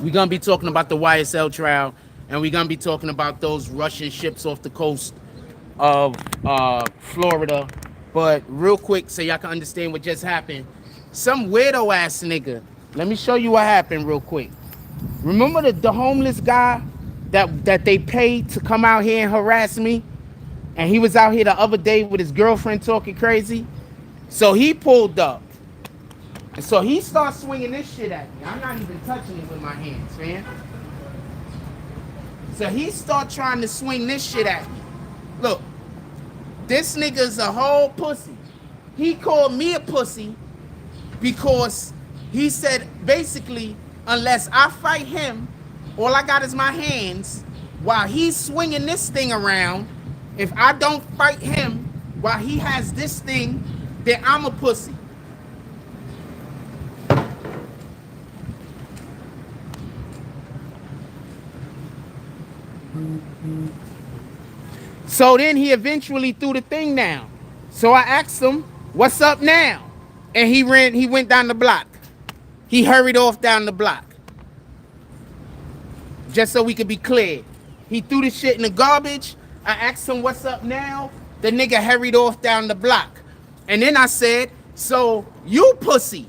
We're gonna be talking about the YSL trial, and we're gonna be talking about those Russian ships off the coast of Florida. But real quick, so y'all can understand what just happened. Some weirdo ass nigga. Let me show you what happened real quick. Remember the homeless guy that they paid to come out here and harass me? And he was out here the other day with his girlfriend talking crazy. So he pulled up. And so he starts swinging this shit at me. I'm not even touching it with my hands, man. So he start trying to swing this shit at me. Look, this nigga's a whole pussy. He called me a pussy because he said, basically, unless I fight him, all I got is my hands, while he's swinging this thing around, if I don't fight him while he has this thing, then I'm a pussy. So then he eventually threw the thing down. So I asked him, what's up now? And he went down the block. He hurried off down the block. Just so we could be clear. He threw the shit in the garbage. I asked him, what's up now? The nigga hurried off down the block. And then I said, so you pussy,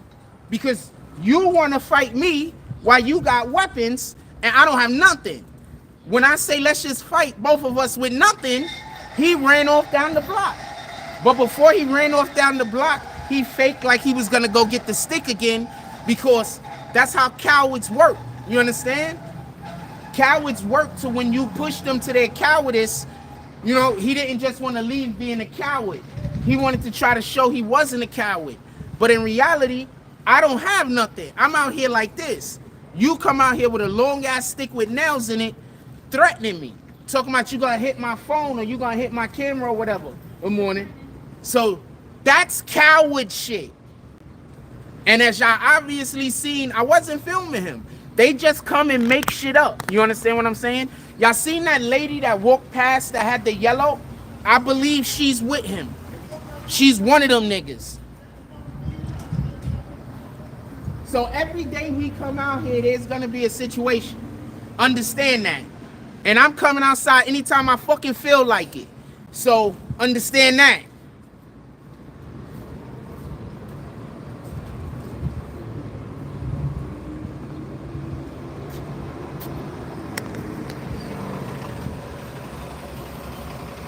because you want to fight me while you got weapons and I don't have nothing. When I say let's just fight both of us with nothing, he ran off down the block. But before he ran off down the block, he faked like he was gonna go get the stick again, because that's how cowards work. You understand? Cowards work to when you push them to their cowardice. You know, he didn't just want to leave being a coward. He wanted to try to show he wasn't a coward. But in reality, I don't have nothing. I'm out here like this. You come out here with a long ass stick with nails in it, threatening me, talking about you gonna hit my phone or you gonna hit my camera or whatever. Good morning. So that's coward shit. And as y'all obviously seen, I wasn't filming him. They just come and make shit up. You understand what I'm saying? Y'all seen that lady that walked past that had the yellow? I believe she's with him. She's one of them niggas. So every day we come out here, there's gonna be a situation. Understand that. And I'm coming outside anytime I fucking feel like it. So understand that.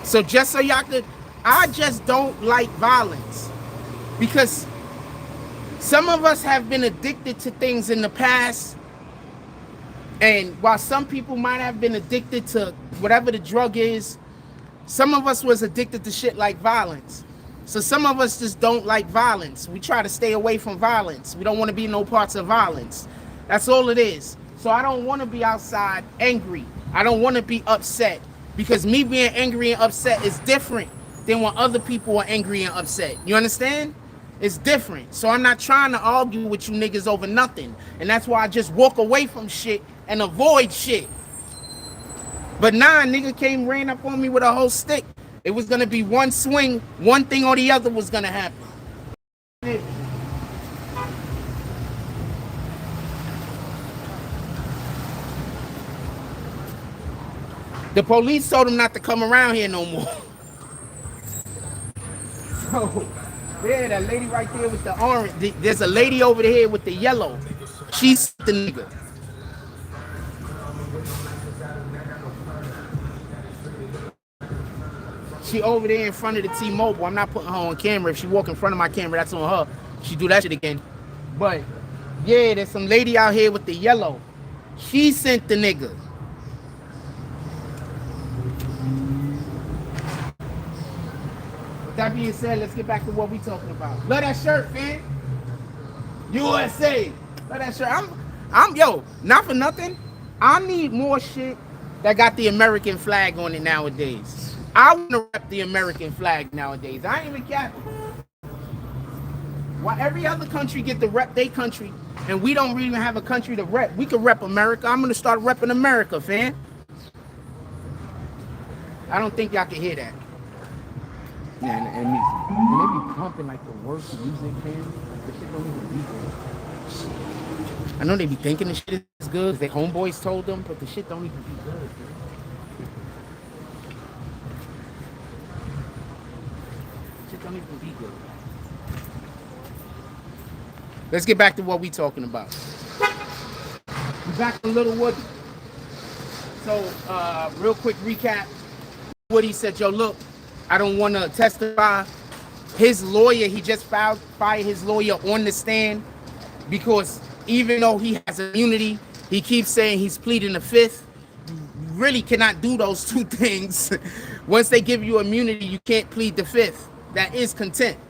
So just so y'all could, I just don't like violence. Because some of us have been addicted to things in the past. And while some people might have been addicted to whatever the drug is, some of us was addicted to shit like violence. So some of us just don't like violence. We try to stay away from violence. We don't want to be no parts of violence. That's all it is. So I don't want to be outside angry. I don't want to be upset. Because me being angry and upset is different than when other people are angry and upset. You understand? It's different. So I'm not trying to argue with you niggas over nothing. And that's why I just walk away from shit and avoid shit. But nah, nigga ran up on me with a whole stick. It was gonna be one swing, one thing or the other was gonna happen. The police told him not to come around here no more. So, there, that lady right there with the orange. There's a lady over here with the yellow. She's the nigga. She over there in front of the T-Mobile. I'm not putting her on camera. If she walk in front of my camera, that's on her. She do that shit again. But, yeah, there's some lady out here with the yellow. She sent the nigga. That being said, let's get back to what we talking about. Love that shirt, man. USA. Love that shirt. I'm yo, not for nothing. I need more shit that got the American flag on it nowadays. I want to rep the American flag nowadays. I ain't even capping. While every other country get to rep their country, and we don't really have a country to rep, we can rep America. I'm gonna start repping America, fam. I don't think y'all can hear that. Yeah, and they be pumping like the worst music, man. Like, the shit don't even be good. I know they be thinking the shit is good because their homeboys told them, but the shit don't even be good, man. Shit don't even be good. Let's get back to what we talking about. We back to Little Woody. So, real quick recap. Woody said, yo, look, I don't want to testify. His lawyer, he just fired his lawyer on the stand because even though he has immunity, he keeps saying he's pleading the fifth. You really cannot do those two things. Once they give you immunity, you can't plead the fifth. That is contempt.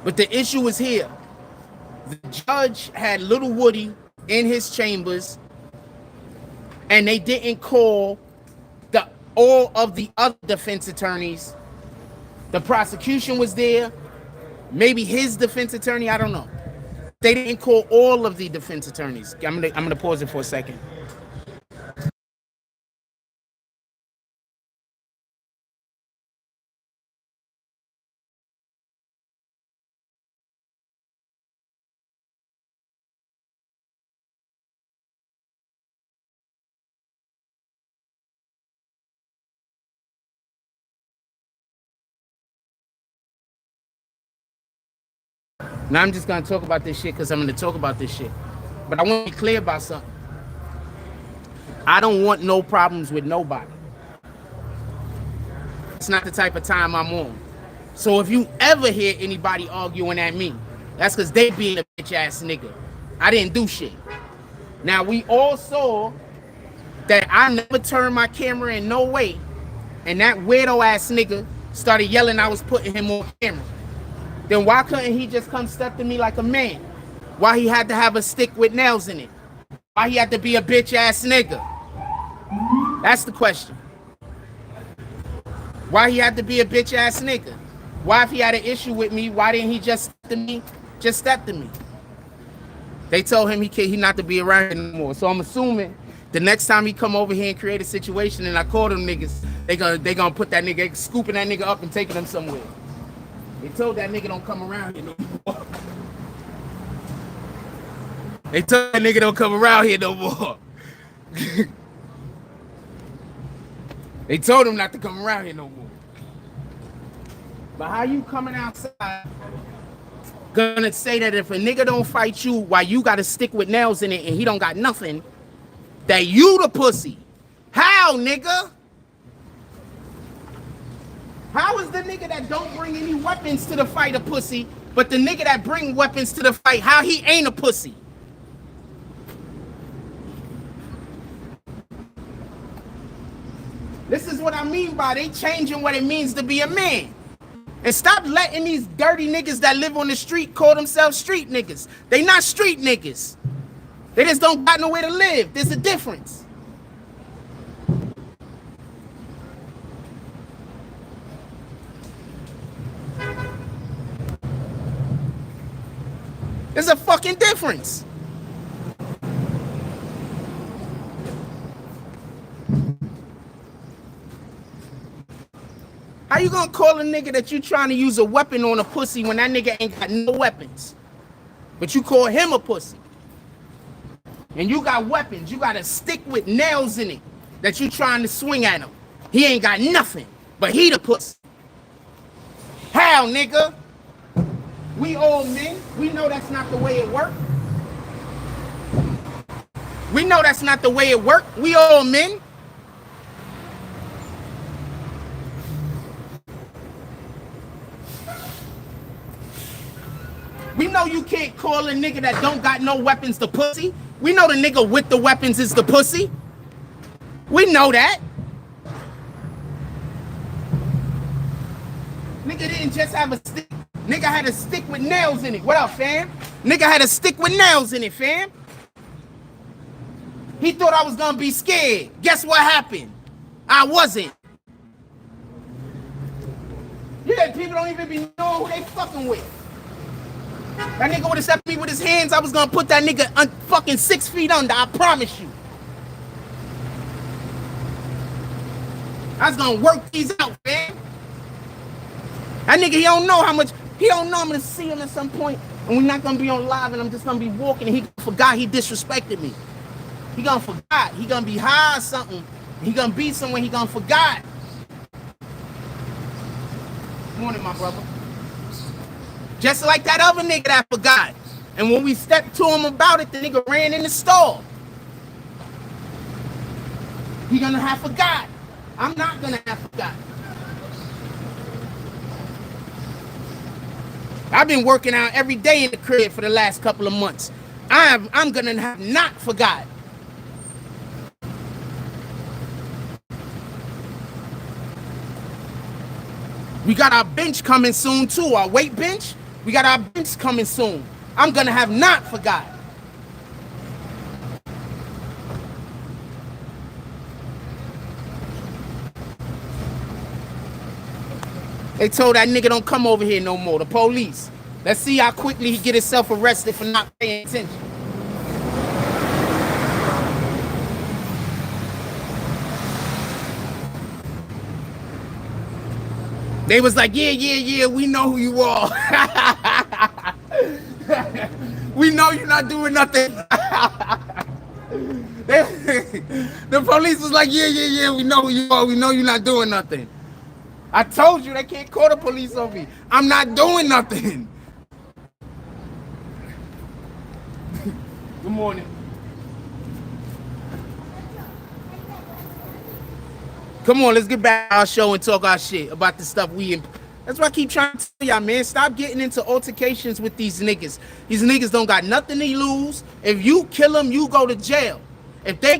But the issue is here. The judge had Little Woody in his chambers, and they didn't call all of the other defense attorneys. The prosecution was there, maybe his defense attorney, I don't know. They didn't call all of the defense attorneys. I'm gonna pause it for a second. Now I'm just gonna talk about this shit because I'm gonna talk about this shit. But I want to be clear about something. I don't want no problems with nobody. It's not the type of time I'm on. So if you ever hear anybody arguing at me, that's because they being a bitch ass nigga. I didn't do shit. Now we all saw that I never turned my camera in no way, and that weirdo ass nigga started yelling I was putting him on camera. Then why couldn't he just come step to me like a man? Why he had to have a stick with nails in it? Why he had to be a bitch ass nigga? That's the question. Why he had to be a bitch ass nigga? Why if he had an issue with me, why didn't he just step to me? They told him he not to be around anymore. So I'm assuming the next time he come over here and create a situation and I call them niggas, they gonna put that nigga, scooping that nigga up and taking him somewhere. They told that nigga don't come around here no more. They told that nigga don't come around here no more. They told him not to come around here no more. But how you coming outside gonna say that if a nigga don't fight you while you got a stick with nails in it and he don't got nothing, that you the pussy? How, nigga? How is the nigga that don't bring any weapons to the fight a pussy, but the nigga that bring weapons to the fight, how he ain't a pussy? This is what I mean by they changing what it means to be a man. And stop letting these dirty niggas that live on the street call themselves street niggas. They not street niggas. They just don't got nowhere to live. There's a difference. There's a fucking difference. How you gonna call a nigga that you trying to use a weapon on a pussy when that nigga ain't got no weapons? But you call him a pussy. And you got weapons. You got a stick with nails in it that you trying to swing at him. He ain't got nothing, but he the pussy. How, nigga? We all men. We know that's not the way it works. We know that's not the way it works. We all men. We know you can't call a nigga that don't got no weapons the pussy. We know the nigga with the weapons is the pussy. We know that. Nigga didn't just have a stick. Nigga had a stick with nails in it. What up, fam? Nigga had a stick with nails in it, fam. He thought I was gonna be scared. Guess what happened? I wasn't. Yeah, people don't even be knowing who they fucking with. That nigga would have stepped me with his hands. I was gonna put that nigga fucking 6 feet under. I promise you. I was gonna work these out, man. That nigga, he don't know how much. He don't know I'm gonna see him at some point. And we're not gonna be on live and I'm just gonna be walking and he forgot he disrespected me. He gonna forgot. He gonna be high or something. He gonna be somewhere, he gonna forgot. Morning, my brother. Just like that other nigga that forgot. And when we stepped to him about it, the nigga ran in the store. He gonna have forgot. I'm not gonna have forgot. I've been working out every day in the crib for the last couple of months. I'm gonna have not forgot. We got our bench coming soon too, our weight bench. We got our bench coming soon. I'm gonna have not forgot. They told that nigga don't come over here no more, the police. Let's see how quickly he get himself arrested for not paying attention. They was like, yeah, we know who you are. We know you're not doing nothing. The police was like, yeah, we know who you are. We know you're not doing nothing. I told you they can't call the police on me. I'm not doing nothing. Good morning. Come on, let's get back to our show and talk our shit about the stuff we in. That's why I keep trying to tell y'all, man. Stop getting into altercations with these niggas. These niggas don't got nothing to lose. If you kill them, you go to jail. If they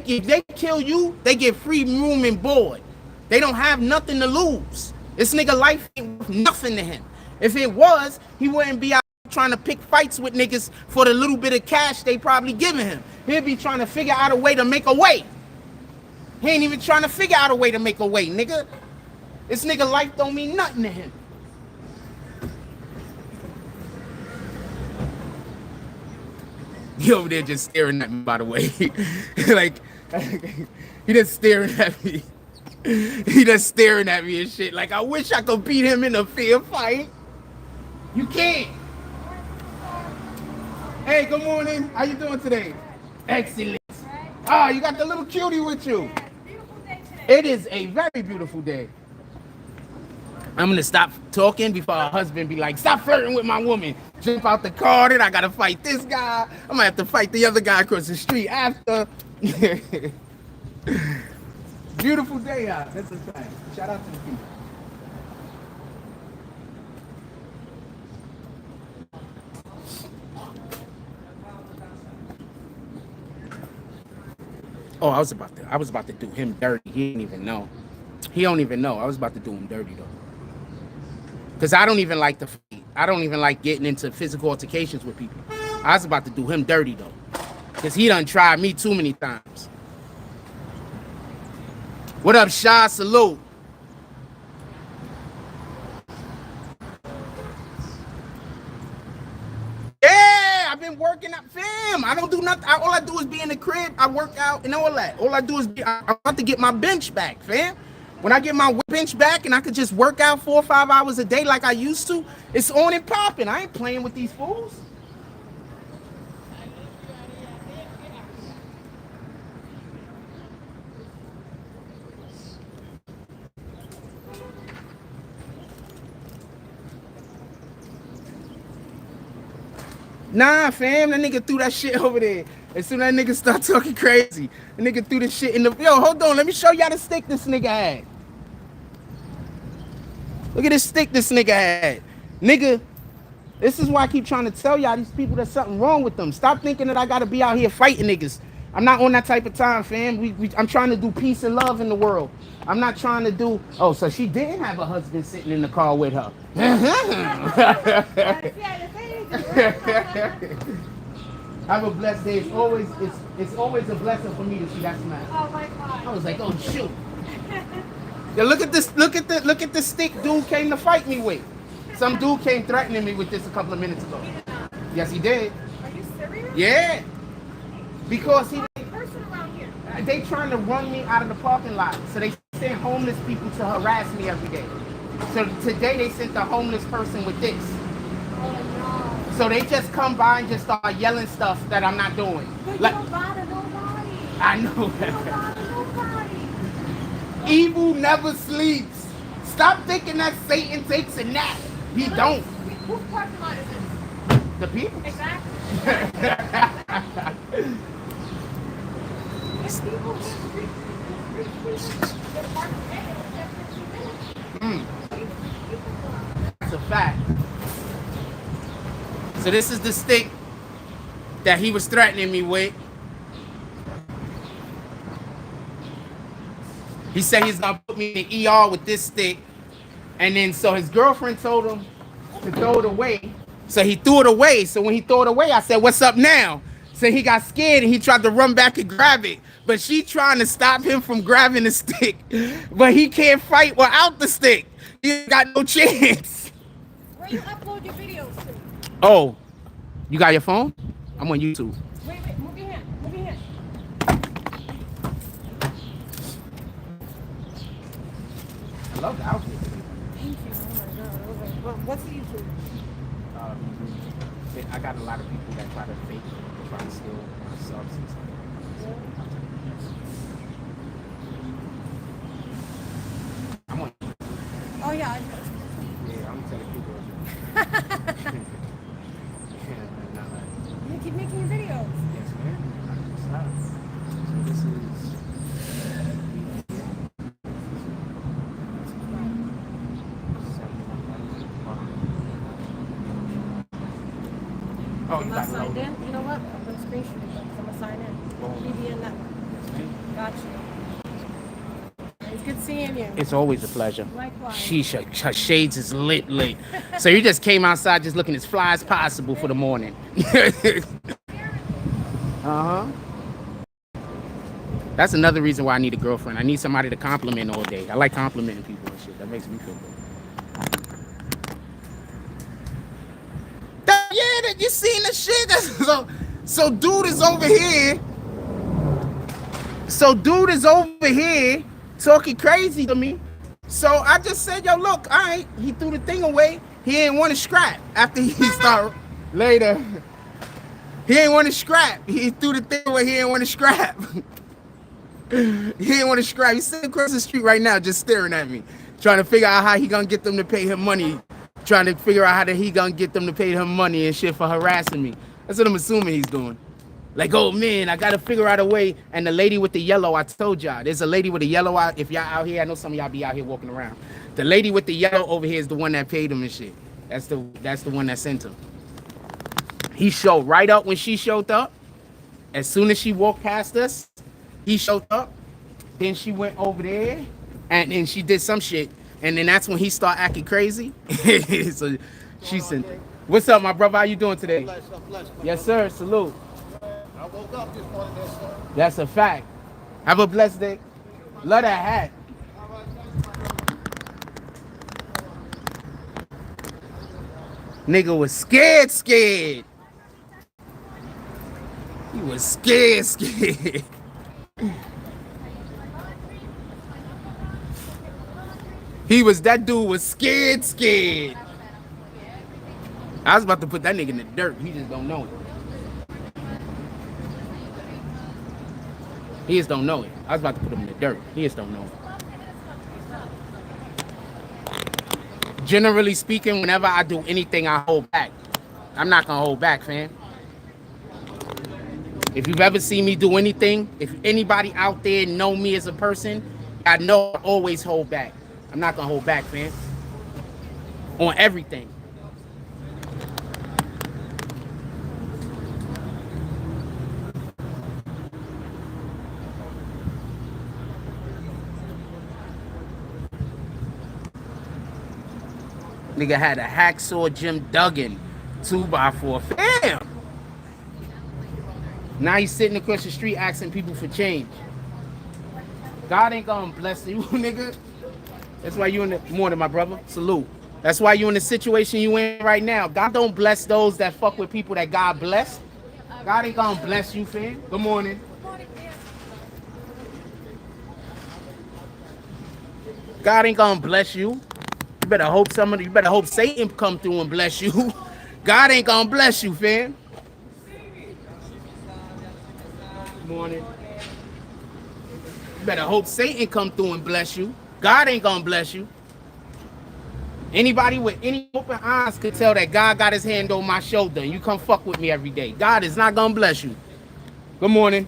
kill you, they get free room and board. They don't have nothing to lose. This nigga life ain't worth nothing to him. If it was, he wouldn't be out trying to pick fights with niggas for the little bit of cash they probably giving him. He'd be trying to figure out a way to make a way. He ain't even trying to figure out a way to make a way, nigga. This nigga life don't mean nothing to him. He over there just staring at me, by the way. Like, he just staring at me. He just staring at me and shit. Like, I wish I could beat him in a fair fight. You can't. Hey, good morning. How you doing today? Excellent. Ah, you got the little cutie with you. It is a very beautiful day. I'm gonna stop talking before our husband be like, stop flirting with my woman. Jump out the car, then I gotta fight this guy. I might have to fight the other guy across the street after. Beautiful day out. That's a fact. Shout out to the people. Oh, I was about to do him dirty. He didn't even know. He don't even know. I was about to do him dirty though. Cause I don't even like to fight. I don't even like getting into physical altercations with people. I was about to do him dirty though. Cause he done tried me too many times. What up, Shy? Salute. I've been working out, fam. I don't do nothing. All I do is be in the crib. I work out and all that. All I do is I'm about to get my bench back, fam. When I get my bench back and I could just work out 4 or 5 hours a day like I used to, it's on and popping. I ain't playing with these fools. Nah, fam, that nigga threw that shit over there. As soon as that nigga start talking crazy, the nigga threw the shit in the... Yo, hold on, let me show y'all the stick this nigga had. Look at this stick this nigga had. Nigga, this is why I keep trying to tell y'all, these people, there's something wrong with them. Stop thinking that I gotta be out here fighting niggas. I'm not on that type of time, fam. I'm trying to do peace and love in the world. I'm not trying to do... Oh, so she didn't have a husband sitting in the car with her. Have a blessed day. It's always a blessing for me to see that smile. Oh my God. I was like, oh shoot. Yeah, look at this. Look at the stick dude came to fight me with. Some dude came threatening me with this a couple of minutes ago. Yes, he did. Are you serious? Yeah. Because they trying to run me out of the parking lot. So they send homeless people to harass me every day. So today they sent the homeless person with this. Oh no. So they just come by and just start yelling stuff that I'm not doing. But Like, you don't bother nobody. I know You that. don't bother nobody. Evil never sleeps. Stop thinking that Satan takes a nap. He don't. Whose parking lot is this? The people. Exactly. If people get free, they're parking there, they're 15 minutes. That's a fact. So this is the stick that he was threatening me with. He said he's gonna put me in the ER with this stick. And then so his girlfriend told him to throw it away. So he threw it away. So when he threw it away, I said, "What's up now?" So he got scared and he tried to run back and grab it. But she trying to stop him from grabbing the stick. But he can't fight without the stick. He got no chance. Where you upload your videos to? Oh, you got your phone? I'm on YouTube. Wait, move your hand. Move your hand. I love the outfit. Thank you. Oh my God. What's the YouTube? I got a lot of people that try to fake, try to steal subs and stuff. I'm on. Oh yeah. Yeah, I'm telling people. You keep making your videos. Yes, man. I can stop. So this is. Oh, Am I signed in? You know what? I'm going to screenshot it. I'm going to sign in. BBN Network. Gotcha. It's good seeing you. It's always a pleasure. Likewise. Sheesh, her shades is lit. So you just came outside just looking as fly as possible for the morning. Uh-huh. That's another reason why I need a girlfriend. I need somebody to compliment all day. I like complimenting people and shit. That makes me feel good. Yeah, that you seen the shit. So dude is over here. So dude is over here talking crazy to me. So I just said, yo, look, all right. He threw the thing away. He didn't want to scrap after he started later. He didn't want to scrap. He threw the thing away. He didn't want to scrap. He didn't want to scrap. He's sitting across the street right now just staring at me, trying to figure out how he gonna get them to pay him money. Trying to figure out how he gonna get them to pay him money and shit for harassing me. That's what I'm assuming he's doing. Like, oh man, I gotta figure out a way. And the lady with the yellow, I told y'all, there's a lady with a yellow out. If y'all out here, I know some of y'all be out here walking around. The lady with the yellow over here is the one that paid him and shit. That's the one that sent him. He showed right up when she showed up. As soon as she walked past us, he showed up. Then she went over there and then she did some shit. And then that's when he started acting crazy. So she said, "What's up, my brother? How you doing today?" Yes, sir. Salute. I woke up this morning, sir. That's a fact. Have a blessed day. Love that hat. Nigga was scared. He was scared. That dude was scared. I was about to put that nigga in the dirt. He just don't know it. He just don't know it. I was about to put him in the dirt. He just don't know it. Generally speaking, whenever I do anything, I hold back. I'm not gonna hold back, fam. If you've ever seen me do anything, if anybody out there know me as a person, I know I always hold back. I'm not gonna hold back, fam. On everything. Nigga had a hacksaw Jim Duggan 2x4. Fam! Now he's sitting across the street asking people for change. God ain't gonna bless you, nigga. That's why you in the morning, my brother. Salute. That's why you in the situation you in right now. God don't bless those that fuck with people that God bless. God ain't gonna bless you, fam. Good morning. God ain't gonna bless you. You better hope Satan come through and bless you. God ain't gonna bless you, fam. Good morning. You better hope Satan come through and bless you. God ain't gonna bless you. Anybody with any open eyes could tell that God got his hand on my shoulder and you come fuck with me every day. God is not gonna bless you. Good morning.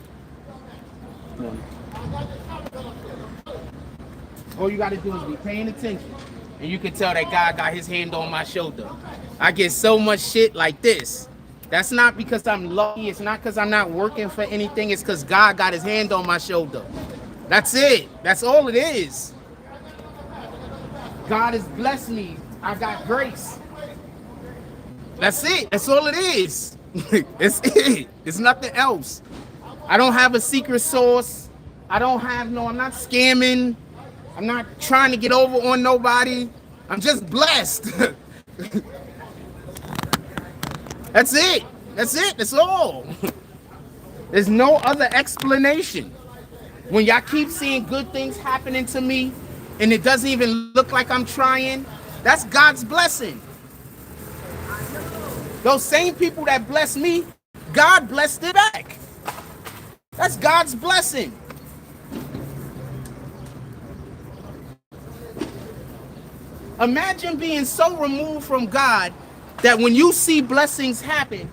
Good morning. All you gotta do is be paying attention and you can tell that God got his hand on my shoulder. I get so much shit like this. That's not because I'm lucky. It's not because I'm not working for anything. It's because God got his hand on my shoulder. That's it. That's all it is. God has blessed me. I got grace. That's it. That's all it is. It's it. It's nothing else. I don't have a secret sauce. I'm not scamming. I'm not trying to get over on nobody. I'm just blessed. That's it. That's it. That's all. There's no other explanation. When y'all keep seeing good things happening to me and it doesn't even look like I'm trying, that's God's blessing. Those same people that bless me, God blessed it back. That's God's blessing. Imagine being so removed from God that when you see blessings happen,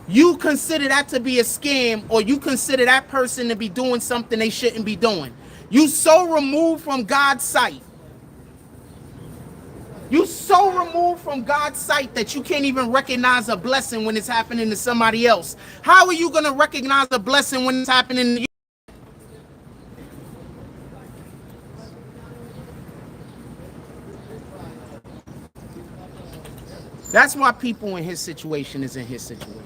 you consider that to be a scam, or you consider that person to be doing something they shouldn't be doing. You so removed from God's sight. You so removed from God's sight that you can't even recognize a blessing when it's happening to somebody else. How are you going to recognize a blessing when it's happening to you? That's why people in his situation is in his situation.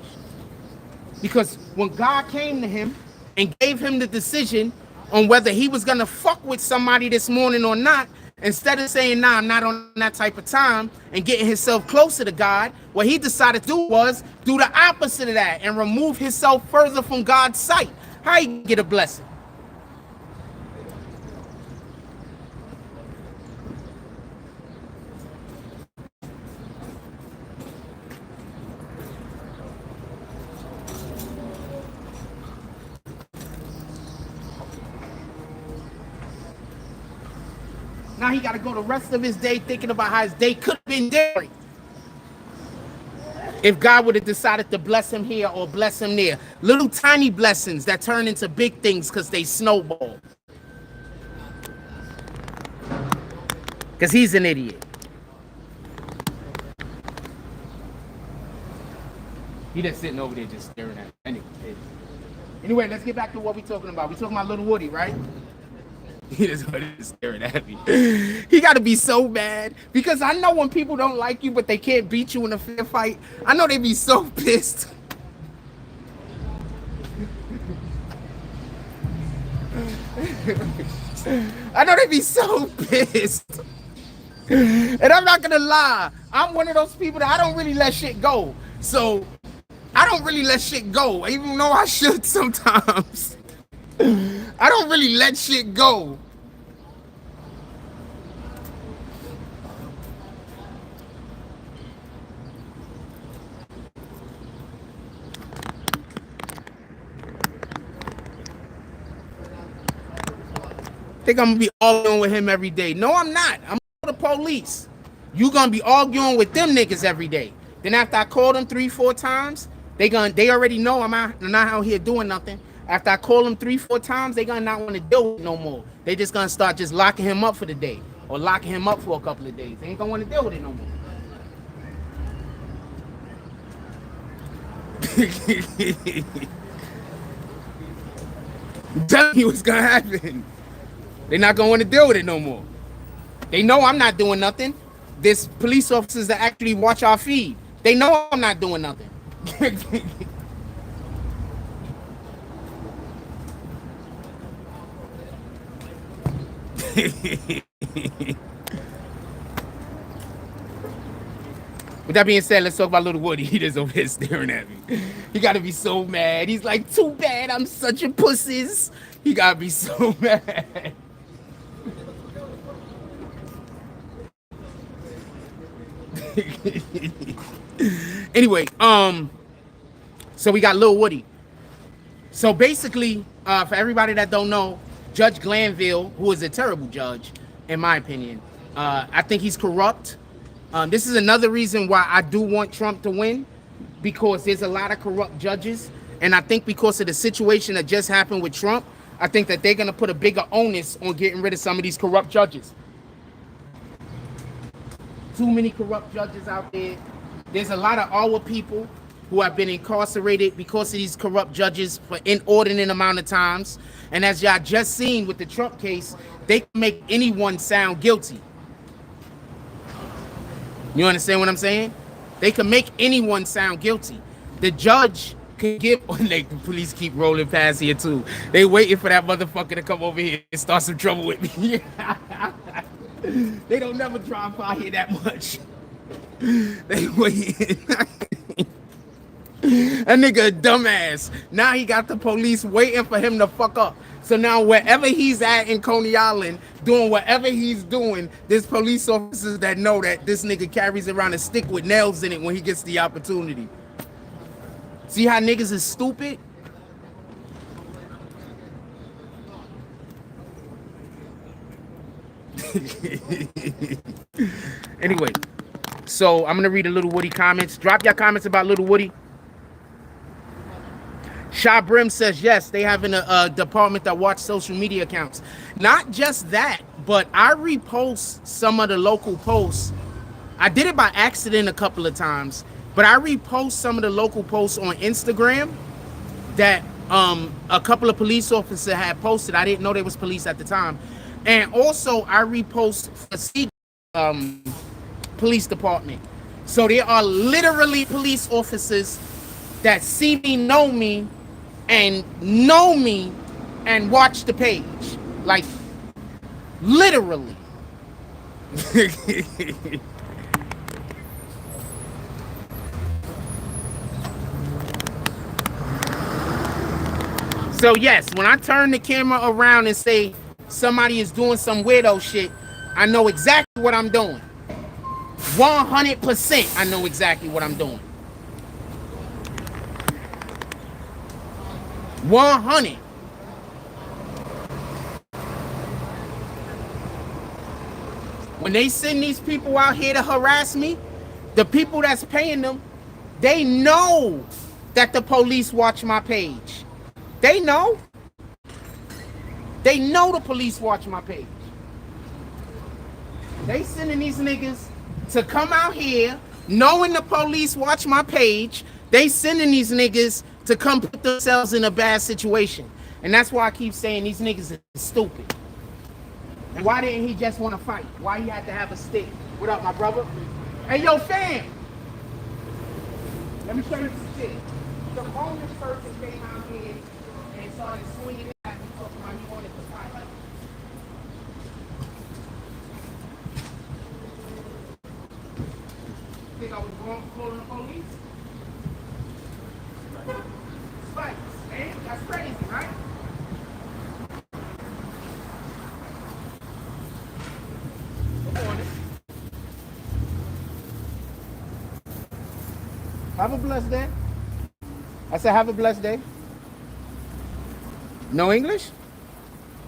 Because when God came to him and gave him the decision on whether he was going to fuck with somebody this morning or not, instead of saying, nah, I'm not on that type of time and getting himself closer to God, what he decided to do was do the opposite of that and remove himself further from God's sight. How you get a blessing? Now he got to go the rest of his day thinking about how his day could have been different if God would have decided to bless him here or bless him there. Little tiny blessings that turn into big things because they snowball. Because he's an idiot. He just sitting over there just staring at me. Anyway, let's get back to what we're talking about. We're talking about Little Woody, right? He just staring at me. He got to be so mad because I know when people don't like you but they can't beat you in a fair fight, I know they be so pissed. I know they be so pissed. And I'm not gonna lie, I'm one of those people that I don't really let shit go. So I don't really let shit go, even though I should sometimes. I don't really let shit go. Think I'm gonna be arguing with him every day. No, I'm not. I'm the police. You gonna be arguing with them niggas every day. Then after I call them 3-4 times, they already know I'm not out here doing nothing. After I call them 3-4 times, they gonna not want to deal with it no more. They just gonna start just locking him up for the day or locking him up for a couple of days. They ain't gonna want to deal with it no more. I'm telling you what's gonna happen. They're not gonna want to deal with it no more. They know I'm not doing nothing. There's police officers that actually watch our feed. They know I'm not doing nothing. With that being said, let's talk about Little Woody. He just over there staring at me. He gotta be so mad. He's like, too bad I'm such a pussies. He gotta be so mad. Anyway, so we got Lil Woody. So basically, for everybody that don't know, Judge Glanville, who is a terrible judge, in my opinion, I think he's corrupt. This is another reason why I do want Trump to win, because there's a lot of corrupt judges. And I think because of the situation that just happened with Trump, I think that they're going to put a bigger onus on getting rid of some of these corrupt judges. Too many corrupt judges out there. There's a lot of our people who have been incarcerated because of these corrupt judges for inordinate amount of times. And as y'all just seen with the Trump case, they can make anyone sound guilty. You understand what I'm saying? They can make anyone sound guilty. The judge could give, the police keep rolling past here too. They waiting for that motherfucker to come over here and start some trouble with me. They don't never drive by here that much. They wait. That nigga a dumbass. Now he got the police waiting for him to fuck up. So now wherever he's at in Coney Island, doing whatever he's doing, there's police officers that know that this nigga carries around a stick with nails in it when he gets the opportunity. See how niggas is stupid? Anyway, so I'm gonna read a Little Woody comments. Drop your comments about Little Woody. Sha Brim says yes, they have a department that watch social media accounts. Not just that, but I repost some of the local posts. I did it by accident a couple of times, but I repost some of the local posts on Instagram that a couple of police officers had posted. I didn't know there was police at the time. And also I repost the police department. So there are literally police officers that see me, know me, and watch the page. Like, literally. So yes, when I turn the camera around and say somebody is doing some weirdo shit, I know exactly what I'm doing. 100% I know exactly what I'm doing. 100. When they send these people out here to harass me, the people that's paying them, they know that the police watch my page. They know. They know the police watch my page. They sending these niggas to come out here knowing the police watch my page. They sending these niggas to come put themselves in a bad situation. And that's why I keep saying these niggas are stupid. And why didn't he just want to fight? Why he had to have a stick? What up, my brother? Hey, yo, fam! Let me show you some shit. The homeless person came out here and started swinging at me, talking about he wanted to fight. Think I was going for calling the police? Spikes, man. That's crazy, right? Good morning. Have a blessed day. I said, have a blessed day. No English?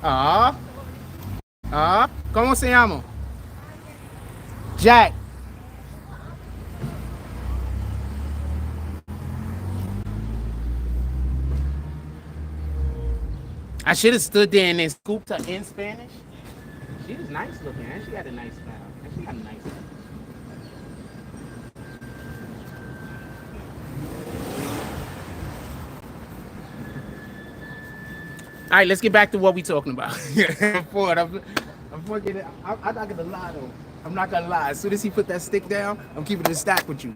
¿Cómo se llama? Jack. I should have stood there and then scooped her in Spanish. She was nice looking, and she had a nice smile. And she had a nice smile. All right, let's get back to what we talking about. I'm fucking. I'm not gonna lie though. I'm not gonna lie. As soon as he put that stick down, I'm keeping it a stack with you.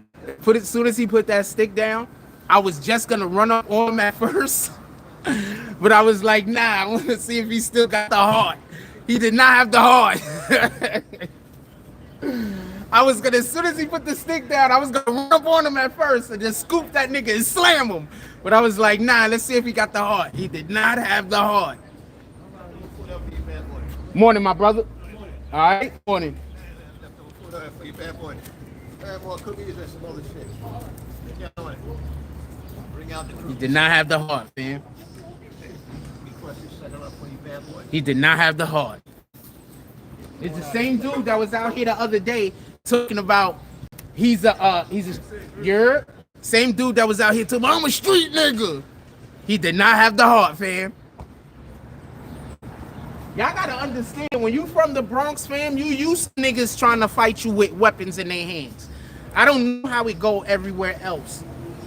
As soon as he put that stick down, I was just gonna run up on him at first, but I was like, nah. I want to see if he still got the heart. He did not have the heart. I was gonna, as soon as he put the stick down, I was gonna run up on him at first and just scoop that nigga and slam him. But I was like, nah, let's see if he got the heart. He did not have the heart. Morning, my brother. All right, morning. Bad boy cookies and some other shit. Bring out the He crew. did not have the heart, fam. He did not have the heart. It's the same dude that was out here the other day talking about you're same dude that was out here talking about I'm a street nigga. He did not have the heart, fam. Y'all gotta understand, when you from the Bronx, fam, you used to niggas trying to fight you with weapons in their hands. I don't know how it go everywhere else,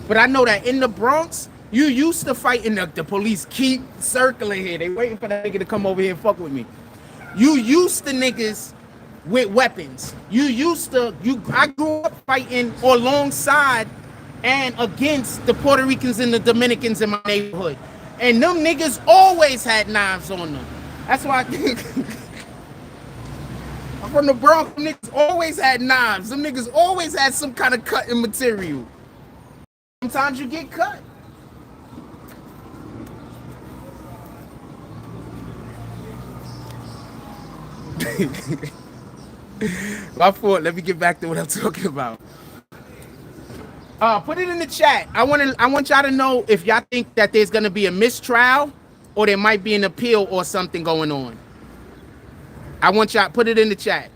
but I know that in the Bronx, you used to fight, and the police keep circling here. They waiting for that nigga to come over here and fuck with me. You used to niggas with weapons. I grew up fighting alongside and against the Puerto Ricans and the Dominicans in my neighborhood. And them niggas always had knives on them. That's why I'm from the Bronx. Them niggas always had knives. Them niggas always had some kind of cutting material. Sometimes you get cut. My fault. Let me get back to what I'm talking about. Put it in the chat. I want y'all to know if y'all think that there's gonna be a mistrial or there might be an appeal or something going on. I want y'all put it in the chat.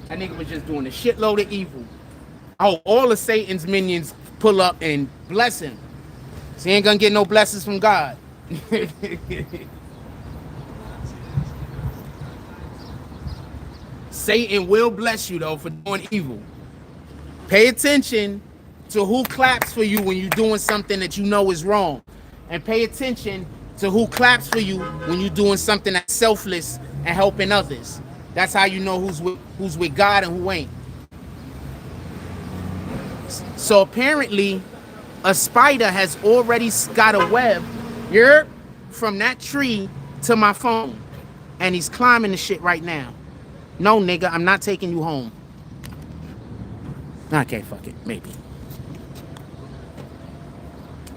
That nigga was just doing a shitload of evil. Oh, all of Satan's minions pull up and bless him. So he ain't gonna get no blessings from God. Satan will bless you though for doing evil. Pay attention to who claps for you when you're doing something that you know is wrong. And pay attention to who claps for you when you're doing something that's selfless and helping others. That's how you know who's with God and who ain't. So apparently, a spider has already got a web from that tree to my phone. And he's climbing the shit right now. No, nigga, I'm not taking you home. Okay, fuck it, maybe.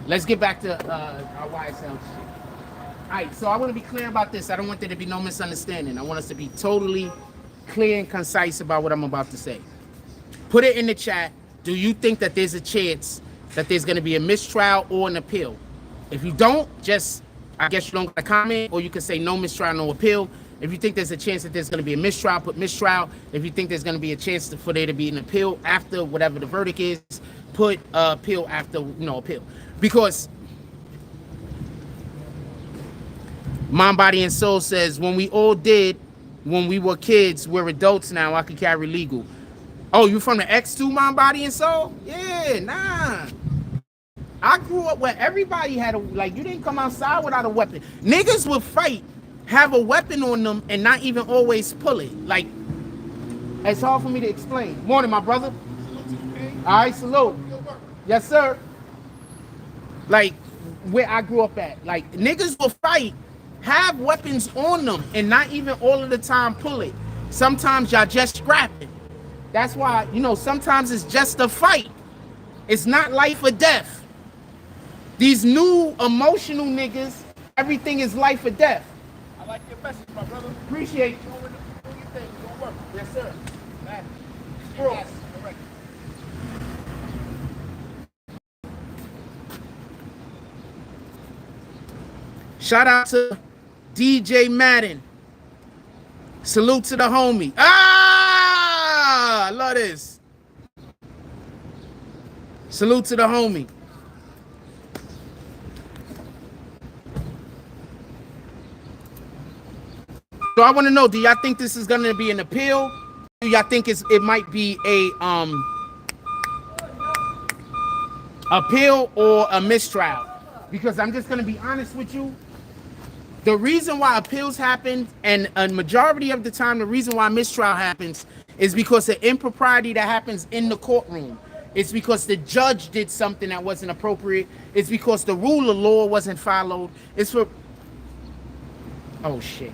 Let's get back to our YSL shit. All right, so I want to be clear about this. I don't want there to be no misunderstanding. I want us to be totally clear and concise about what I'm about to say. Put it in the chat. Do you think that there's a chance that there's going to be a mistrial or an appeal? If you don't, I guess you don't got to comment, or you can say no mistrial, no appeal. If you think there's a chance that there's going to be a mistrial, put mistrial. If you think there's going to be a chance for there to be an appeal after whatever the verdict is, put appeal after, appeal. Because Mind, Body, and Soul says, when we all did, when we were kids, we're adults now, I could carry legal. Oh, you from the X2, Mind, Body, and Soul? Yeah, nah. I grew up where everybody had you didn't come outside without a weapon. Niggas would fight, have a weapon on them, and not even always pull it. Like, it's hard for me to explain. Morning, my brother. All right, salute. Yes, sir. Like, where I grew up at. Like, niggas will fight, have weapons on them, and not even all of the time pull it. Sometimes y'all just scrap it. That's why, sometimes it's just a fight. It's not life or death. These new emotional niggas, everything is life or death. I like your message, my brother. Appreciate you. Do your thing. Don't work. Yes, sir. Man. Bro. Yes, correct. Shout out to DJ Madden. Salute to the homie. I love this. Salute to the homie. So I want to know, do y'all think this is going to be an appeal? Do y'all think it might be a appeal or a mistrial? Because I'm just going to be honest with you. The reason why appeals happen, and a majority of the time the reason why mistrial happens, is because of impropriety that happens in the courtroom. It's because the judge did something that wasn't appropriate. It's because the rule of law wasn't followed. It's for... Oh, shit.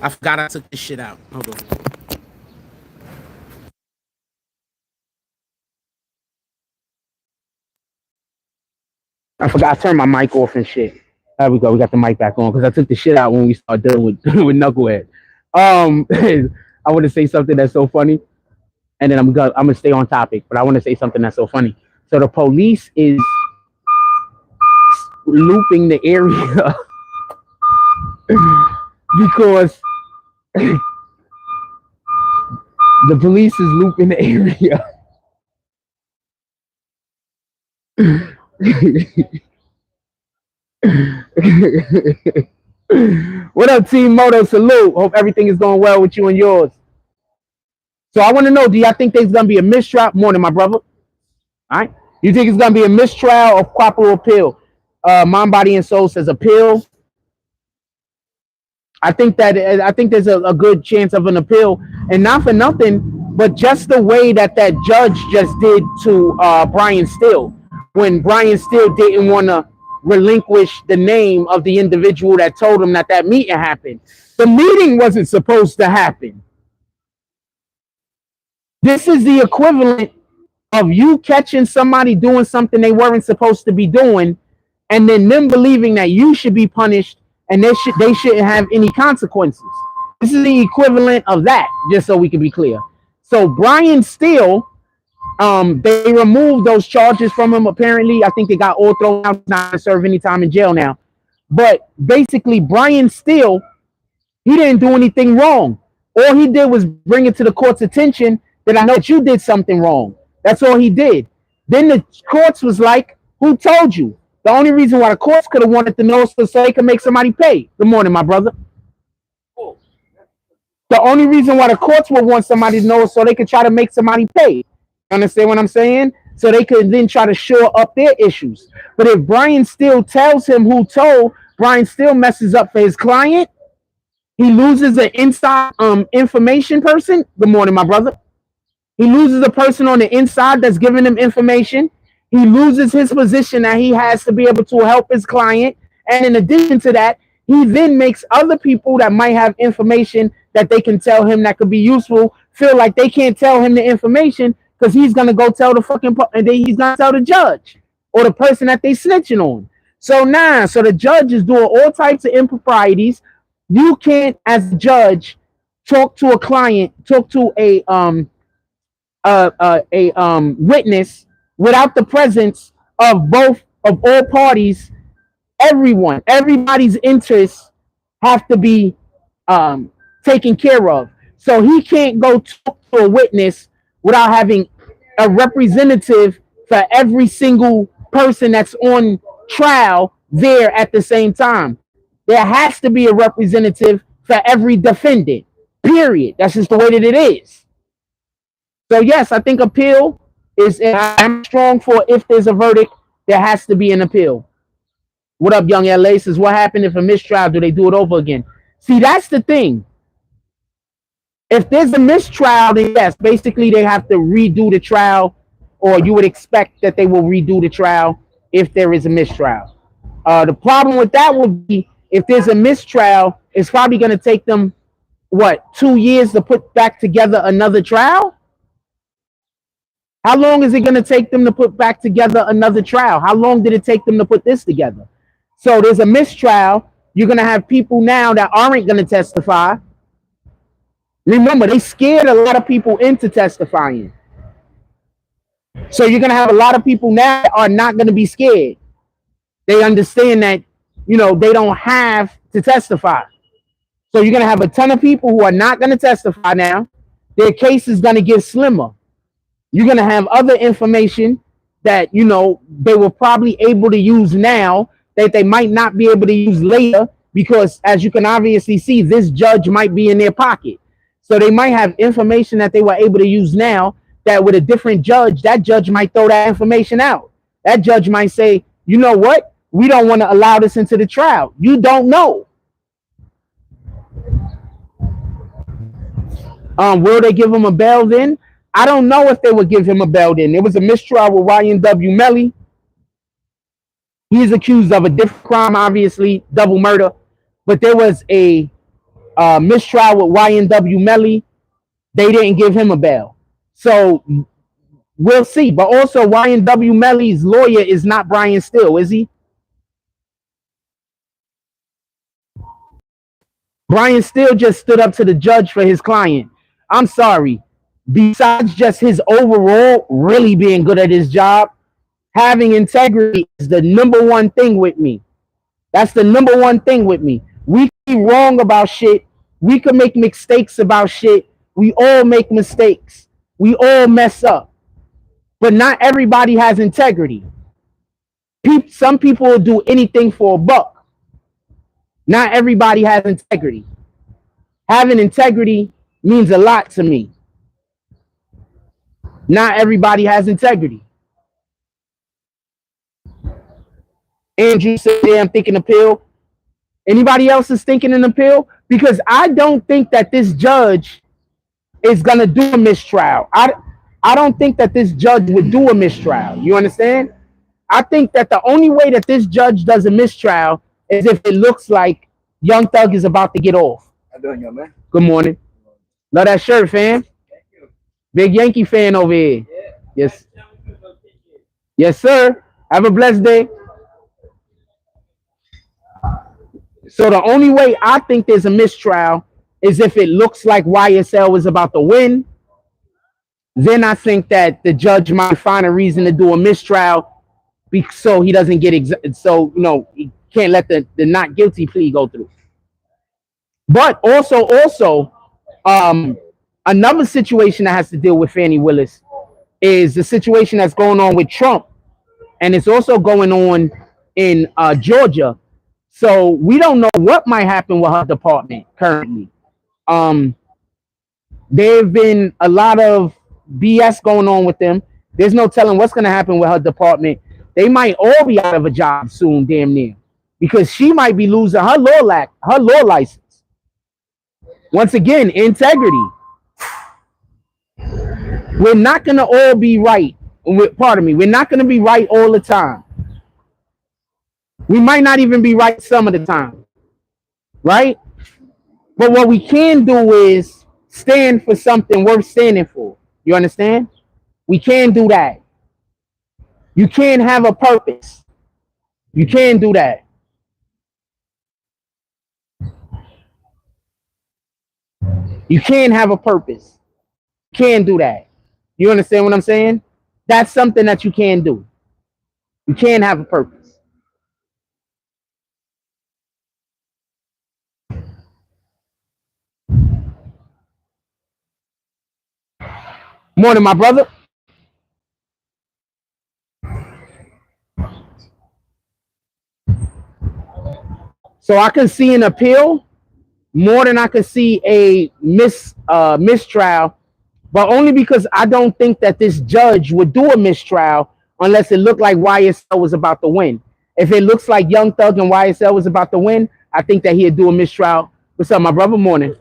I forgot I took this shit out. Hold on. I forgot I turned my mic off and shit. There we go. We got the mic back on because I took the shit out when we started dealing with with Knucklehead. I want to say something that's so funny, and then I'm gonna stay on topic. But I want to say something that's so funny. So the police is looping the area because the police is looping the area. What up, Team Moto? Salute. Hope everything is going well with you and yours. So I want to know, do y'all think there's gonna be a mistrial? Morning, my brother. All right. You think it's gonna be a mistrial or proper appeal? Mind, Body, and Soul says appeal. I think there's a good chance of an appeal, and not for nothing, but just the way that judge just did to Brian Steele, when Brian Steele didn't want to relinquish the name of the individual that told him that meeting happened. The meeting wasn't supposed to happen. This is the equivalent of you catching somebody doing something they weren't supposed to be doing, and then them believing that you should be punished and they shouldn't have any consequences. This is the equivalent of that, just so we can be clear. So Brian Steele, they removed those charges from him. Apparently, I think they got all thrown out. He's not going to serve any time in jail now. But basically, Brian Steele, he didn't do anything wrong. All he did was bring it to the court's attention that I know that you did something wrong. That's all he did. Then the courts was like, who told you? The only reason why the courts could have wanted to know is so they could make somebody pay. Good morning, my brother. The only reason why the courts would want somebody to know is so they could try to make somebody pay. You understand what I'm saying? So they could then try to shore up their issues. But if Brian Steele tells him who told, Brian Steele messes up for his client. He loses an inside information person. Good morning, my brother. He loses a person on the inside that's giving him information. He loses his position that he has to be able to help his client. And in addition to that, he then makes other people that might have information that they can tell him that could be useful feel like they can't tell him the information because he's going to go tell the fucking, and then he's going to tell the judge or the person that they snitching on. So so the judge is doing all types of improprieties. You can't, as a judge, talk to a client, talk to a witness without the presence of all parties. Everybody's interests have to be taken care of. So he can't go talk to a witness without having a representative for every single person that's on trial there at the same time. There has to be a representative for every defendant, period. That's just the way that it is. So yes, I think appeal is, I'm strong for, if there's a verdict, there has to be an appeal. What up, Young LA? Says, what happened if a mistrial? Do they do it over again? See, that's the thing. If there's a mistrial, then yes, basically they have to redo the trial, or you would expect that they will redo the trial if there is a mistrial. The problem with that would be, if there's a mistrial, it's probably going to take them, 2 years to put back together another trial? How long is it going to take them to put back together another trial? How long did it take them to put this together? So there's a mistrial. You're going to have people now that aren't going to testify. Remember, they scared a lot of people into testifying. So you're going to have a lot of people now that are not going to be scared. They understand that, they don't have to testify. So you're going to have a ton of people who are not going to testify now. Their case is going to get slimmer. You're going to have other information that, they were probably able to use now that they might not be able to use later, because as you can obviously see, this judge might be in their pocket. So they might have information that they were able to use now that with a different judge, that judge might throw that information out. That judge might say, you know what? We don't want to allow this into the trial. You don't know. Will they give him a bail then? I don't know if they would give him a bail then. There was a mistrial with YNW Melly. He's accused of a different crime, obviously, double murder. But there was a mistrial with YNW Melly. They didn't give him a bail. So we'll see. But also, YNW Melly's lawyer is not Brian Steele, is he? Brian still just stood up to the judge for his client. I'm sorry. Besides just his overall really being good at his job, having integrity is the number one thing with me. That's the number one thing with me. We can be wrong about shit. We can make mistakes about shit. We all make mistakes. We all mess up. But not everybody has integrity. Some people will do anything for a buck. Not everybody has integrity. Having integrity means a lot to me. Not everybody has integrity. Andrew said, yeah, I'm thinking appeal. Anybody else is thinking an appeal? Because I don't think that this judge is going to do a mistrial. I don't think that this judge would do a mistrial. You understand? I think that the only way that this judge does a mistrial is if it looks like Young Thug is about to get off. How doing, young man? Good morning. Love that shirt, fam. Thank you. Big Yankee fan over here. Yeah. Yes. Yes, sir. Have a blessed day. So the only way I think there's a mistrial is if it looks like YSL is about to win. Then I think that the judge might find a reason to do a mistrial so he doesn't get he can't let the not guilty plea go through. But also, another situation that has to deal with Fannie Willis is the situation that's going on with Trump, and it's also going on in Georgia. So we don't know what might happen with her department currently. There have been a lot of BS going on with them. There's no telling what's going to happen with her department. They might all be out of a job soon, damn near, because she might be losing her law license. Once again, integrity. We're not going to all be right. Pardon me. We're not going to be right all the time. We might not even be right some of the time, right? But what we can do is stand for something worth standing for. You understand? We can do that. You can have a purpose. You can do that. You can have a purpose. You can do that. You understand what I'm saying? That's something that you can do. You can have a purpose. Morning, my brother. So I can see an appeal more than I can see a mistrial, but only because I don't think that this judge would do a mistrial unless it looked like YSL was about to win. If it looks like Young Thug and YSL was about to win, I think that he'd do a mistrial. What's up, my brother? Morning.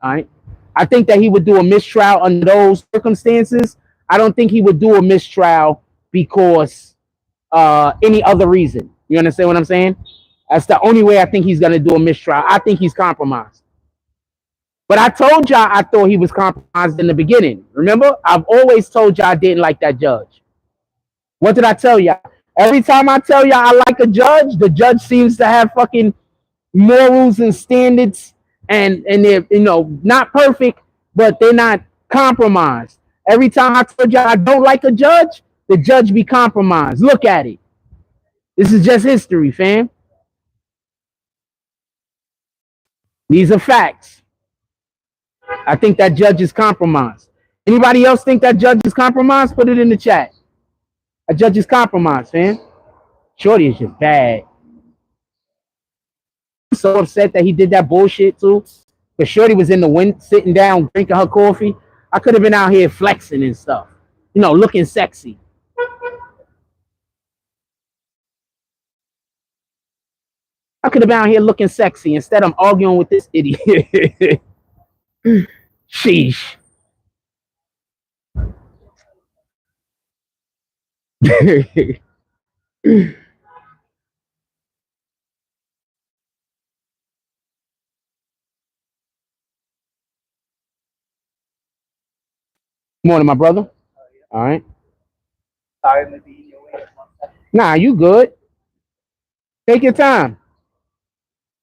All right. I think that he would do a mistrial under those circumstances. I don't think he would do a mistrial because any other reason. You understand what I'm saying? That's the only way I think he's going to do a mistrial. I think he's compromised. But I told y'all I thought he was compromised in the beginning. Remember? I've always told y'all I didn't like that judge. What did I tell y'all? Every time I tell y'all I like a judge, the judge seems to have fucking morals and standards, and they're not perfect, but they're not compromised. Every time I told y'all I don't like a judge, the judge be compromised. Look at it. This is just history, fam. These are facts. I think that judge is compromised. Anybody else think that judge is compromised? Put it in the chat. A judge is compromised, fam. Shorty is just bad. I'm so upset that he did that bullshit too. Because Shorty was in the wind, sitting down, drinking her coffee. I could have been out here flexing and stuff. Looking sexy. I could have been out here looking sexy. Instead, I'm arguing with this idiot. Sheesh. Morning, my brother. All right. Sorry, maybe in your way. Nah, you good. Take your time.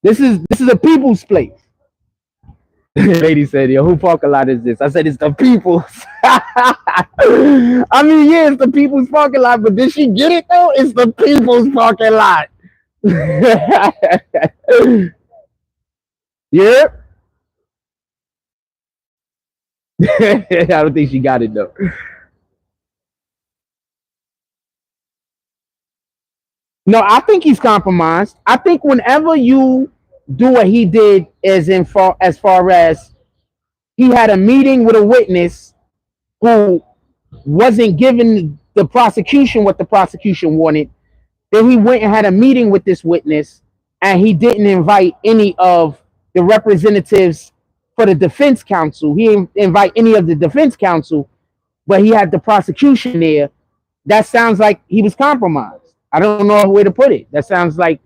This is a people's place. Lady said, "Yo, who parking lot is this?" I said, "It's the people's." I mean, yeah, it's the people's parking lot, but did she get it though? It's the people's parking lot. Yeah. I don't think she got it though. No, I think he's compromised. I think whenever you do what he did, as far as he had a meeting with a witness who wasn't giving the prosecution what the prosecution wanted, then he went and had a meeting with this witness, and he didn't invite any of the representatives for the defense counsel. He didn't invite any of the defense counsel, but he had the prosecution there. That sounds like he was compromised. I don't know a way to put it. That sounds like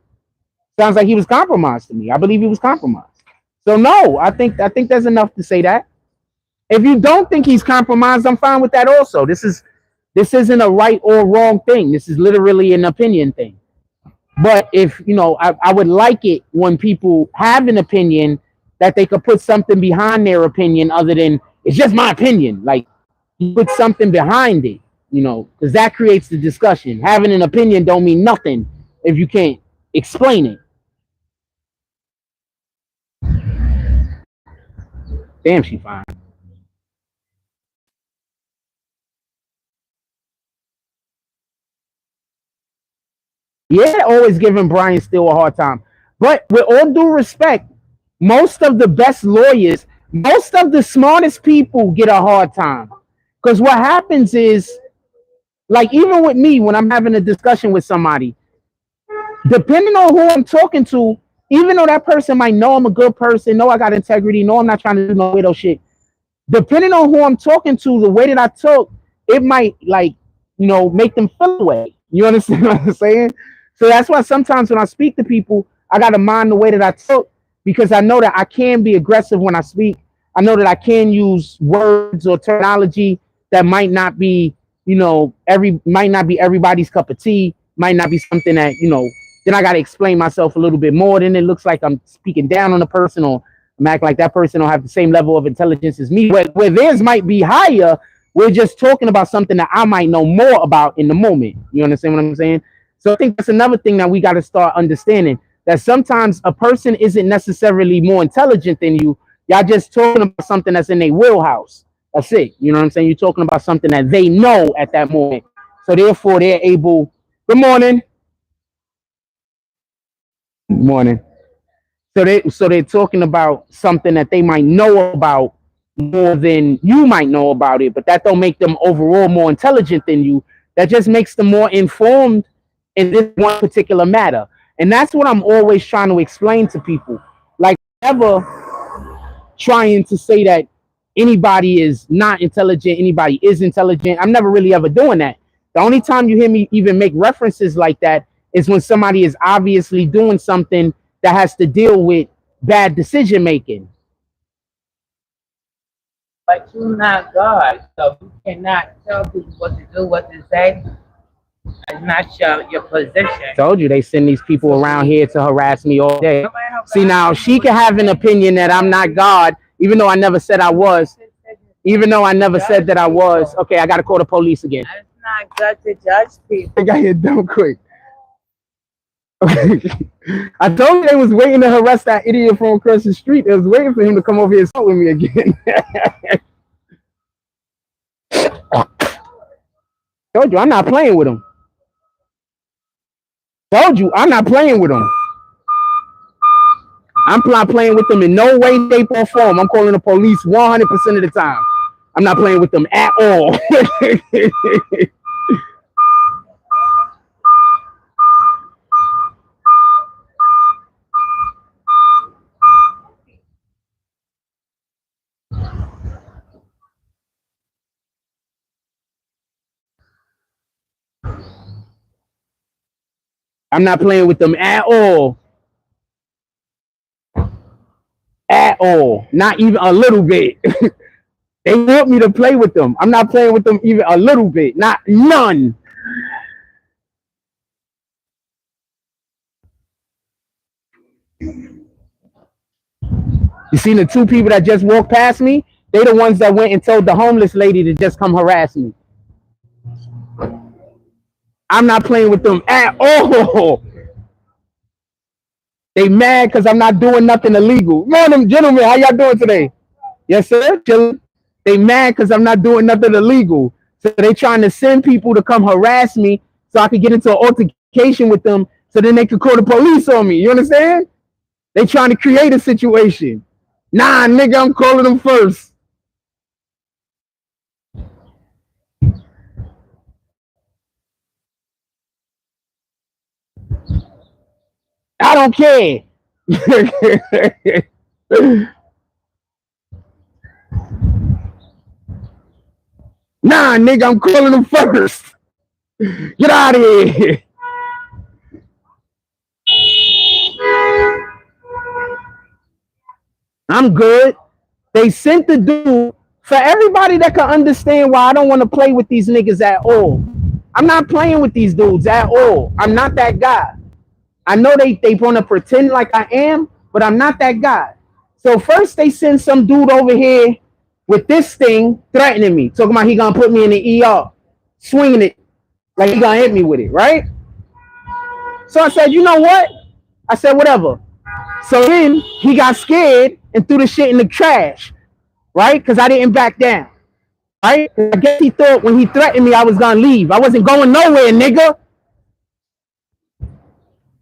he was compromised to me. I believe he was compromised. So no, I think there's enough to say that. If you don't think he's compromised, I'm fine with that also. This isn't a right or wrong thing. This is literally an opinion thing. But if I would like it when people have an opinion that they could put something behind their opinion other than it's just my opinion. Like you put something behind it, because that creates the discussion. Having an opinion don't mean nothing if you can't explain it. Damn, she fine. Yeah, always giving Brian Steele a hard time. But with all due respect, most of the best lawyers, most of the smartest people get a hard time. Because what happens is, like, even with me, when I'm having a discussion with somebody, depending on who I'm talking to, even though that person might know I'm a good person, know I got integrity, know I'm not trying to do no weirdo shit, depending on who I'm talking to, the way that I talk, it might make them feel away. You understand what I'm saying? So that's why sometimes when I speak to people, I gotta mind the way that I talk because I know that I can be aggressive when I speak. I know that I can use words or terminology that might not be, might not be everybody's cup of tea, might not be something that, then I gotta explain myself a little bit more. Then it looks like I'm speaking down on the person or I'm acting like that person don't have the same level of intelligence as me. Where theirs might be higher, we're just talking about something that I might know more about in the moment. You understand what I'm saying? So I think that's another thing that we got to start understanding, that sometimes a person isn't necessarily more intelligent than you. Y'all just talking about something that's in their wheelhouse. That's it. You know what I'm saying? You're talking about something that they know at that moment. So therefore they're able. Good morning. Good morning. So they're talking about something that they might know about more than you might know about it, but that don't make them overall more intelligent than you. That just makes them more informed in this one particular matter. And that's what I'm always trying to explain to people. Like never trying to say that anybody is not intelligent, anybody is intelligent. I'm never really ever doing that. The only time you hear me even make references like that is when somebody is obviously doing something that has to deal with bad decision making. But you're not God, so you cannot tell people what to do, what to say. It's not your position. Told you they send these people around here to harass me all day. See, now she can have an opinion that I'm not God, even though I never said I was. Even though I never said that I was. Okay, I gotta call the police again. It's not good to judge people. I got here dumb quick. Okay. I told you they was waiting to harass that idiot from across the street. They was waiting for him to come over here and talk with me again. Told you I'm not playing with him. Told you I'm not playing with him. I'm not playing with them in no way, shape, or form. I'm calling the police 100% of the time. I'm not playing with them at all. I'm not playing with them at all. At all. Not even a little bit. They want me to play with them. I'm not playing with them even a little bit. Not none. You seen the two people that just walked past me? They the ones that went and told the homeless lady to just come harass me. I'm not playing with them at all. They mad because I'm not doing nothing illegal. Morning, gentlemen. How y'all doing today? Yes, sir. Chilling. They mad because I'm not doing nothing illegal. So they trying to send people to come harass me so I could get into an altercation with them so then they could call the police on me. You understand? They trying to create a situation. Nah, nigga, I'm calling them first. I don't care. Nah, nigga, I'm calling them first. Get out of here. I'm good. They sent the dude for everybody that can understand why I don't want to play with these niggas at all. I'm not playing with these dudes at all. I'm not that guy. I know they want to pretend like I am, but I'm not that guy. So first they send some dude over here with this thing threatening me, talking about he gonna put me in the ER, swinging it like he gonna hit me with it, right? So I said, you know what? I said, whatever. So then he got scared and threw the shit in the trash, right? Because I didn't back down, right? I guess he thought when he threatened me, I was gonna leave. I wasn't going nowhere, nigga.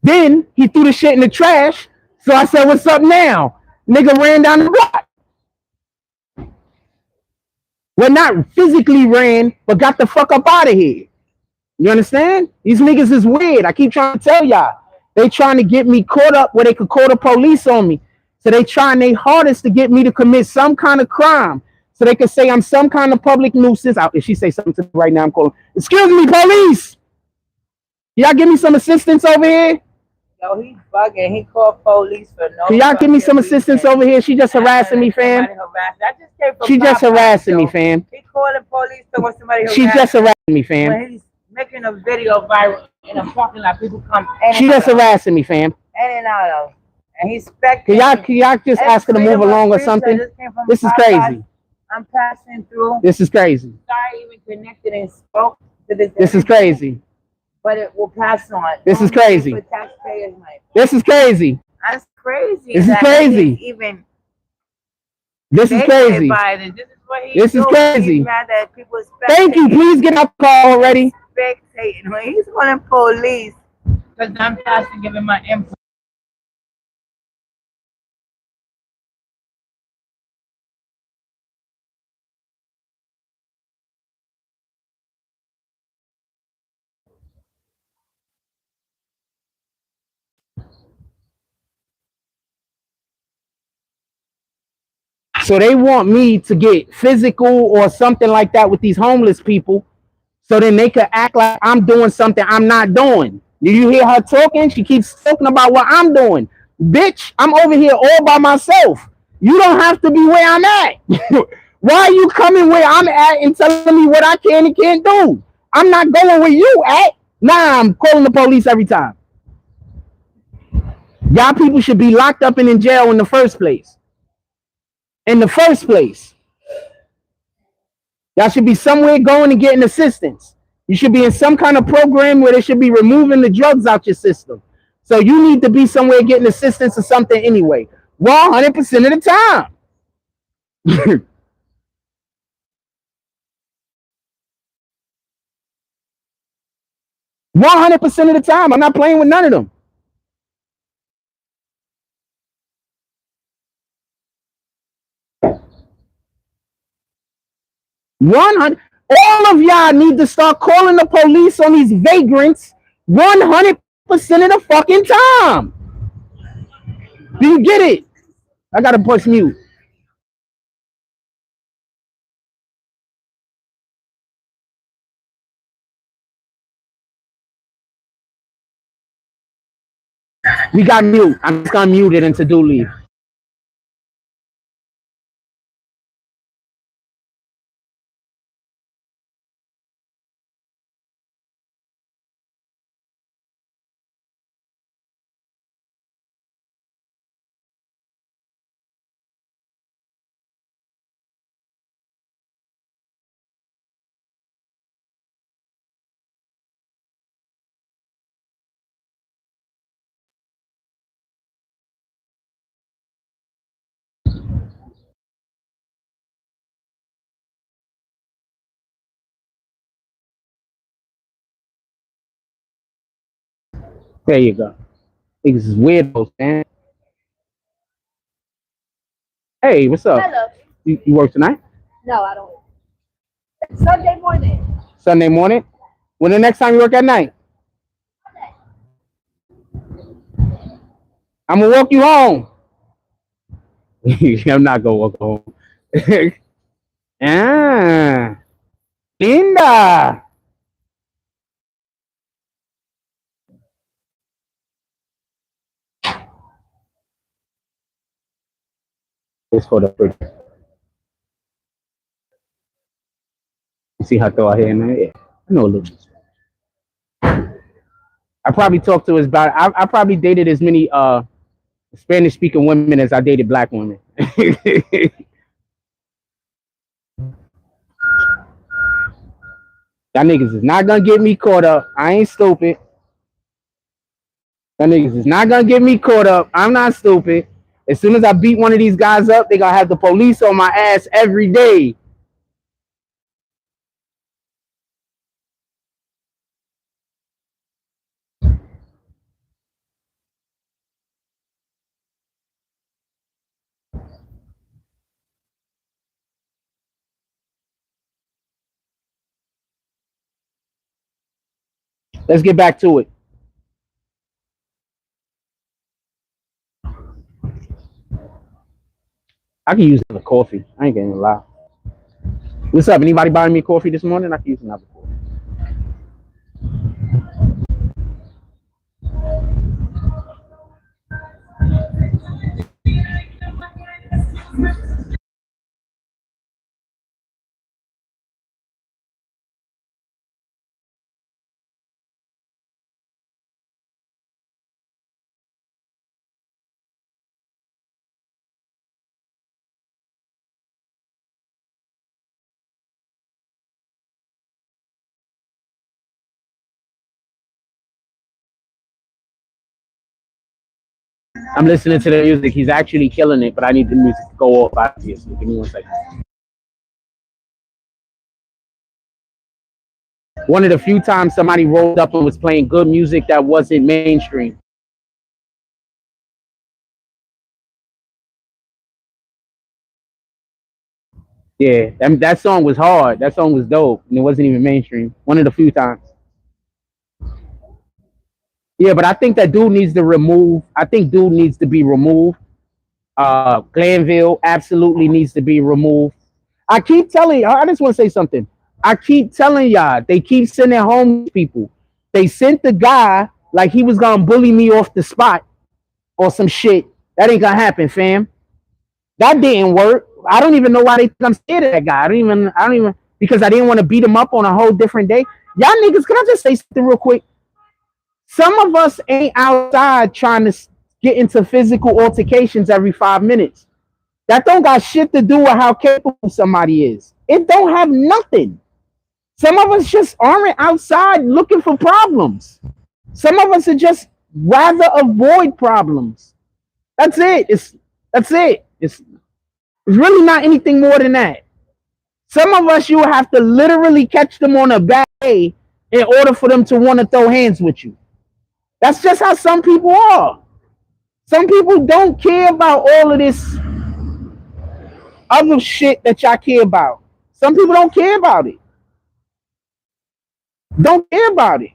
Then he threw the shit in the trash. So I said, what's up now? Nigga ran down the block. Well, not physically ran, but got the fuck up out of here. You understand? These niggas is weird. I keep trying to tell y'all. They trying to get me caught up where they could call the police on me. So they trying their hardest to get me to commit some kind of crime. So they could say I'm some kind of public nuisance. If she say something to me right now, I'm calling. Excuse me, police. Y'all give me some assistance over here? Yo, he's bugging. He called police for no. Can y'all give me some assistance over here? She just harassing me, fam. I just came from She just harassing me, so fam. he called the police to want somebody She just harassing me, fam. when he's making a video viral in a parking lot. People come in She just harassing me, fam. in and out of. And he's spectating. Can y'all just ask her to move along or something? This is crazy. I'm passing through. This is crazy. Sorry, even connected and spoke to this. This is crazy. But it will pass on. This is crazy. For taxpayers' money. This is crazy. That's crazy. This is crazy. Even this is crazy. This is what he This is crazy. He's mad that people thank you. Please get out the car already. Spectating when he's calling police because I'm passing, giving my input. So they want me to get physical or something like that with these homeless people so then they could act like I'm doing something I'm not doing. Do you hear her talking? She keeps talking about what I'm doing. Bitch, I'm over here all by myself. You don't have to be where I'm at. Why are you coming where I'm at and telling me what I can and can't do? I'm not going where you at. Nah, I'm calling the police every time. Y'all people should be locked up and in jail in the first place. In the first place. Y'all should be somewhere going and getting assistance. You should be in some kind of program where they should be removing the drugs out your system. So you need to be somewhere getting assistance or something anyway. 100% of the time. 100% of the time. I'm not playing with none of them. All of y'all need to start calling the police on these vagrants 100% of the fucking time. Do you get it? I gotta push mute. We got mute. I'm just gonna mute it and to do leave. There you go. Niggas is weirdos, man. Hey, what's up? Hello. You work tonight? No, I don't. Sunday morning. Sunday morning? When the next time you work at night? I'm gonna walk you home. I'm not gonna walk home. Ah, Linda. It's for the pretty. You see her throw her hair in there? Yeah, I know a little bit. I probably talked to about. I probably dated as many Spanish speaking women as I dated black women. Y'all niggas is not gonna get me caught up. I ain't stupid. Y'all niggas is not gonna get me caught up. I'm not stupid. As soon as I beat one of these guys up, they gonna have the police on my ass every day. Let's get back to it. I can use another coffee. I ain't gonna lie. What's up? Anybody buying me coffee this morning? I can use another coffee. I'm listening to the music. He's actually killing it, but I need the music to go off, obviously. Give me 1 second. One of the few times somebody rolled up and was playing good music that wasn't mainstream. Yeah, that song was hard. That song was dope, and it wasn't even mainstream. One of the few times. Yeah, but I think that dude needs to remove. I think dude needs to be removed. Glanville absolutely needs to be removed. I keep telling y'all, I just want to say something. I keep telling y'all, they keep sending home people. They sent the guy like he was gonna bully me off the spot or some shit. That ain't gonna happen, fam. That didn't work. I don't even know why they think I'm scared of that guy. I don't even because I didn't want to beat him up on a whole different day. Y'all niggas, can I just say something real quick? Some of us ain't outside trying to get into physical altercations every 5 minutes. That don't got shit to do with how capable somebody is. It don't have nothing. Some of us just aren't outside looking for problems. Some of us are just rather avoid problems. That's it. That's it. It's really not anything more than that. Some of us, you have to literally catch them on a bad day in order for them to want to throw hands with you. That's just how some people are. Some people don't care about all of this other shit that y'all care about. Some people don't care about it. Don't care about it.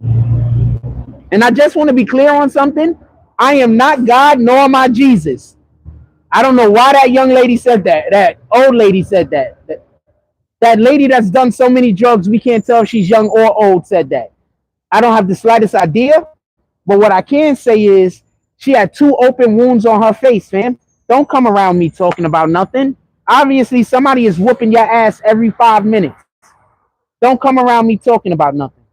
And I just want to be clear on something. I am not God, nor am I Jesus. I don't know why that young lady said that. That old lady said that. That lady that's done so many drugs, we can't tell if she's young or old, said that. I don't have the slightest idea. But what I can say is she had 2 open wounds on her face, fam. Don't come around me talking about nothing. Obviously, somebody is whooping your ass every 5 minutes. Don't come around me talking about nothing.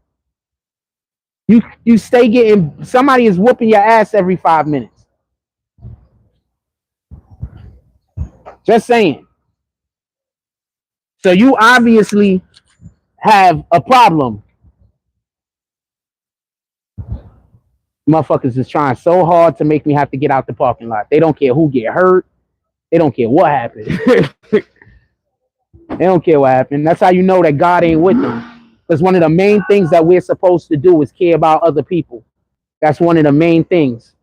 You stay getting, somebody is whooping your ass every 5 minutes. Just saying. So you obviously have a problem. Motherfuckers is trying so hard to make me have to get out the parking lot. They don't care who get hurt. They don't care what happened. They don't care what happened. That's how you know that God ain't with them. Because one of the main things that we're supposed to do is care about other people. That's one of the main things.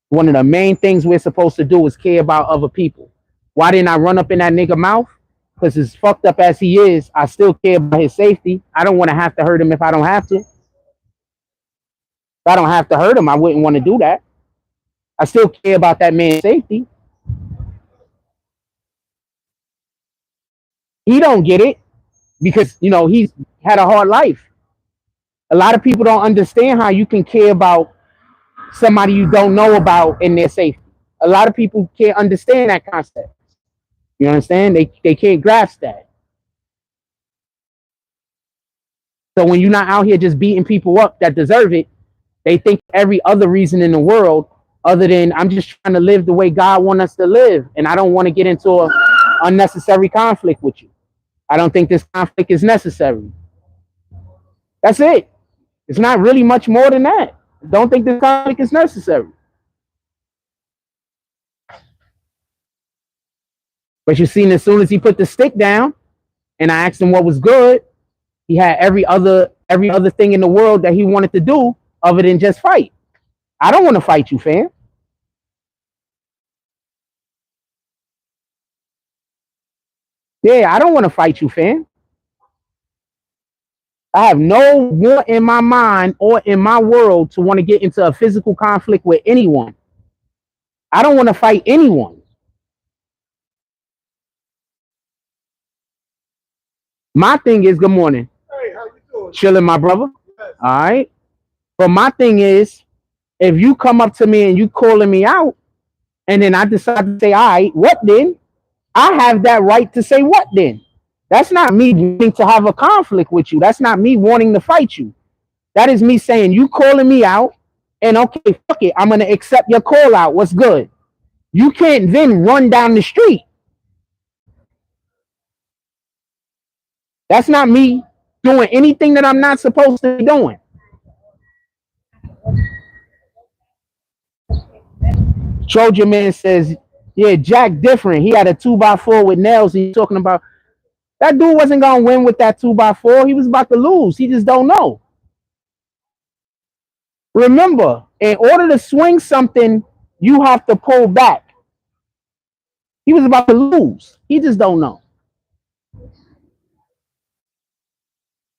One of the main things we're supposed to do is care about other people. Why didn't I run up in that nigga mouth? Because as fucked up as he is, I still care about his safety. I don't want to have to hurt him if I don't have to. If I don't have to hurt him, I wouldn't want to do that. I still care about that man's safety. He don't get it because, you know, he's had a hard life. A lot of people don't understand how you can care about somebody you don't know about in their safety. A lot of people can't understand that concept. You understand? They can't grasp that. So when you're not out here just beating people up that deserve it, they think every other reason in the world other than I'm just trying to live the way God wants us to live, and I don't want to get into an unnecessary conflict with you. I don't think this conflict is necessary. That's it. It's not really much more than that. I don't think this conflict is necessary. But you seen as soon as he put the stick down and I asked him what was good, he had every other thing in the world that he wanted to do other than just fight. I don't want to fight you, fam. Yeah, I don't want to fight you, fam. I have no want in my mind or in my world to want to get into a physical conflict with anyone. I don't want to fight anyone. My thing is, good morning. Hey, how you doing? Chilling, my brother. Yes. All right. But my thing is, if you come up to me and you calling me out, and then I decide to say, all right, what then? I have that right to say what then. That's not me wanting to have a conflict with you. That's not me wanting to fight you. That is me saying, you calling me out, and okay, fuck it, I'm going to accept your call out. What's good? You can't then run down the street. That's not me doing anything that I'm not supposed to be doing. Trojan Man says, yeah, Jack different. He had a 2x4 with nails. He's talking about that dude wasn't going to win with that 2x4. He was about to lose. He just don't know. Remember, in order to swing something, you have to pull back. He was about to lose. He just don't know.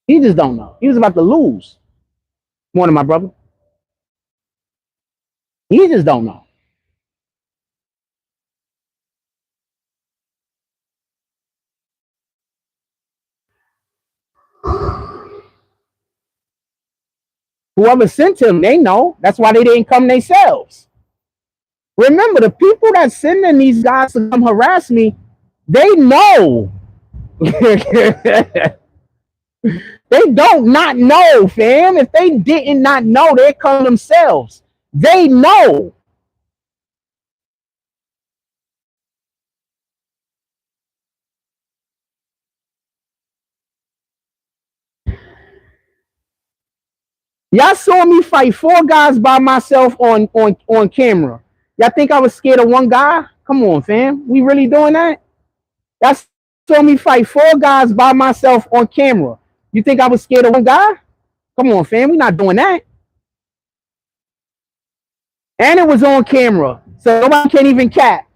He just don't know. He was about to lose. Morning, my brother. He just don't know. Whoever sent him, they know. That's why they didn't come themselves. Remember, the people that sending these guys to come harass me, they know. They don't not know, fam. If they didn't not know, they come themselves. They know. Y'all saw me fight 4 guys by myself on camera. Y'all think I was scared of one guy? Come on, fam. We really doing that? Y'all saw me fight 4 guys by myself on camera. You think I was scared of one guy? Come on, fam. We not doing that. And it was on camera, so nobody can even cap.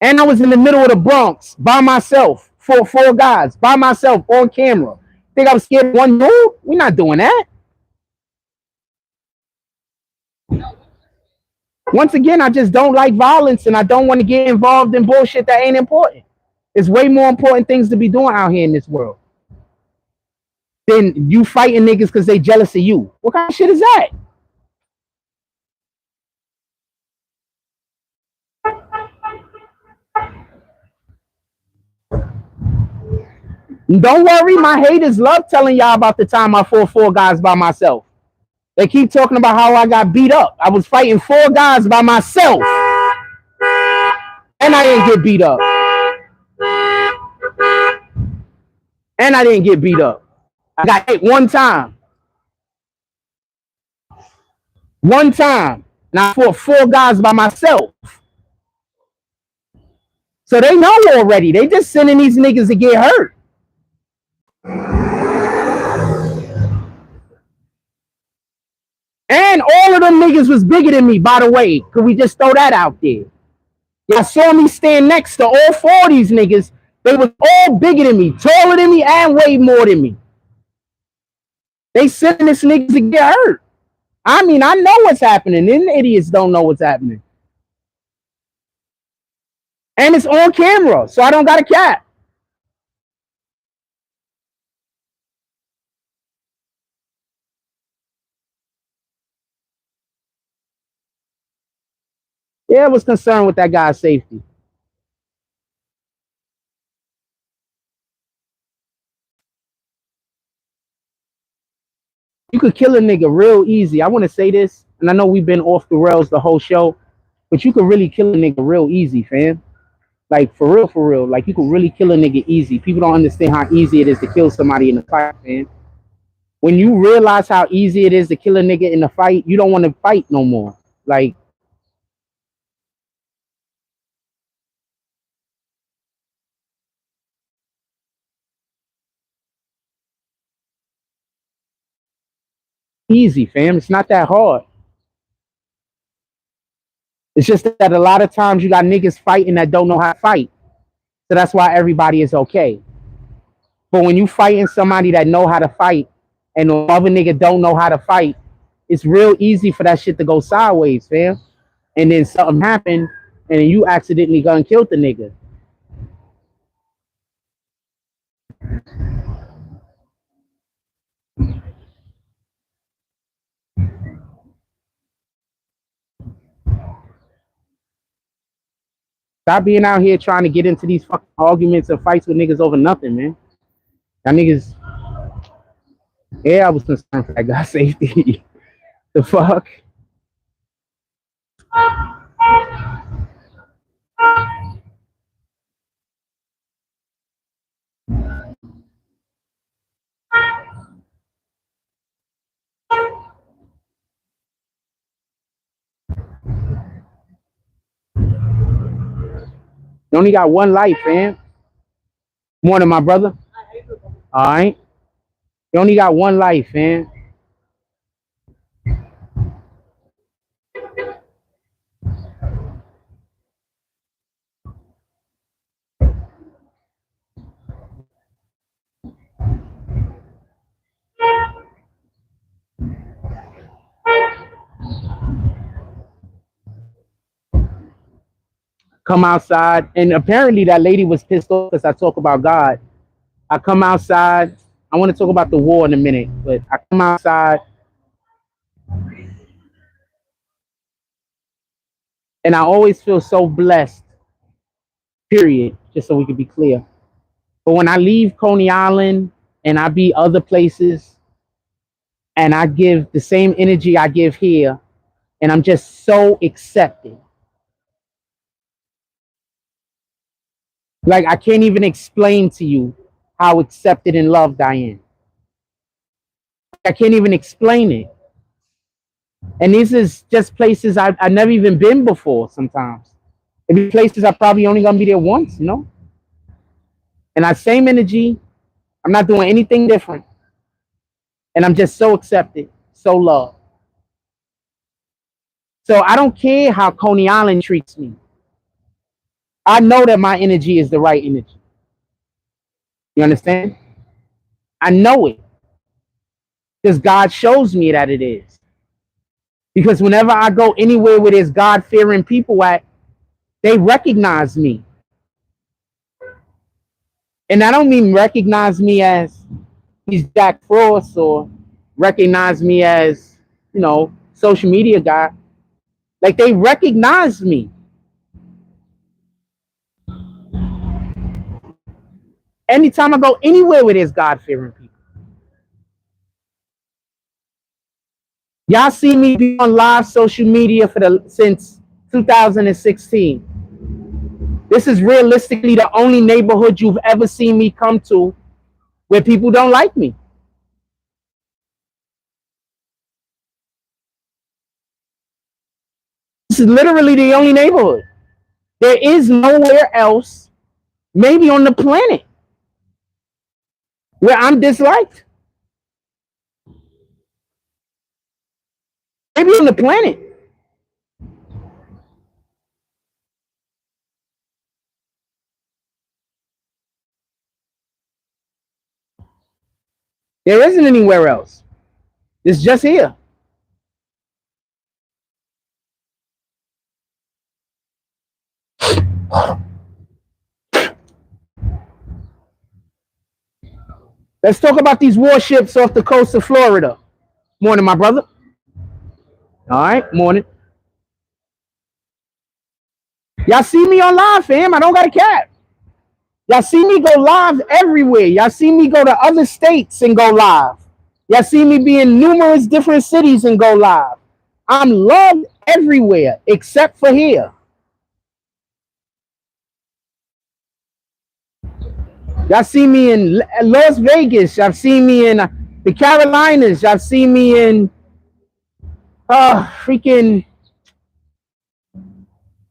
And I was in the middle of the Bronx by myself, 4 guys by myself on camera. Think I was scared of one dude? We not doing that. Once again, I just don't like violence, and I don't want to get involved in bullshit that ain't important. There's way more important things to be doing out here in this world than you fighting niggas because they jealous of you. What kind of shit is that? Don't worry, my haters love telling y'all about the time I fought 4 guys by myself. They keep talking about how I got beat up. I was fighting 4 guys by myself. And I didn't get beat up. And I didn't get beat up. I got hit one time. One time. And I fought 4 guys by myself. So they know already. They just sending these niggas to get hurt. And all of them niggas was bigger than me, by the way. Could we just throw that out there? Y'all saw me stand next to all four of these niggas. They was all bigger than me, taller than me, and way more than me. They sending this niggas to get hurt. I mean, I know what's happening. Them idiots don't know what's happening. And it's on camera, so I don't got a cap. Yeah, I was concerned with that guy's safety. You could kill a nigga real easy. I want to say this, and I know we've been off the rails the whole show, but you could really kill a nigga real easy, fam. Like, for real, for real. Like, you could really kill a nigga easy. People don't understand how easy it is to kill somebody in a fight, man. When you realize how easy it is to kill a nigga in a fight, you don't want to fight no more. Like, easy, fam. It's not that hard. It's just that a lot of times you got niggas fighting that don't know how to fight. So that's why everybody is okay. But when you fighting somebody that know how to fight and the other nigga don't know how to fight, it's real easy for that shit to go sideways, fam. And then something happened and then you accidentally gonna kill the nigga. Stop being out here trying to get into these fucking arguments and fights with niggas over nothing, man. That niggas, yeah, I was concerned for that guy's safety. The fuck? You only got one life, fam. More than my brother. All right. You only got one life, fam. Come outside, and apparently that lady was pissed off because I talk about God. I come outside. I want to talk about the war in a minute, but I come outside and I always feel so blessed, period, just so we can be clear. But when I leave Coney Island and I be other places and I give the same energy I give here, and I'm just so accepted. Like, I can't even explain to you how accepted and loved I am. I can't even explain it. And these is just places I've never even been before sometimes. It be places I probably only gonna be there once, you know? And that same energy, I'm not doing anything different. And I'm just so accepted, so loved. So I don't care how Coney Island treats me. I know that my energy is the right energy. You understand? I know it. Because God shows me that it is. Because whenever I go anywhere where there's God-fearing people at, they recognize me. And I don't mean recognize me as he's Jack Frost or recognize me as, you know, social media guy. Like, they recognize me. Anytime I go anywhere where there's God-fearing people. Y'all see me be on live social media since 2016. This is realistically the only neighborhood you've ever seen me come to where people don't like me. This is literally the only neighborhood. There is nowhere else, maybe on the planet, where I'm disliked. maybe on the planet. There isn't anywhere else. It's just here. Let's talk about these warships off the coast of Florida. Morning, my brother. All right, morning. Y'all see me on live, fam. I don't got a cap. Y'all see me go live everywhere. Y'all see me go to other states and go live. Y'all see me be in numerous different cities and go live. I'm loved everywhere except for here. Y'all see me in Las Vegas. Y'all see me in the Carolinas. Y'all see me in freaking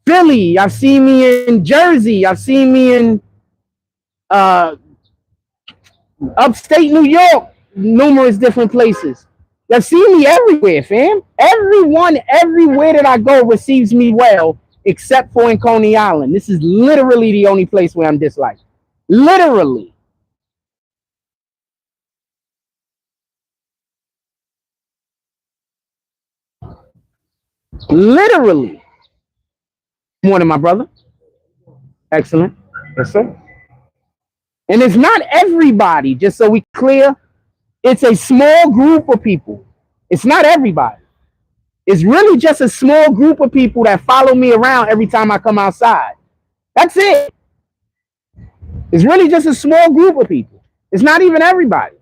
Philly. Y'all see me in Jersey. Y'all see me in upstate New York. Numerous different places. Y'all see me everywhere, fam. Everyone, everywhere that I go receives me well, except for in Coney Island. This is literally the only place where I'm disliked. Literally. Literally. Morning, my brother. Excellent. Yes, sir. And it's not everybody, just so we clear. It's a small group of people. It's not everybody. It's really just a small group of people that follow me around every time I come outside. That's it. It's really just a small group of people. It's not even everybody.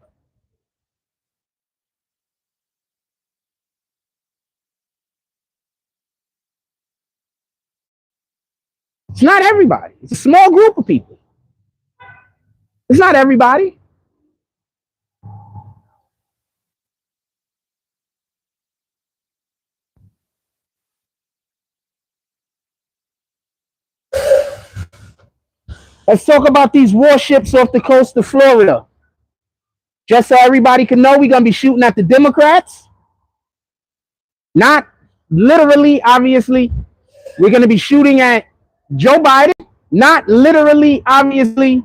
It's not everybody. It's a small group of people. It's not everybody. Let's talk about these warships off the coast of Florida. Just so everybody can know, we're going to be shooting at the Democrats. Not literally, obviously. We're going to be shooting at Joe Biden. Not literally, obviously.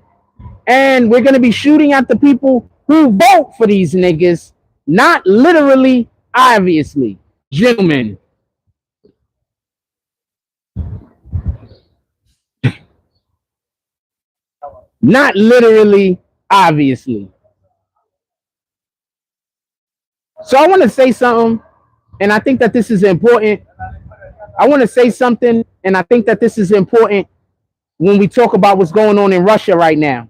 And we're going to be shooting at the people who vote for these niggas. Not literally, obviously. Gentlemen. Not literally, obviously. So I want to say something, and I think that this is important. I want to say something, and I think that this is important when we talk about what's going on in Russia right now.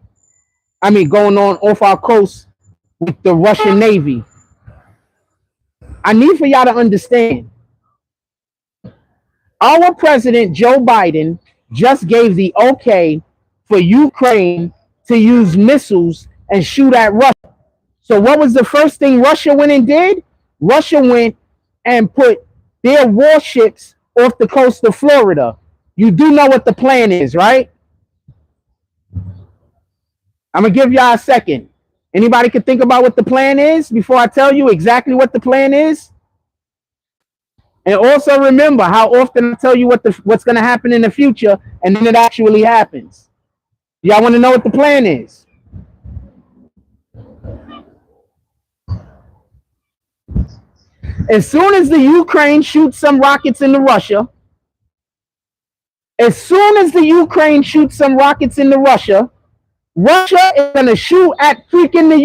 I mean, going on off our coast with the Russian Navy. I need for y'all to understand. Our president, Joe Biden, just gave the okay for Ukraine to use missiles and shoot at Russia. So what was the first thing Russia went and did? Russia went and put their warships off the coast of Florida. You do know what the plan is, right? I'm going to give y'all a second. Anybody can think about what the plan is before I tell you exactly what the plan is? And also remember how often I tell you what's going to happen in the future, and then it actually happens. Y'all want to know what the plan is? As soon as the Ukraine shoots some rockets into Russia, Russia is going to shoot at freaking the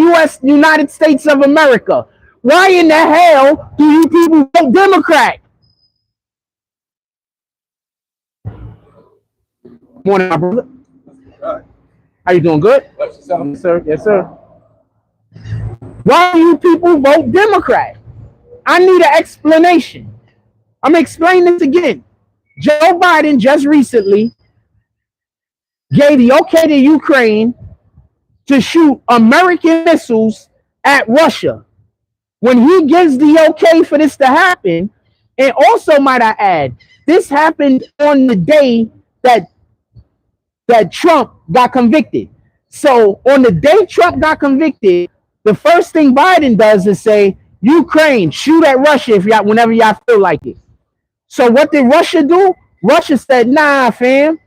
United States of America. Why in the hell do you people vote Democrat? Morning, my brother. How you doing? Good? Yes, sir. Yes, sir. Why do you people vote Democrat? I need an explanation. I'm going to explain this again. Joe Biden just recently gave the okay to Ukraine to shoot American missiles at Russia. When he gives the okay for this to happen, and also might I add, this happened on the day that Trump got convicted. So on the day Trump got convicted, the first thing Biden does is say, Ukraine, shoot at Russia if y'all whenever y'all feel like it. So what did Russia do? Russia said, nah, fam,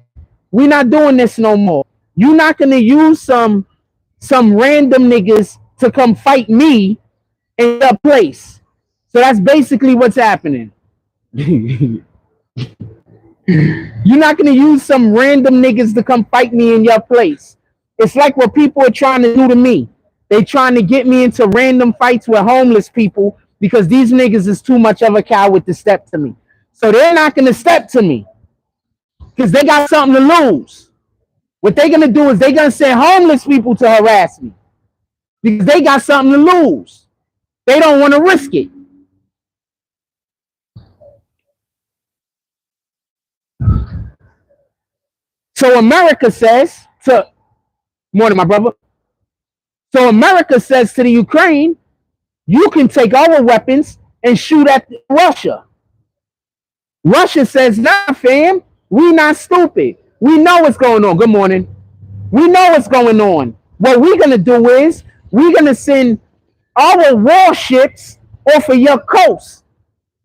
we not doing this no more. You're not gonna use some random niggas to come fight me in your place. So that's basically what's happening. You're not gonna use some random niggas to come fight me in your place. It's like what people are trying to do to me. They trying to get me into random fights with homeless people because these niggas is too much of a coward to step to me. So they're not gonna step to me because they got something to lose. What they're gonna do is they're gonna send homeless people to harass me because they got something to lose. They don't want to risk it. So America says to morning, my brother. So America says to the Ukraine, you can take our weapons and shoot at Russia. Russia says, nah, fam, we not stupid. We know what's going on. Good morning. We know what's going on. What we're gonna do is we're gonna send our warships off of your coast.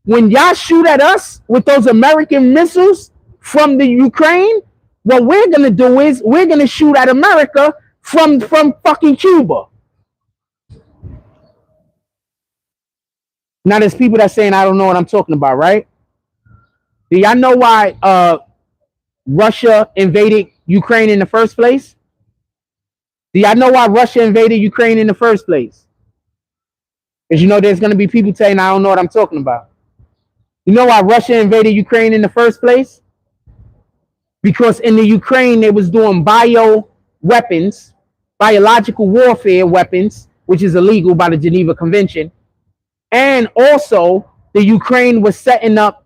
When y'all shoot at us with those American missiles from the Ukraine, what we're gonna do is we're gonna shoot at America from fucking Cuba. Now there's people that saying I don't know what I'm talking about, right? Do y'all know why Russia invaded Ukraine in the first place? Do y'all know why Russia invaded Ukraine in the first place? Because you know there's gonna be people saying I don't know what I'm talking about. You know why Russia invaded Ukraine in the first place? Because in the Ukraine they was doing biological warfare weapons, which is illegal by the Geneva Convention. And also the Ukraine was setting up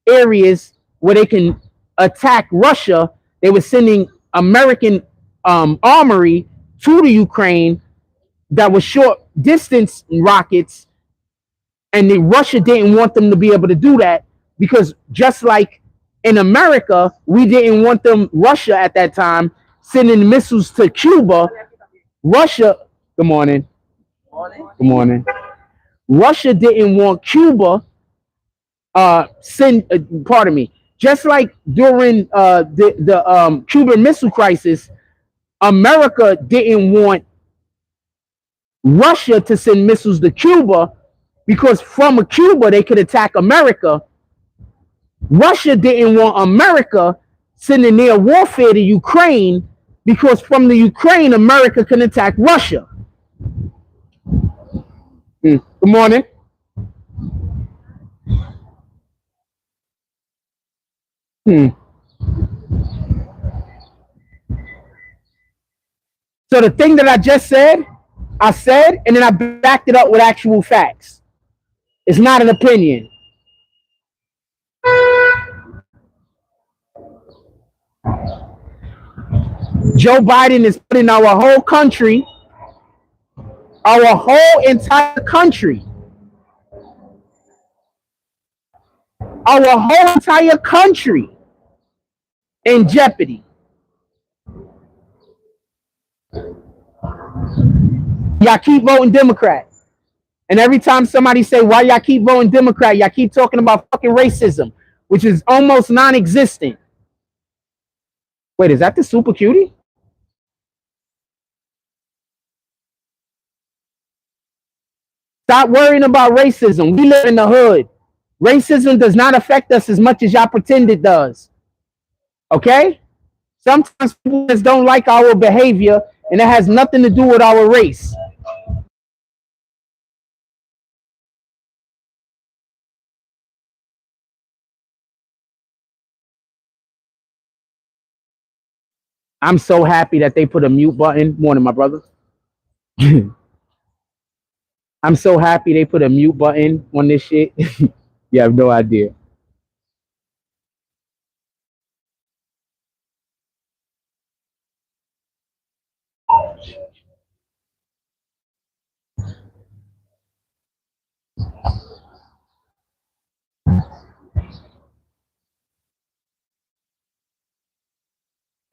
areas where they can attack Russia. They were sending American armory to the Ukraine that was short distance rockets. And Russia didn't want them to be able to do that because just like in America, we didn't want Russia at that time, sending missiles to Cuba. Russia, good morning. Good morning. Russia didn't want Cuba just like during the Cuban Missile Crisis, America didn't want Russia to send missiles to Cuba because from Cuba they could attack America. Russia didn't want America sending their warfare to Ukraine because from the Ukraine America can attack Russia. Good morning. So the thing that I just said, I said, and then I backed it up with actual facts. It's not an opinion. Joe Biden is putting our whole entire country in jeopardy. Y'all keep voting Democrat. And every time somebody say, why y'all keep voting Democrat, y'all keep talking about fucking racism, which is almost non-existent. Wait, is that the super cutie? Stop worrying about racism. We live in the hood. Racism does not affect us as much as y'all pretend it does. Okay? Sometimes people just don't like our behavior, and it has nothing to do with our race. I'm so happy that they put a mute button. Morning, my brother. I'm so happy they put a mute button on this shit. You have no idea.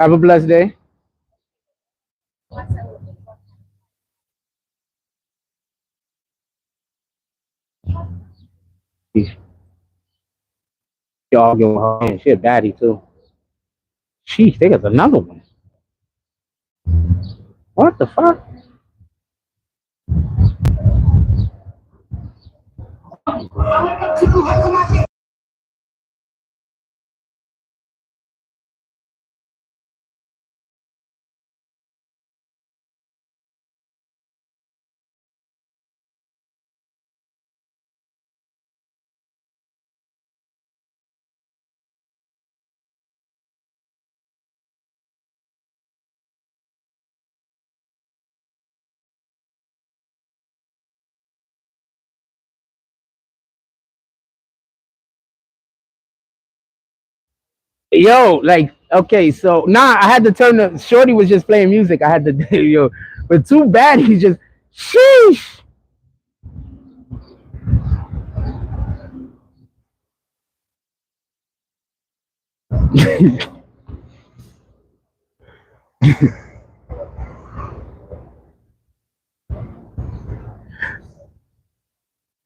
Have a blessed day. She arguing with her man. She a baddie too. Sheesh, they got another one. What the fuck? Yo, like, okay, so nah, I had to turn the shorty was just playing music. I had to yo, but too bad he just sheesh.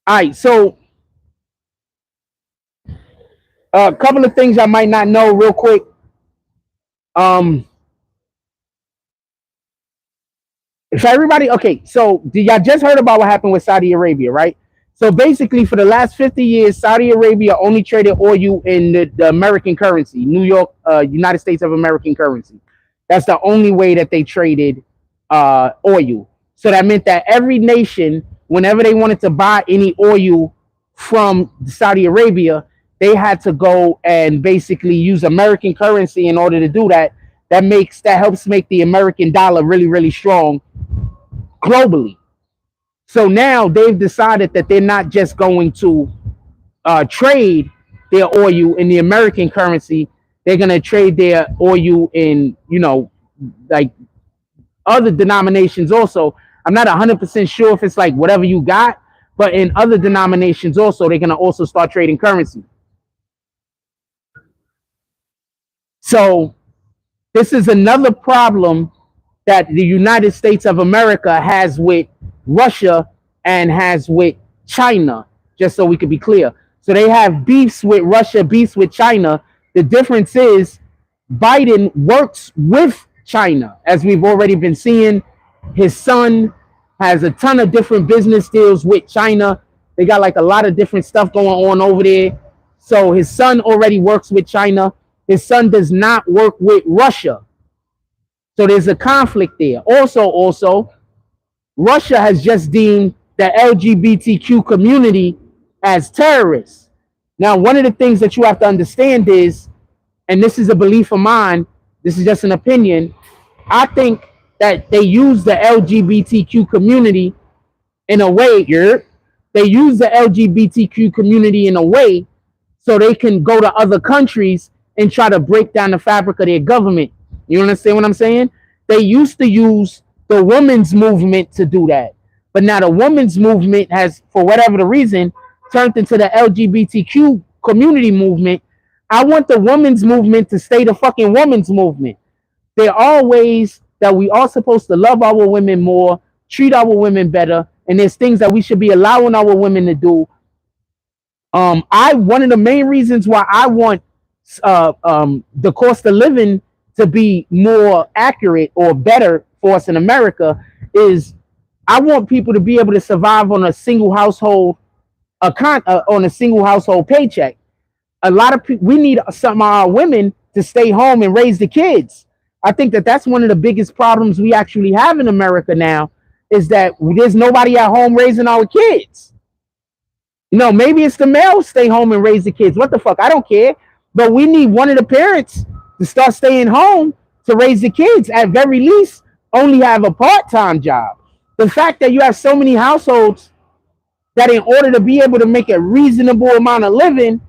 All right, so a couple of things I might not know real quick. So everybody, okay, so y'all just heard about what happened with Saudi Arabia, right? So basically, for the last 50 years, Saudi Arabia only traded oil in the American currency, New York, United States of American currency. That's the only way that they traded oil. So that meant that every nation, whenever they wanted to buy any oil from Saudi Arabia, they had to go and basically use American currency in order to do that. That helps make the American dollar really, really strong globally. So now they've decided that they're not just going to trade their oil in the American currency. They're going to trade their oil in, like other denominations also. I'm not 100% sure if it's like whatever you got, but in other denominations also, they're going to also start trading currency. So this is another problem that the United States of America has with Russia and has with China, just so we could be clear. So they have beefs with Russia, beefs with China. The difference is Biden works with China, as we've already been seeing. His son has a ton of different business deals with China. They got like a lot of different stuff going on over there. So his son already works with China. His son does not work with Russia. So there's a conflict there. Also, Russia has just deemed the LGBTQ community as terrorists. Now, one of the things that you have to understand is, and this is a belief of mine, this is just an opinion, I think that they use the LGBTQ community in a way, they use the LGBTQ community in a way so they can go to other countries and try to break down the fabric of their government. You understand what I'm saying? They used to use the women's movement to do that. But now the women's movement has, for whatever the reason, turned into the LGBTQ community movement. I want the women's movement to stay the fucking women's movement. There are ways that we are supposed to love our women more, treat our women better, and there's things that we should be allowing our women to do. One of the main reasons why I want the cost of living to be more accurate or better for us in America is I want people to be able to survive on a single household on a single household paycheck. A lot of people, we need some of our women to stay home and raise the kids. I think that that's one of the biggest problems we actually have in America now is that there's nobody at home raising our kids. Maybe it's the males stay home and raise the kids. What the fuck? I don't care. But we need one of the parents to start staying home to raise the kids. At very least, only have a part-time job. The fact that you have so many households that in order to be able to make a reasonable amount of living,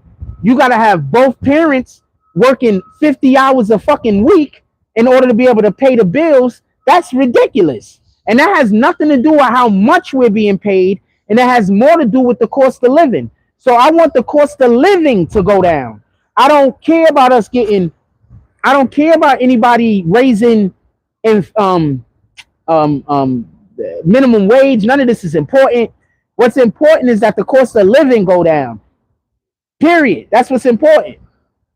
you got to have both parents working 50 hours a fucking week in order to be able to pay the bills. That's ridiculous. And that has nothing to do with how much we're being paid. And it has more to do with the cost of living. So I want the cost of living to go down. I don't care about I don't care about anybody raising minimum wage. None of this is important. What's important is that the cost of living go down. Period. That's what's important.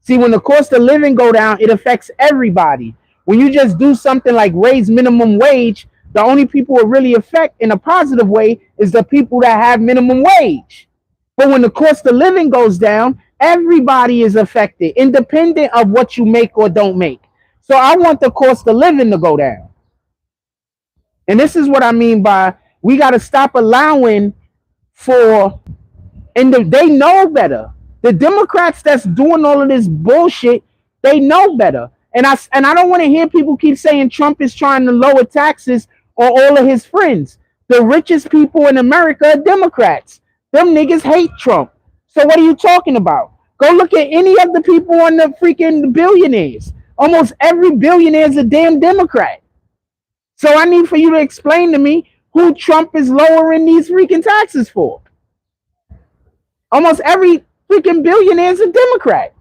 See, when the cost of living go down, it affects everybody. When you just do something like raise minimum wage, the only people it really affect in a positive way is the people that have minimum wage. But when the cost of living goes down, everybody is affected, independent of what you make or don't make. So I want the cost of living to go down. And this is what I mean by we got to stop allowing for, and they know better. The Democrats that's doing all of this bullshit, they know better. And I don't want to hear people keep saying Trump is trying to lower taxes on all of his friends. The richest people in America are Democrats. Them niggas hate Trump. So what are you talking about? Go look at any of the people on the freaking billionaires. Almost every billionaire is a damn Democrat. So I need for you to explain to me who Trump is lowering these freaking taxes for. Almost every freaking billionaire is a Democrat.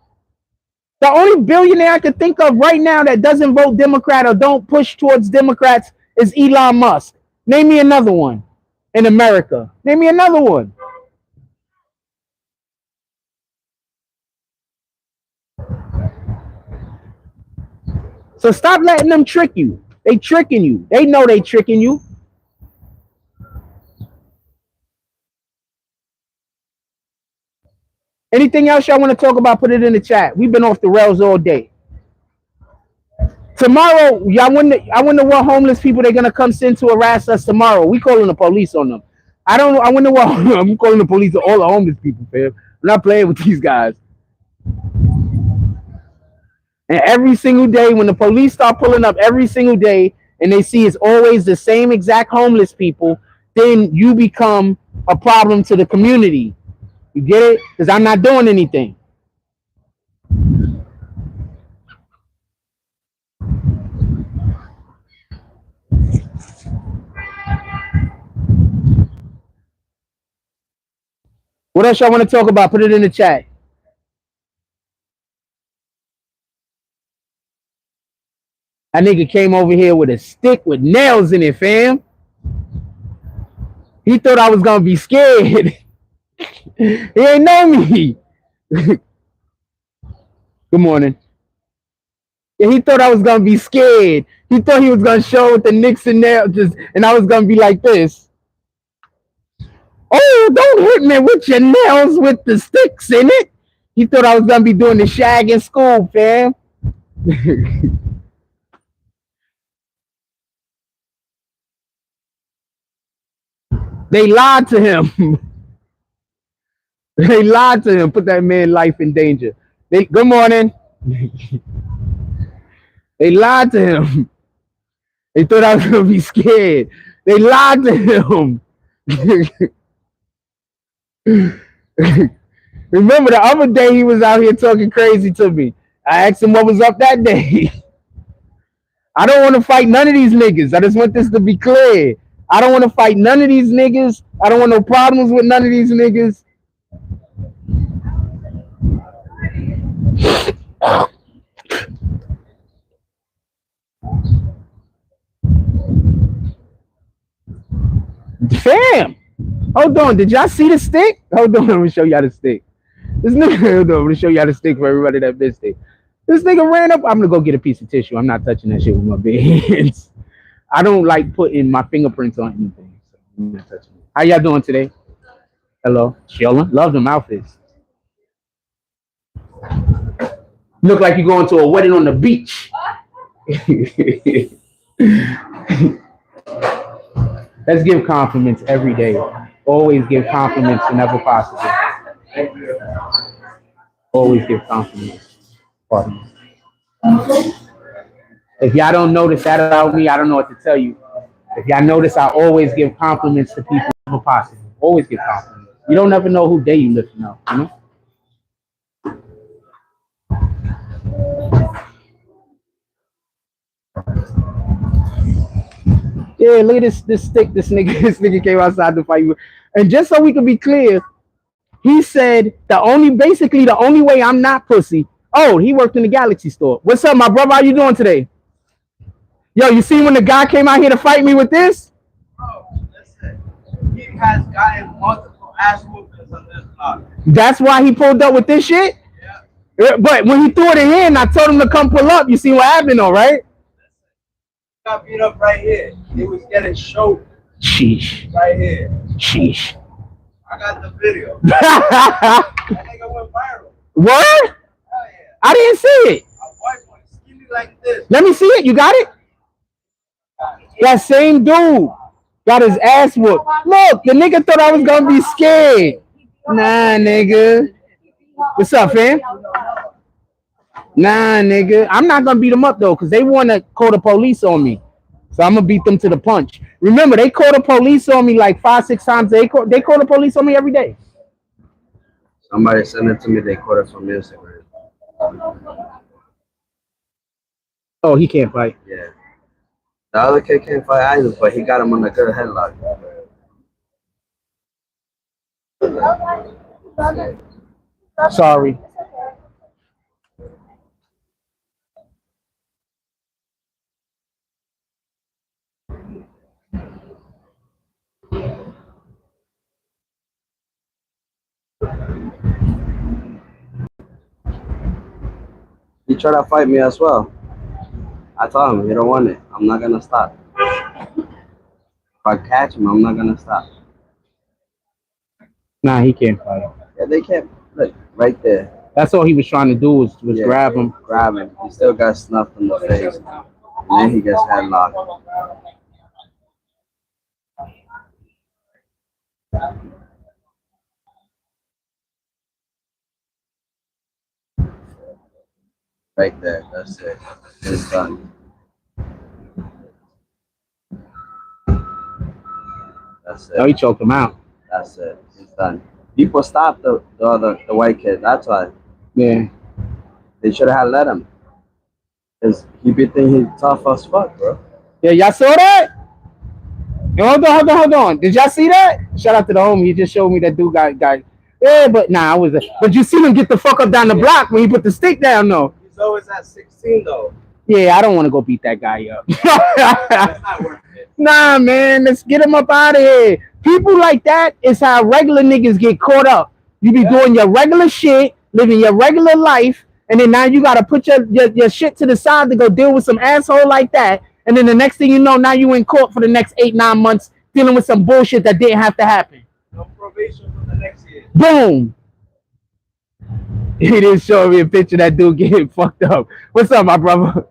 The only billionaire I could think of right now that doesn't vote Democrat or don't push towards Democrats is Elon Musk. Name me another one in America. Name me another one. So stop letting them trick you. They tricking you. They know they tricking you. Anything else y'all want to talk about, put it in the chat. We've been off the rails all day. Tomorrow, I wonder what homeless people they're going to come send to harass us tomorrow. We calling the police on them. I wonder what, I'm calling the police on all the homeless people, fam. I'm not playing with these guys. And every single day, when the police start pulling up every single day and they see it's always the same exact homeless people, then you become a problem to the community. You get it? Because I'm not doing anything. What else y'all want to talk about? Put it in the chat. That nigga came over here with a stick with nails in it, fam. He thought I was going to be scared. He ain't know me. Good morning. Yeah, he thought I was going to be scared. He thought he was going to show with the Nixon nails, and I was going to be like this. Oh, don't hit me with your nails with the sticks in it. He thought I was going to be doing the shag in school, fam. They lied to him. They lied to him, put that man's life in danger. Good morning. They lied to him. They thought I was going to be scared. They lied to him. Remember the other day he was out here talking crazy to me. I asked him what was up that day. I don't want to fight none of these niggas. I just want this to be clear. I don't want to fight none of these niggas. I don't want no problems with none of these niggas. Fam, hold on. Did y'all see the stick? Hold on, let me show y'all the stick. This nigga, hold on, I'm gonna show y'all the stick for everybody that missed it. This nigga ran up. I'm gonna go get a piece of tissue. I'm not touching that shit with my bare hands. I don't like putting my fingerprints on anything. So I'm not touching it. How y'all doing today? Hello, chillin'. Love them outfits. Look like you're going to a wedding on the beach. Let's give compliments every day. Always give compliments whenever possible. Always give compliments. Pardon. If y'all don't notice that about me, I don't know what to tell you. If y'all notice, I always give compliments to people whenever possible. Always give compliments. You don't ever know who day you live to know, you know? Yeah, look at this stick. This nigga came outside to fight you. And just so we can be clear, he said basically the only way I'm not pussy. Oh, he worked in the Galaxy store. What's up, my brother? How you doing today? Yo, you see when the guy came out here to fight me with this? Bro, listen. He has gotten multiple ass whoopings on this block. That's why he pulled up with this shit. But when he threw it in hand, I told him to come pull up. You see what happened though, right? Got beat up right here. He was getting choked Sheesh. right here. Sheesh. I got the video. That nigga went viral. What? Oh, yeah. I didn't see it. A white boy, skinny like this. Let me see it. You got it? That same dude got his ass whooped. Look, the nigga thought I was gonna be scared. Nah, nigga. What's up, fam? Nah, nigga. I'm not gonna beat them up though, cause they wanna call the police on me. So I'm gonna beat them to the punch. Remember, they call the police on me like 5-6 times. They call the police on me every day. Somebody sent it to me. They caught it from Instagram. Oh, he can't fight. Yeah. The other kid can't fight either, but he got him on a good headlock. Sorry. He tried to fight me as well. I told him, you don't want it. I'm not gonna stop. If I catch him, I'm not gonna stop. Nah, he can't fight. Yeah, they can't. Look, right there. That's all he was trying to do was Yeah, grab him. Grab him. He still got snuffed in the face. And then he gets headlocked. Right there. That's it. It's done. That's Oh, he it. choked him out. That's it. It's done. People stopped the white kid. That's why. Yeah. They should have let him. Because he be thinking he's tough as fuck, bro. Yeah, y'all saw that? Yo, hold on. Did y'all see that? Shout out to the homie. He just showed me that dude got. Yeah, but nah, I was. But you see him get the fuck up down the block when he put the stick down, though. He's always at 16, though. Yeah, I don't want to go beat that guy up. That's not worth it. Nah, man, let's get him up out of here. People like that is how regular niggas get caught up. You be doing your regular shit, living your regular life, and then now you gotta put your shit to the side to go deal with some asshole like that. And then the next thing you know, now you in court for the next 8-9 months dealing with some bullshit that didn't have to happen. No probation for the next year. Boom. He didn't show me a picture of that dude getting fucked up. What's up, my brother?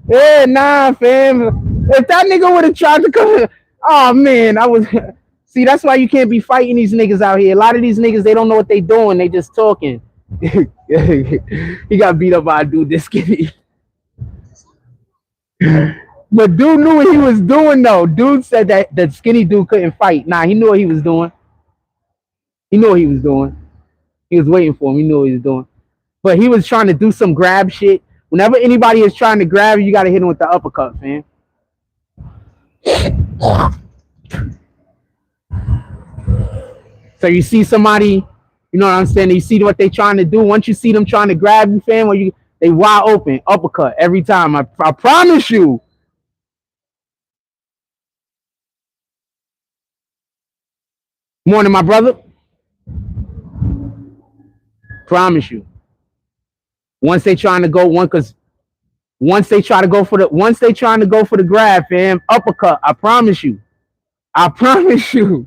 Yeah, nah, fam. If that nigga would have tried to come, oh man, I was. See, that's why you can't be fighting these niggas out here. A lot of these niggas, they don't know what they doing. They just talking. He got beat up by a dude this skinny. But dude knew what he was doing though. Dude said that the skinny dude couldn't fight. Nah, he knew what he was doing. He knew what he was doing. He was waiting for him. He knew what he was doing. But he was trying to do some grab shit. Whenever anybody is trying to grab you, gotta hit him with the uppercut, man. So you see somebody, you know what I'm saying? You see what they trying to do. Once you see them trying to grab you, fam, or they wide open, uppercut every time. I promise you. Morning, my brother. Promise you. Once they trying to go once they trying to go for the grab, fam, uppercut. I promise you. I promise you.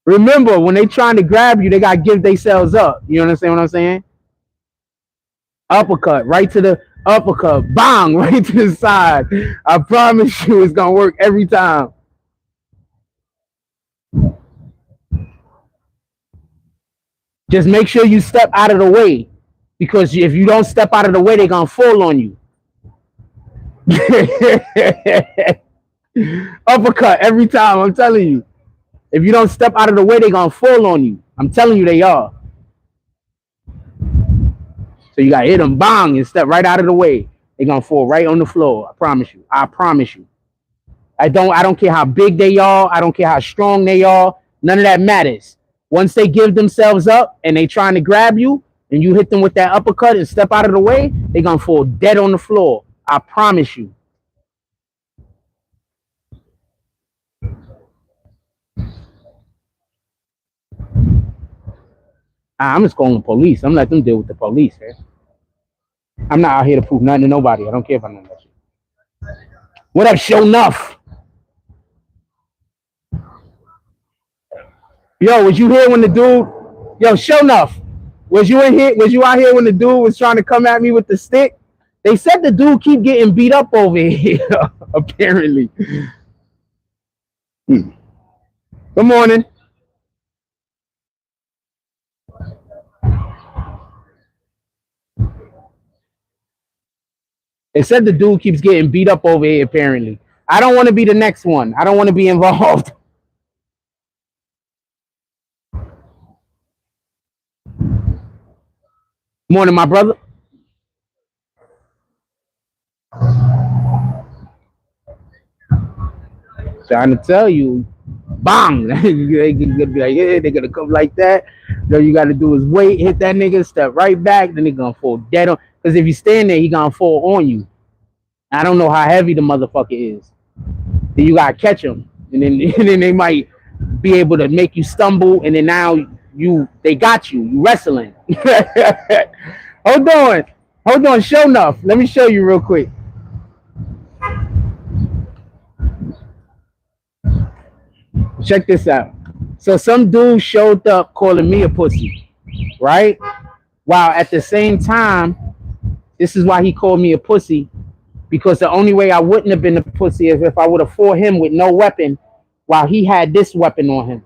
Remember, when they trying to grab you, they gotta give themselves up. You understand what I'm saying? Uppercut, right to the uppercut, bang, right to the side. I promise you, it's gonna work every time. Just make sure you step out of the way, because if you don't step out of the way, they're gonna fall on you. Uppercut every time, I'm telling you. If you don't step out of the way, they're gonna fall on you. I'm telling you, they are. So you gotta hit them, bang, and step right out of the way. They're gonna fall right on the floor. I promise you. I promise you. I don't care how big they are. I don't care how strong they are. None of that matters. Once they give themselves up and they trying to grab you, and you hit them with that uppercut and step out of the way, they're gonna fall dead on the floor. I promise you. I'm just calling the police. I'm letting them deal with the police, man. I'm not out here to prove nothing to nobody. I don't care about none of that shit. What up, Show Enough? Yo, was you here when the dude? Yo, Show Enough. Was you in here? Was you out here when the dude was trying to come at me with the stick? They said the dude keep getting beat up over here. Apparently. Good morning. They said the dude keeps getting beat up over here, apparently. I don't want to be the next one. I don't want to be involved. Morning, my brother. Trying to tell you, bang. They're gonna be like, yeah, they're gonna come like that. All you gotta do is wait, hit that nigga, step right back, then they're gonna fall dead on. Because if you stand there, he gonna fall on you. I don't know how heavy the motherfucker is. Then you gotta catch him, and then they might be able to make you stumble, and then now they got you. You wrestling. Hold on. Show Enough. Let me show you real quick. Check this out. So some dude showed up calling me a pussy, right? While at the same time, this is why he called me a pussy, because the only way I wouldn't have been a pussy is if I would have fought him with no weapon while he had this weapon on him.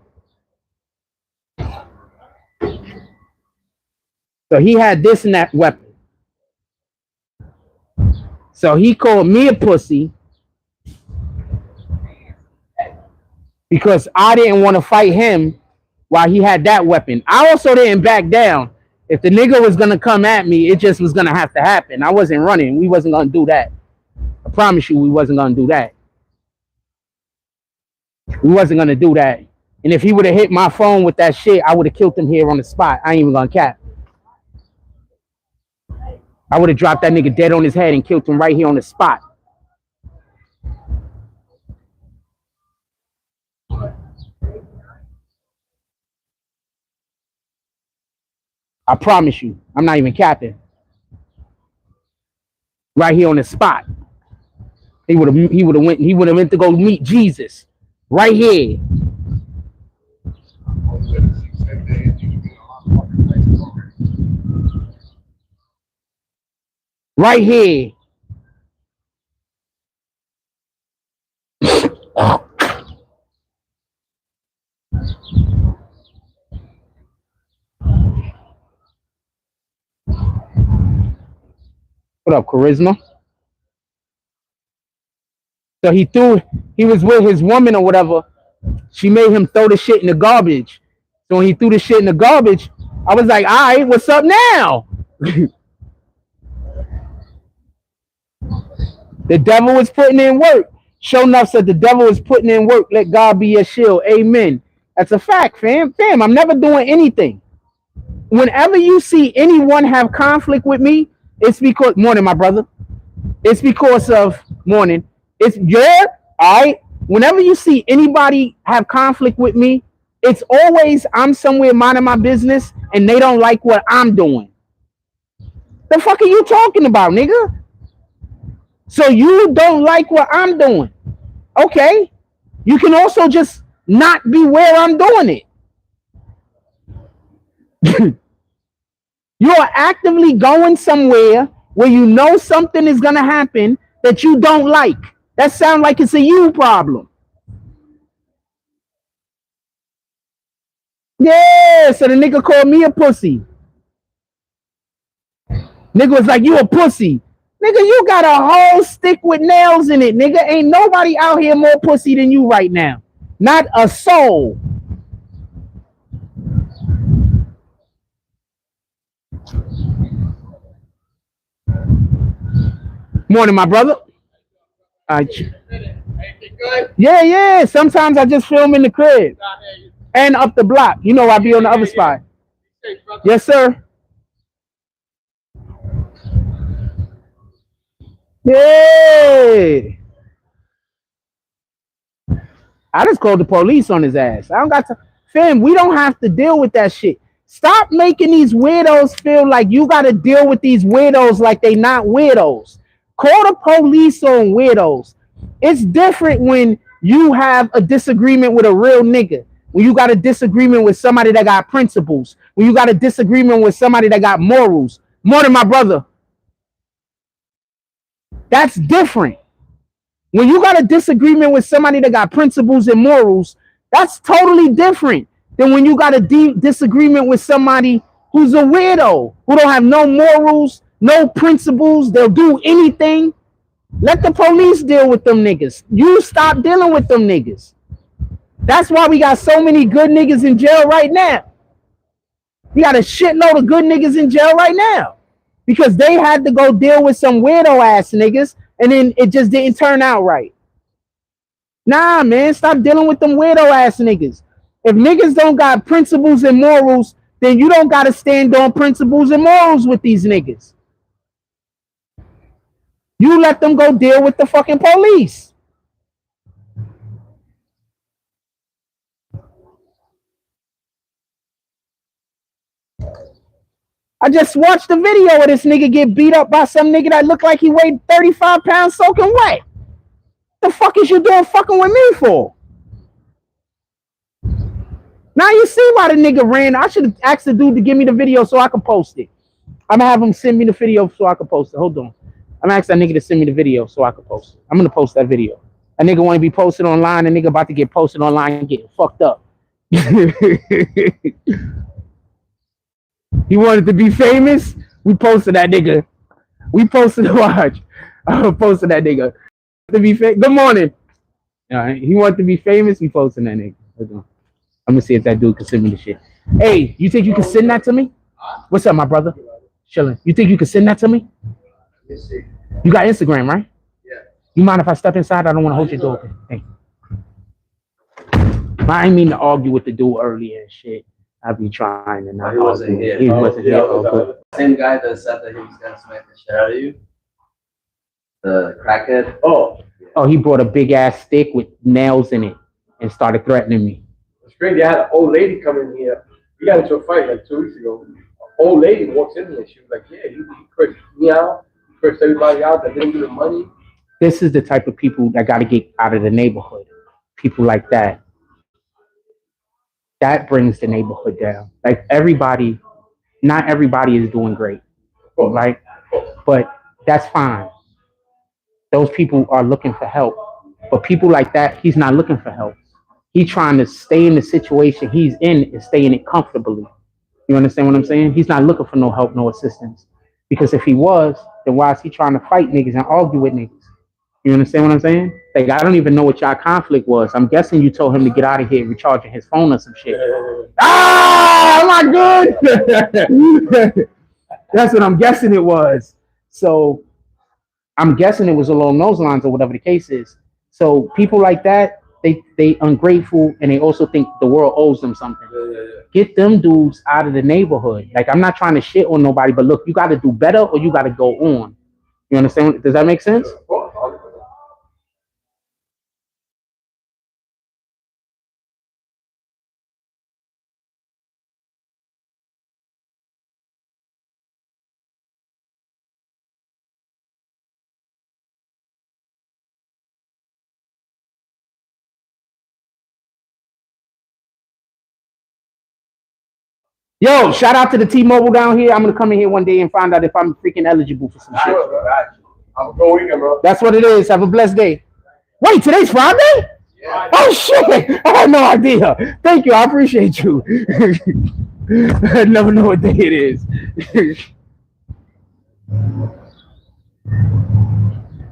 So he had this and that weapon. So he called me a pussy because I didn't want to fight him while he had that weapon. I also didn't back down. If the nigga was going to come at me, it just was going to have to happen. I wasn't running. We wasn't going to do that. I promise you we wasn't going to do that. We wasn't going to do that. And if he would have hit my phone with that shit, I would have killed him here on the spot. I ain't even going to cap. I would have dropped that nigga dead on his head and killed him right here on the spot. I promise you. I'm not even capping. Right here on the spot. He would have went to go meet Jesus. Right here. Right here. What up, Charisma? So he was with his woman or whatever. She made him throw the shit in the garbage. So when he threw the shit in the garbage, I was like, all right, what's up now? The devil was putting in work. Show Enough said the devil is putting in work. Let God be your shield. Amen. That's a fact, fam. Fam, I'm never doing anything. Whenever you see anyone have conflict with me, it's because, morning, my brother. It's because of, morning. It's, yeah, all right. Whenever you see anybody have conflict with me, it's always I'm somewhere minding my business and they don't like what I'm doing. The fuck are you talking about, nigga? So you don't like what I'm doing. Okay. You can also just not be where I'm doing it. You are actively going somewhere where you know something is going to happen that you don't like. That sounds like it's a you problem. Yeah, so the nigga called me a pussy. Nigga was like, you a pussy. Nigga, you got a whole stick with nails in it, nigga. Ain't nobody out here more pussy than you right now. Not a soul. Morning, my brother. Yeah. Sometimes I just film in the crib. And up the block. You know I be on the other spot. Yes, sir. Yeah. I just called the police on his ass. I don't got to. Fam, we don't have to deal with that shit. Stop making these weirdos feel like you got to deal with these weirdos like they not weirdos. Call the police on weirdos. It's different when you have a disagreement with a real nigga. When you got a disagreement with somebody that got principles. When you got a disagreement with somebody that got morals. More than my brother. That's different. When you got a disagreement with somebody that got principles and morals, that's totally different than when you got a disagreement with somebody who's a weirdo, who don't have no morals, no principles. They'll do anything. Let the police deal with them niggas. You stop dealing with them niggas. That's why we got so many good niggas in jail right now. We got a shitload of good niggas in jail right now because they had to go deal with some weirdo ass niggas and then it just didn't turn out right. Nah, man, stop dealing with them weirdo ass niggas. If niggas don't got principles and morals, then you don't got to stand on principles and morals with these niggas. You let them go deal with the fucking police. I just watched the video of this nigga get beat up by some nigga that looked like he weighed 35 pounds soaking wet. The fuck is you doing fucking with me for? Now you see why the nigga ran. I should have asked the dude to give me the video so I could post it. I'm gonna have him send me the video so I could post it. Hold on. I'm gonna ask that nigga to send me the video so I could post it. I'm gonna post that video. A nigga want to be posted online. A nigga about to get posted online and get fucked up. He wanted to be famous. We posted that nigga. We posted watch. I posted that nigga. To be good morning. All right. He wanted to be famous. We posted that nigga. Hold on. I'm gonna see if that dude can send me the shit. Hey, you think you can send that to me? What's up, my brother? Chilling. You think you can send that to me? Let me see. You got Instagram, right? Yeah. You mind if I step inside? I don't want to hold your door open. Thank you. I didn't mean to argue with the dude earlier and shit. I be trying to not. He wasn't here. He wasn't here. Oh, same guy that said that he was gonna smack the shit out of you. The crackhead. Oh, he brought a big ass stick with nails in it and started threatening me. Strange, they had an old lady come in here. We got into a fight like 2 weeks ago. An old lady walks in here. She was like, "Yeah, he cursed me out. He cursed everybody out that didn't give him money." This is the type of people that got to get out of the neighborhood. People like that. That brings the neighborhood down. Like everybody, not everybody is doing great, right? But that's fine. Those people are looking for help. But people like that, he's not looking for help. He's trying to stay in the situation he's in and stay in it comfortably. You understand what I'm saying? He's not looking for no help, no assistance. Because if he was, then why is he trying to fight niggas and argue with niggas? You understand what I'm saying? Like, I don't even know what y'all conflict was. I'm guessing you told him to get out of here recharging his phone or some shit. Ah, am I good? That's what I'm guessing it was. So I'm guessing it was along those lines or whatever the case is. So people like that, they ungrateful and they also think the world owes them something. Get them dudes out of the neighborhood. Like, I'm not trying to shit on nobody, but look, you got to do better or you got to go on. You understand? Does that make sense? Yo, shout out to the T-Mobile down here. I'm gonna come in here one day and find out if I'm freaking eligible for some shit. I'm going weekend, bro. That's what it is. Have a blessed day. Wait, today's Friday? Yeah. Oh shit! I had no idea. Thank you. I appreciate you. I never know what day it is.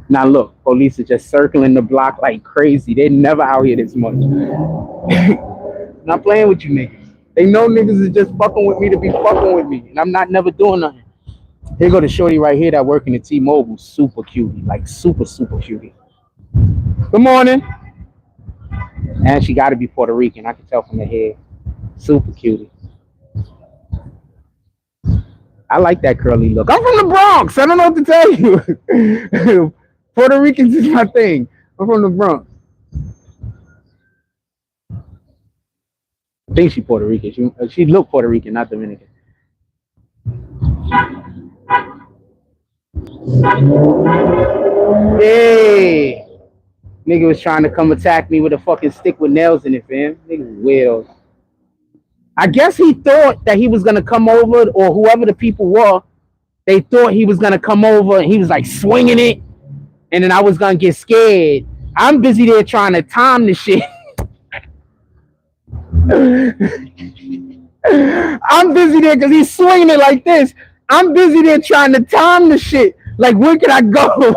Now look, police are just circling the block like crazy. They're never out here this much. Not playing with you niggas. They know niggas is just fucking with me to be fucking with me. And I'm not never doing nothing. Here go the shorty right here that working at T-Mobile. Super cutie. Like super, super cutie. Good morning. And she got to be Puerto Rican. I can tell from the hair. Super cutie. I like that curly look. I'm from the Bronx. I don't know what to tell you. Puerto Ricans is my thing. I'm from the Bronx. think she Puerto Rican. She looked Puerto Rican, not Dominican. Hey, nigga was trying to come attack me with a fucking stick with nails in it, fam. Niggas weirdos. I guess he thought that he was gonna come over, or whoever the people were, they thought he was gonna come over and he was like swinging it, and then I was gonna get scared. I'm busy there trying to time the shit. I'm busy there because he's swinging it like this. I'm busy there trying to time the shit. Like, where can I go?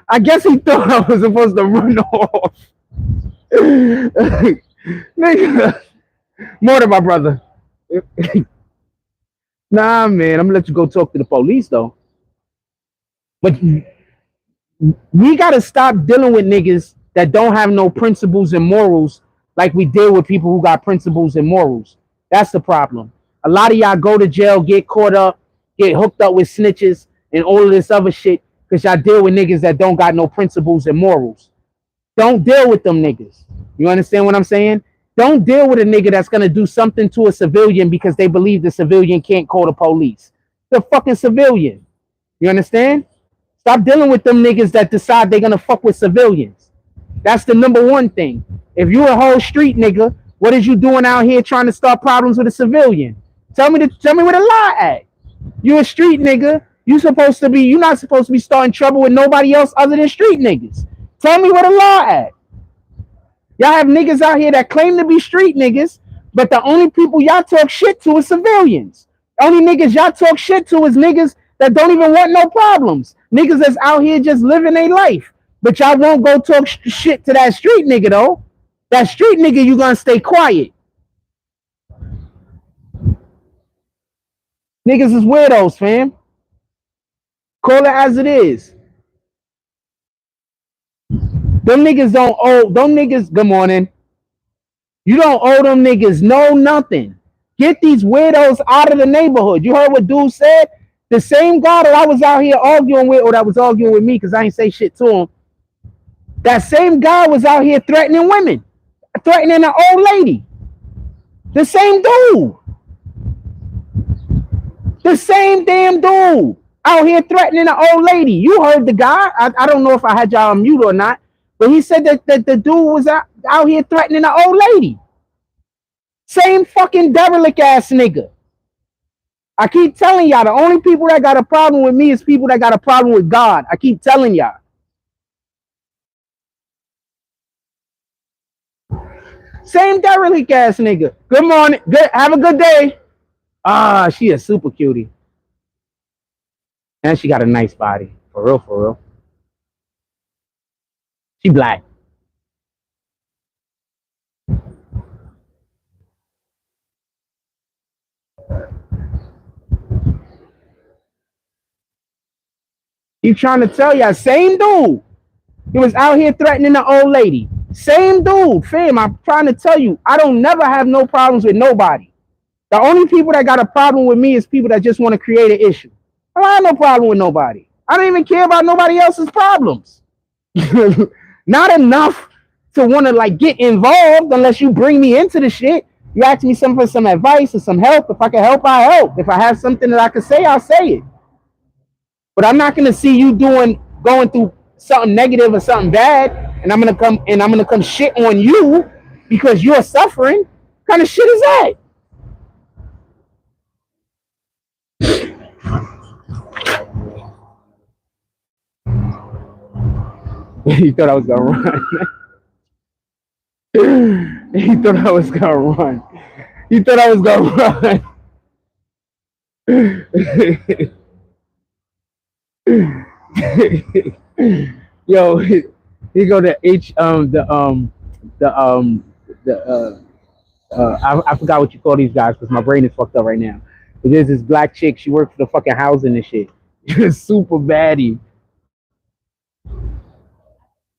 I guess he thought I was supposed to run off. Nigga, more than my brother. Nah, man, I'm gonna let you go talk to the police though. But we gotta stop dealing with niggas that don't have no principles and morals like we deal with people who got principles and morals. That's the problem. A lot of y'all go to jail, get caught up, get hooked up with snitches and all of this other shit because y'all deal with niggas that don't got no principles and morals. Don't deal with them niggas. You understand what I'm saying? Don't deal with a nigga that's gonna do something to a civilian because they believe the civilian can't call the police. The fucking civilian. You understand? Stop dealing with them niggas that decide they're gonna fuck with civilians. That's the number one thing. If you a whole street nigga, what is you doing out here trying to start problems with a civilian? Tell me where the lie at. You a street nigga. You're not supposed to be starting trouble with nobody else other than street niggas. Tell me where the law at. Y'all have niggas out here that claim to be street niggas, but the only people y'all talk shit to is civilians. The only niggas y'all talk shit to is niggas that don't even want no problems. Niggas that's out here just living their life. But y'all won't go talk shit to that street nigga though. That street nigga, you gonna stay quiet. Niggas is weirdos, fam. Call it as it is. Them niggas don't owe, them niggas, good morning. You don't owe them niggas no nothing. Get these weirdos out of the neighborhood. You heard what dude said? The same guy that I was out here arguing with, or that was arguing with me because I ain't say shit to him. That same guy was out here threatening women. Threatening an old lady. The same dude. The same damn dude. Out here threatening an old lady. You heard the guy. I don't know if I had y'all on mute or not. But he said that the dude was out here threatening an old lady. Same fucking derelict ass nigga. I keep telling y'all, the only people that got a problem with me is people that got a problem with God. I keep telling y'all. Same derelict ass nigga. Good morning. Good. Have a good day. Ah, she a super cutie. And she got a nice body. For real, for real. She black. You trying to tell y'all, same dude. He was out here threatening the old lady. Same dude, fam. I'm trying to tell you, I don't never have no problems with nobody. The only people that got a problem with me is people that just want to create an issue. I don't have no problem with nobody. I don't even care about nobody else's problems. Not enough to want to like get involved unless you bring me into the shit. You ask me for some advice or some help. If I can help, I help. If I have something that I can say, I'll say it. But I'm not gonna see you going through something negative or something bad, and I'm gonna come shit on you because you're suffering. What kind of shit is that? He thought I was gonna run. He thought I was gonna run. He thought I was gonna run. Yo, he go to I forgot what you call these guys because my brain is fucked up right now. But there's this black chick. She worked for the fucking housing and shit. Super baddie.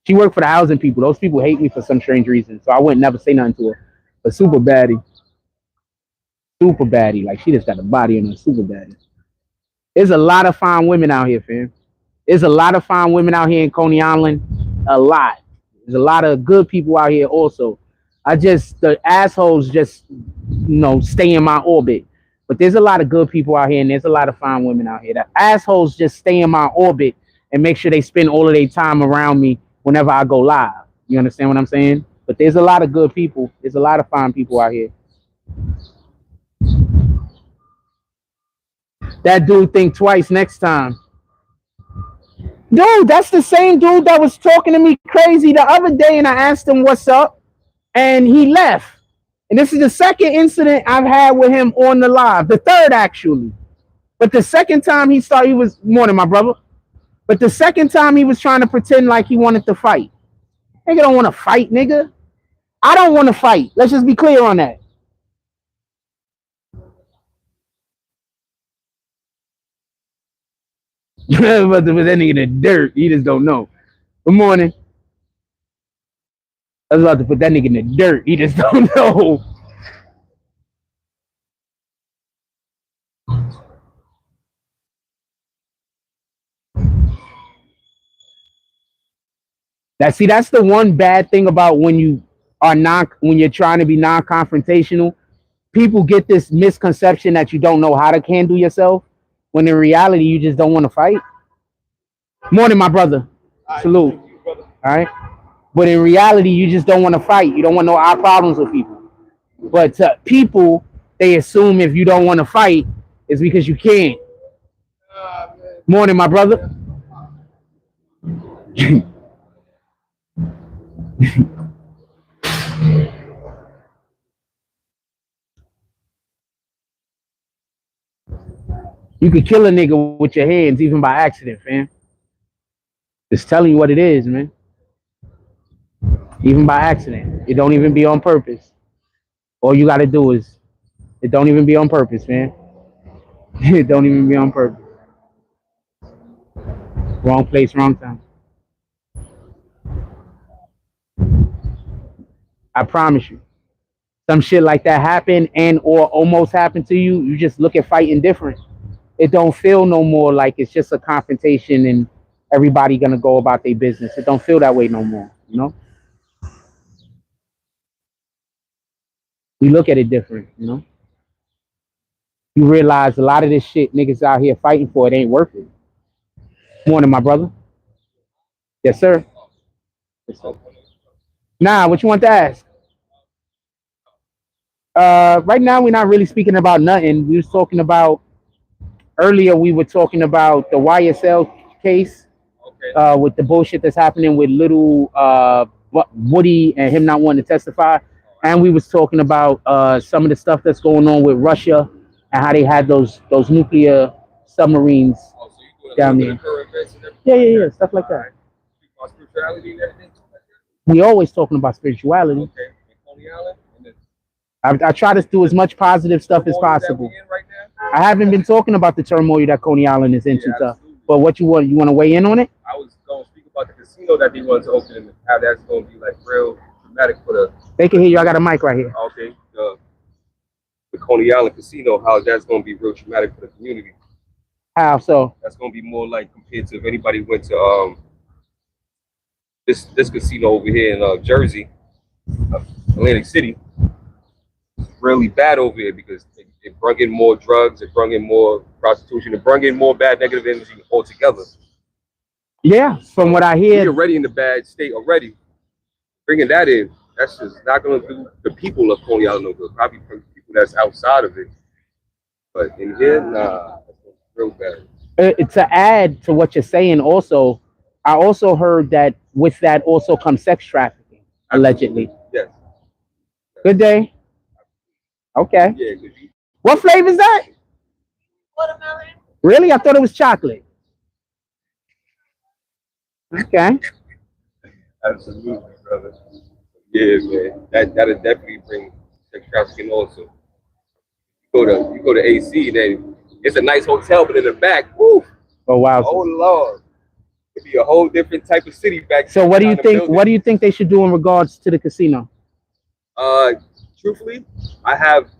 She worked for the housing people. Those people hate me for some strange reason, so I wouldn't never say nothing to her. But super baddie. Super baddie. Like, she just got a body on her. Super baddie. There's a lot of fine women out here, fam. There's a lot of fine women out here in Coney Island. a lot. There's a lot of good people out here also. The assholes just, stay in my orbit. But there's a lot of good people out here, and there's a lot of fine women out here. The assholes just stay in my orbit and make sure they spend all of their time around me whenever I go live. You understand what I'm saying? But there's a lot of good people. There's a lot of fine people out here. That dude think twice next time. Dude, that's the same dude that was talking to me crazy the other day, and I asked him what's up, and he left. And this is the second incident I've had with him on the live. The third, actually. But the second time he was, morning, my brother. But the second time he was trying to pretend like he wanted to fight. Nigga don't want to fight, nigga. I don't want to fight. Let's just be clear on that. But that nigga in the dirt. He just don't know. Good morning. I was about to put that nigga in the dirt. He just don't know. That's the one bad thing about when you're trying to be non-confrontational. People get this misconception that you don't know how to handle yourself, when in reality you just don't want to fight. Morning, my brother. Salute. All right. But in reality, you just don't want to fight. You don't want no eye problems with people. But people, they assume if you don't want to fight, it's because you can't. Morning, my brother. You could kill a nigga with your hands, even by accident, fam. Just telling you what it is, man. Even by accident. It don't even be on purpose. All you gotta do is, it don't even be on purpose, man. It don't even be on purpose. Wrong place, wrong time. I promise you. Some shit like that happen and or almost happened to you, you just look at fighting different. It don't feel no more like it's just a confrontation and everybody gonna go about their business. It don't feel that way no more, you know? You look at it different, you know? You realize a lot of this shit niggas out here fighting for, it ain't worth it. Morning, my brother. Yes, sir. Yes, sir. Nah, what you want to ask? Right now we're not really speaking about nothing. We was talking about earlier. We were talking about the YSL case, with the bullshit that's happening with little Woody and him not wanting to testify, and we was talking about some of the stuff that's going on with Russia and how they had those nuclear submarines down there. Yeah, stuff like that. We always talking about spirituality. Okay. Coney Island. I try to do as much positive stuff as possible. I haven't been talking about the turmoil that Coney Island is into, but what you want to weigh in on it? I was going to speak about the casino that they want to open and how that's going to be like real dramatic for the. They can hear you. I got a mic right here. Okay, the Coney Island casino, how that's going to be real traumatic for the community. How so? That's going to be more like compared to if anybody went to this casino over here in Jersey, Atlantic City. Really bad over here because it brought in more drugs, it brought in more prostitution, it brought in more bad negative energy altogether. Yeah, from what I hear, we're already in the bad state already. Bringing that in, that's just not going to do the people of Coney Island no good. Probably for people that's outside of it, but in here, nah, that's real bad. To add to what you're saying, also, I also heard that with that also comes sex trafficking, allegedly. Yes. Good day. Okay. Yeah, what flavor is that? Watermelon. Really? I thought it was chocolate. Okay. Absolutely, brother. Yeah, man. That'll definitely bring sex trafficking also. You go to AC, then it's a nice hotel, but in the back, woo. Oh wow. Oh Lord. It'd be a whole different type of city back. So what do you think? What do you think they should do in regards to the casino? Truthfully, I have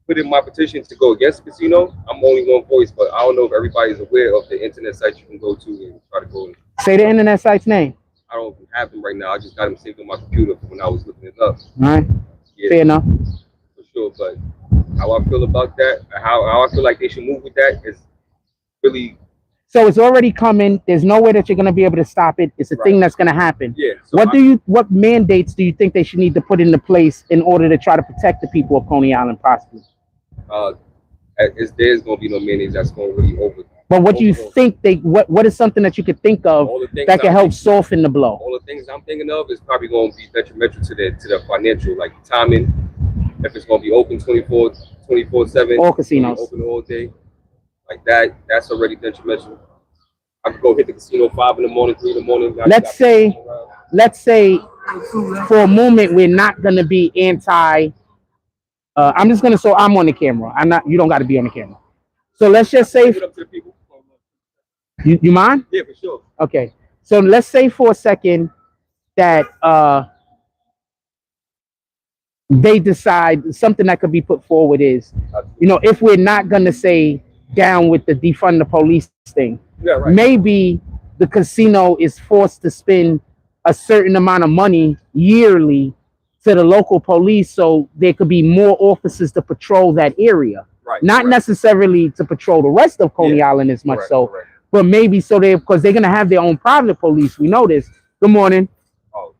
put in my petition to go against the casino. I'm only one voice, but I don't know if everybody's aware of the internet site you can go to and try to go. Say the internet site's name. I don't have them right now. I just got them saved on my computer when I was looking it up. All right. Yeah, Fair enough. for sure. But how I feel about that, how I feel like they should move with that is really. So it's already coming. There's no way that you're gonna be able to stop it. It's a thing that's gonna happen. Yeah. So what mandates do you think they should need to put into place in order to try to protect the people of Coney Island possibly? There's gonna be no mandates that's gonna really over. But what do you think what is something that you could think of that can help soften the blow? All the things I'm thinking of is probably gonna be detrimental to the financial, like timing. If it's gonna be open 24/7, All casinos open all day, like that. That's already detrimental. I could go hit the casino 5 in the morning, 3 in the morning. Let's say for a moment we're not gonna be anti. I'm just gonna so I'm on the camera. I'm not. You don't got to be on the camera. So let's just say. You mind? Yeah, for sure. Okay. So let's say for a second that they decide something that could be put forward is, if we're not gonna say down with the defund the police thing, yeah, right. Maybe the casino is forced to spend a certain amount of money yearly to the local police so there could be more officers to patrol that area. Right. Not necessarily to patrol the rest of Coney Island as much correct. But maybe so because they're gonna have their own private police. We know this. Good morning. Oh,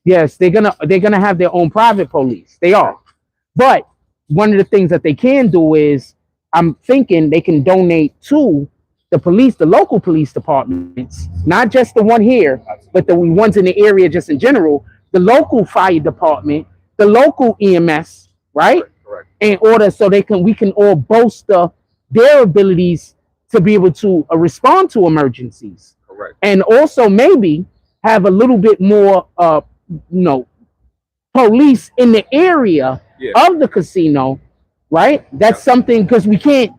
yes, they're gonna have their own private police. They are. But one of the things that they can do is, I'm thinking they can donate to the local police departments, not just the one here, but the ones in the area just in general, the local fire department, the local EMS, right? Correct. In order so we can all bolster their abilities to be able to respond to emergencies. Correct. And also maybe have a little bit more, police in the area of the casino, right? That's something because the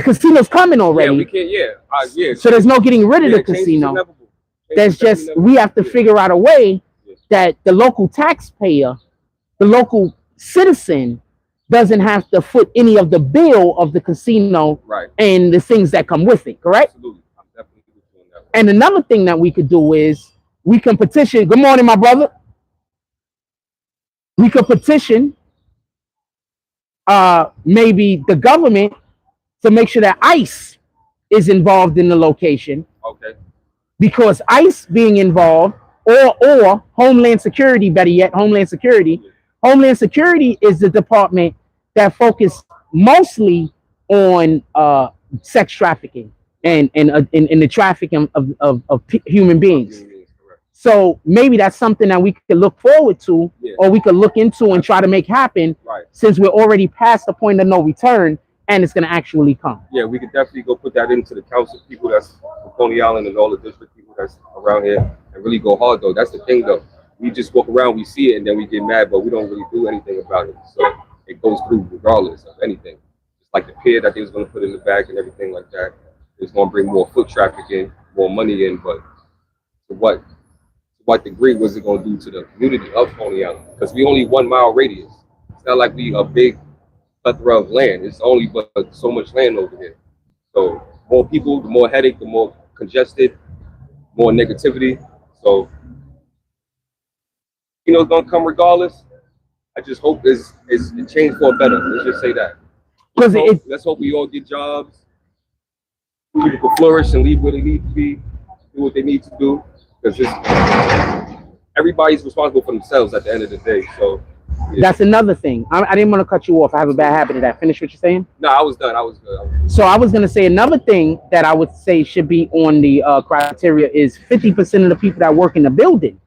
casino's coming already. Yeah, we can't. So there's no getting rid of the casino. There's just we have to figure out a way that the local taxpayer, the local citizen, doesn't have to foot any of the bill of the casino and the things that come with it, correct? Absolutely. I'm definitely doing that. And another thing that we could do is we can petition. Good morning, my brother. We could petition maybe the government to make sure that ICE is involved in the location. Okay. Because ICE being involved, or Homeland Security, better yet, Homeland Security. Homeland Security is the department that focus mostly on sex trafficking and the trafficking of human beings. So maybe that's something that we could look forward to, or we could look into and try to make happen, since we're already past the point of no return and it's going to actually come. Yeah, we could definitely go put that into the council people that's from Coney Island and all the district people that's around here and really go hard, though. That's the thing, though. We just walk around, we see it, and then we get mad, but we don't really do anything about it. So it goes through regardless of anything. Just like the pier that they was going to put in the back and everything like that. It's going to bring more foot traffic in, more money in, but to what degree was it going to do to the community of Coney Island? Because we only 1 mile radius. It's not like we a big plethora of land. It's only but so much land over here. So more people, the more headache, the more congested, more negativity. So it's gonna come regardless. I just hope it's changed for better. Let's just say that. Let's hope we all get jobs. People can flourish and leave where they need to be, do what they need to do. Because everybody's responsible for themselves at the end of the day. So that's another thing. I didn't want to cut you off. I have a bad habit of that. Finish what you're saying. No, I was done. I was good. So I was going to say another thing that I would say should be on the criteria is 50% of the people that work in the building,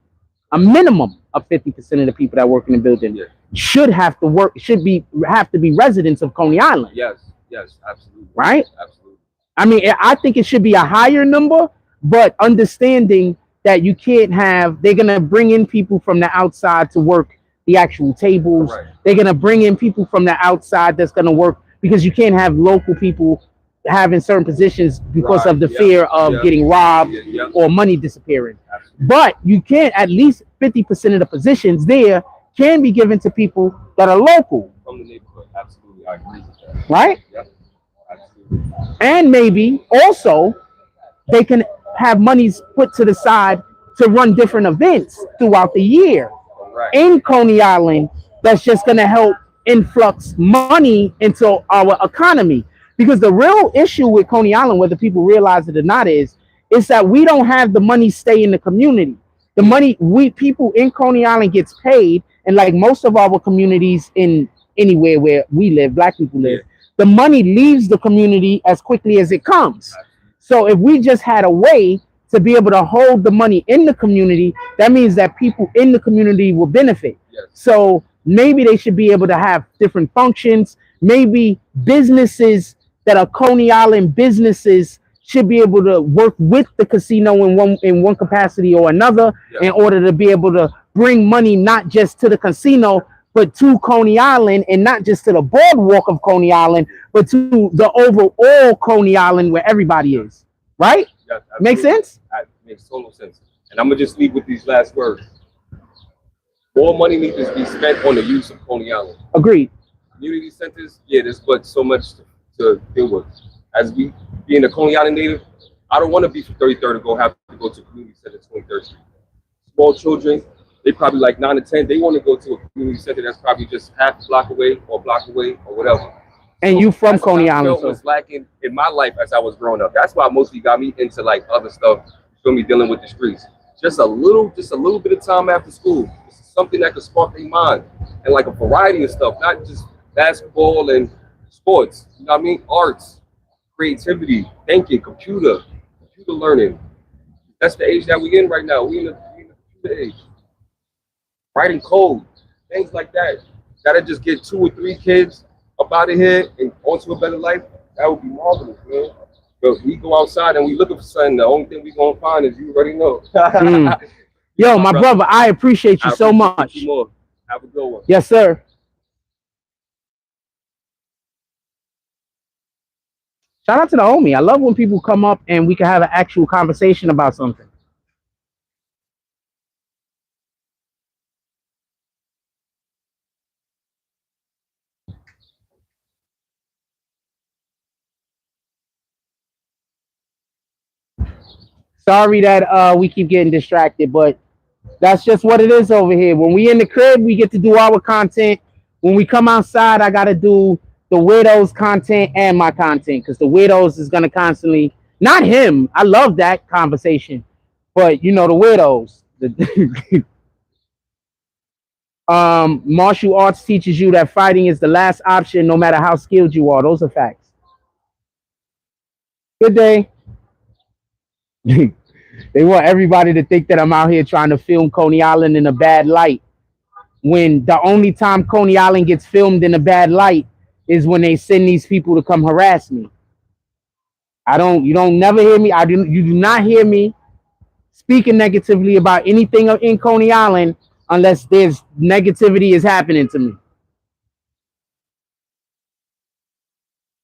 a minimum of 50% of the people that work in the building should have to be residents of Coney Island. Yes, absolutely. Right? Absolutely. I mean, I think it should be a higher number, but understanding that you can't they're going to bring in people from the outside to work the actual tables. Right. They're going to bring in people from the outside that's going to work, because you can't have local people having certain positions because of the fear of getting robbed or money disappearing. Absolutely. But you can, at least 50% of the positions there can be given to people that are local. From the neighborhood. Absolutely. I agree with that. Right? Yep. Absolutely. And maybe also they can have monies put to the side to run different events throughout the year Right. in Coney Island that's just going to help influx money into our economy. Because the real issue with Coney Island, whether people realize it or not, is that we don't have the money stay in the community. The money we people in Coney Island gets paid, and like most of our communities in anywhere where we live, black people live, the money leaves the community as quickly as it comes. So if we just had a way to be able to hold the money in the community, that means that people in the community will benefit. Yes. So maybe they should be able to have different functions. Maybe businesses that are Coney Island businesses should be able to work with the casino in one capacity or another, in order to be able to bring money not just to the casino, but to Coney Island, and not just to the boardwalk of Coney Island, but to the overall Coney Island where everybody is. Right? Yes, Make sense? That makes total sense. And I'm gonna just leave with these last words. More money needs to be spent on the use of Coney Island. Agreed. Community centers, there's but so much to deal with. As we being a Coney Island native, I don't want to be from 33rd and have to go to community center 23rd Street. Small children, they probably like 9 to 10. They want to go to a community center that's probably just half a block away or block away or whatever. And So you from that's what Coney I Island, felt so was lacking in my life as I was growing up. That's why mostly got me into like other stuff. You feel me, dealing with the streets. Just a little bit of time after school. Something that could spark their mind, and like a variety of stuff, not just basketball and sports. You know what I mean? Arts, creativity, thinking, computer learning. That's the age that we in right now. We in the computer age. Writing code, things like that. Gotta just get 2 or 3 kids up out of here and onto a better life. That would be marvelous, man. But we go outside and we looking for something. The only thing we gonna find is, you already know. Yo, my brother, I appreciate you so much. More. Have a good one. Yes, sir. Shout out to the homie. I love when people come up and we can have an actual conversation about something. Sorry that we keep getting distracted, but that's just what it is over here. When we in the crib, we get to do our content. When we come outside, I gotta do the Widows content and my content, because the Widows is gonna constantly, not him. I love that conversation, but you know, the Widows. Martial arts teaches you that fighting is the last option, no matter how skilled you are. Those are facts. Good day. They want everybody to think that I'm out here trying to film Coney Island in a bad light, when the only time Coney Island gets filmed in a bad light is when they send these people to come harass me. You don't never hear me. You do not hear me speaking negatively about anything in Coney Island unless there's negativity is happening to me.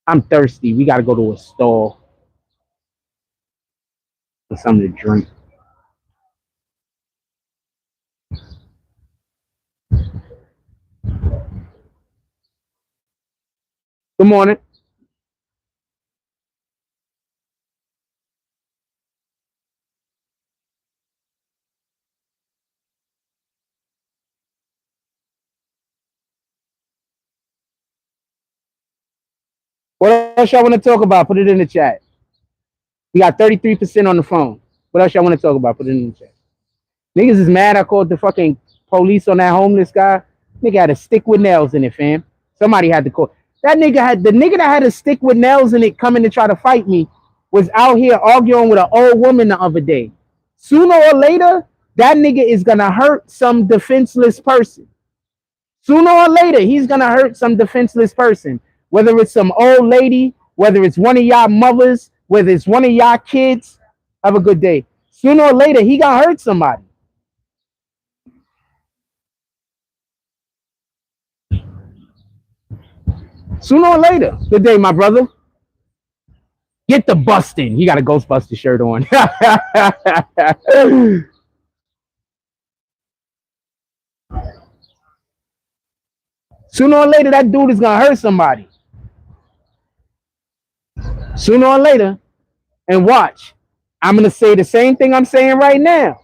I'm thirsty. We got to go to a store for something to drink. Good morning. What else y'all want to talk about? Put it in the chat. We got 33% on the phone. What else y'all want to talk about? Put it in the chat. Niggas is mad I called the fucking police on that homeless guy. Nigga had a stick with nails in it, fam. Somebody had to call. The nigga that had a stick with nails in it coming to try to fight me was out here arguing with an old woman the other day. Sooner or later, that nigga is gonna hurt some defenseless person. Sooner or later, he's gonna hurt some defenseless person. Whether it's some old lady, whether it's one of y'all mothers, whether it's one of y'all kids. Have a good day. Sooner or later, he gonna hurt somebody. Sooner or later. Good day, my brother. Get the busting. He got a Ghostbuster shirt on. Sooner or later, that dude is gonna hurt somebody. Sooner or later, and watch. I'm gonna say the same thing I'm saying right now.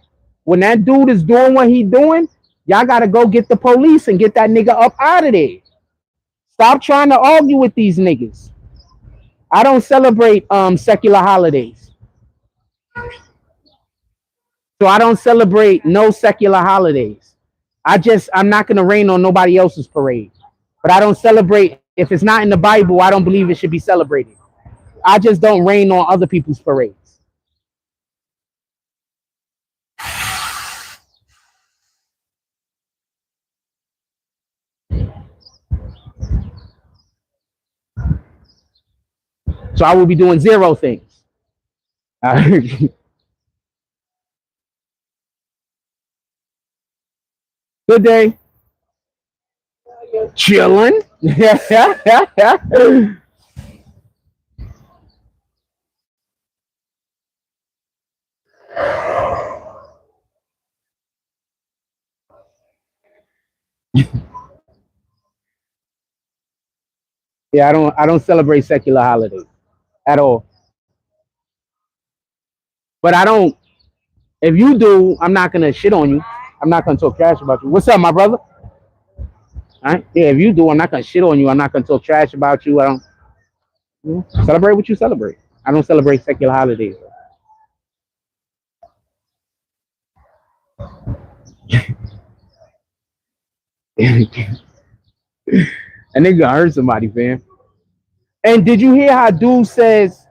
when that dude is doing what he doing, y'all gotta go get the police and get that nigga up out of there. Stop trying to argue with these niggas. I don't celebrate secular holidays. So I don't celebrate no secular holidays. I'm not gonna rain on nobody else's parade. But I don't celebrate, if it's not in the Bible, I don't believe it should be celebrated. I just don't rain on other people's parades. So I will be doing 0 things. Good day. Chilling. Yeah, I don't celebrate secular holidays at all. But I don't. If you do, I'm not gonna shit on you. I'm not gonna talk trash about you. What's up, my brother? All right. Yeah, if you do, I'm not gonna shit on you. I'm not gonna talk trash about you. I don't celebrate what you celebrate. I don't celebrate secular holidays. And nigga hurt somebody, fam. And did you hear how dude says,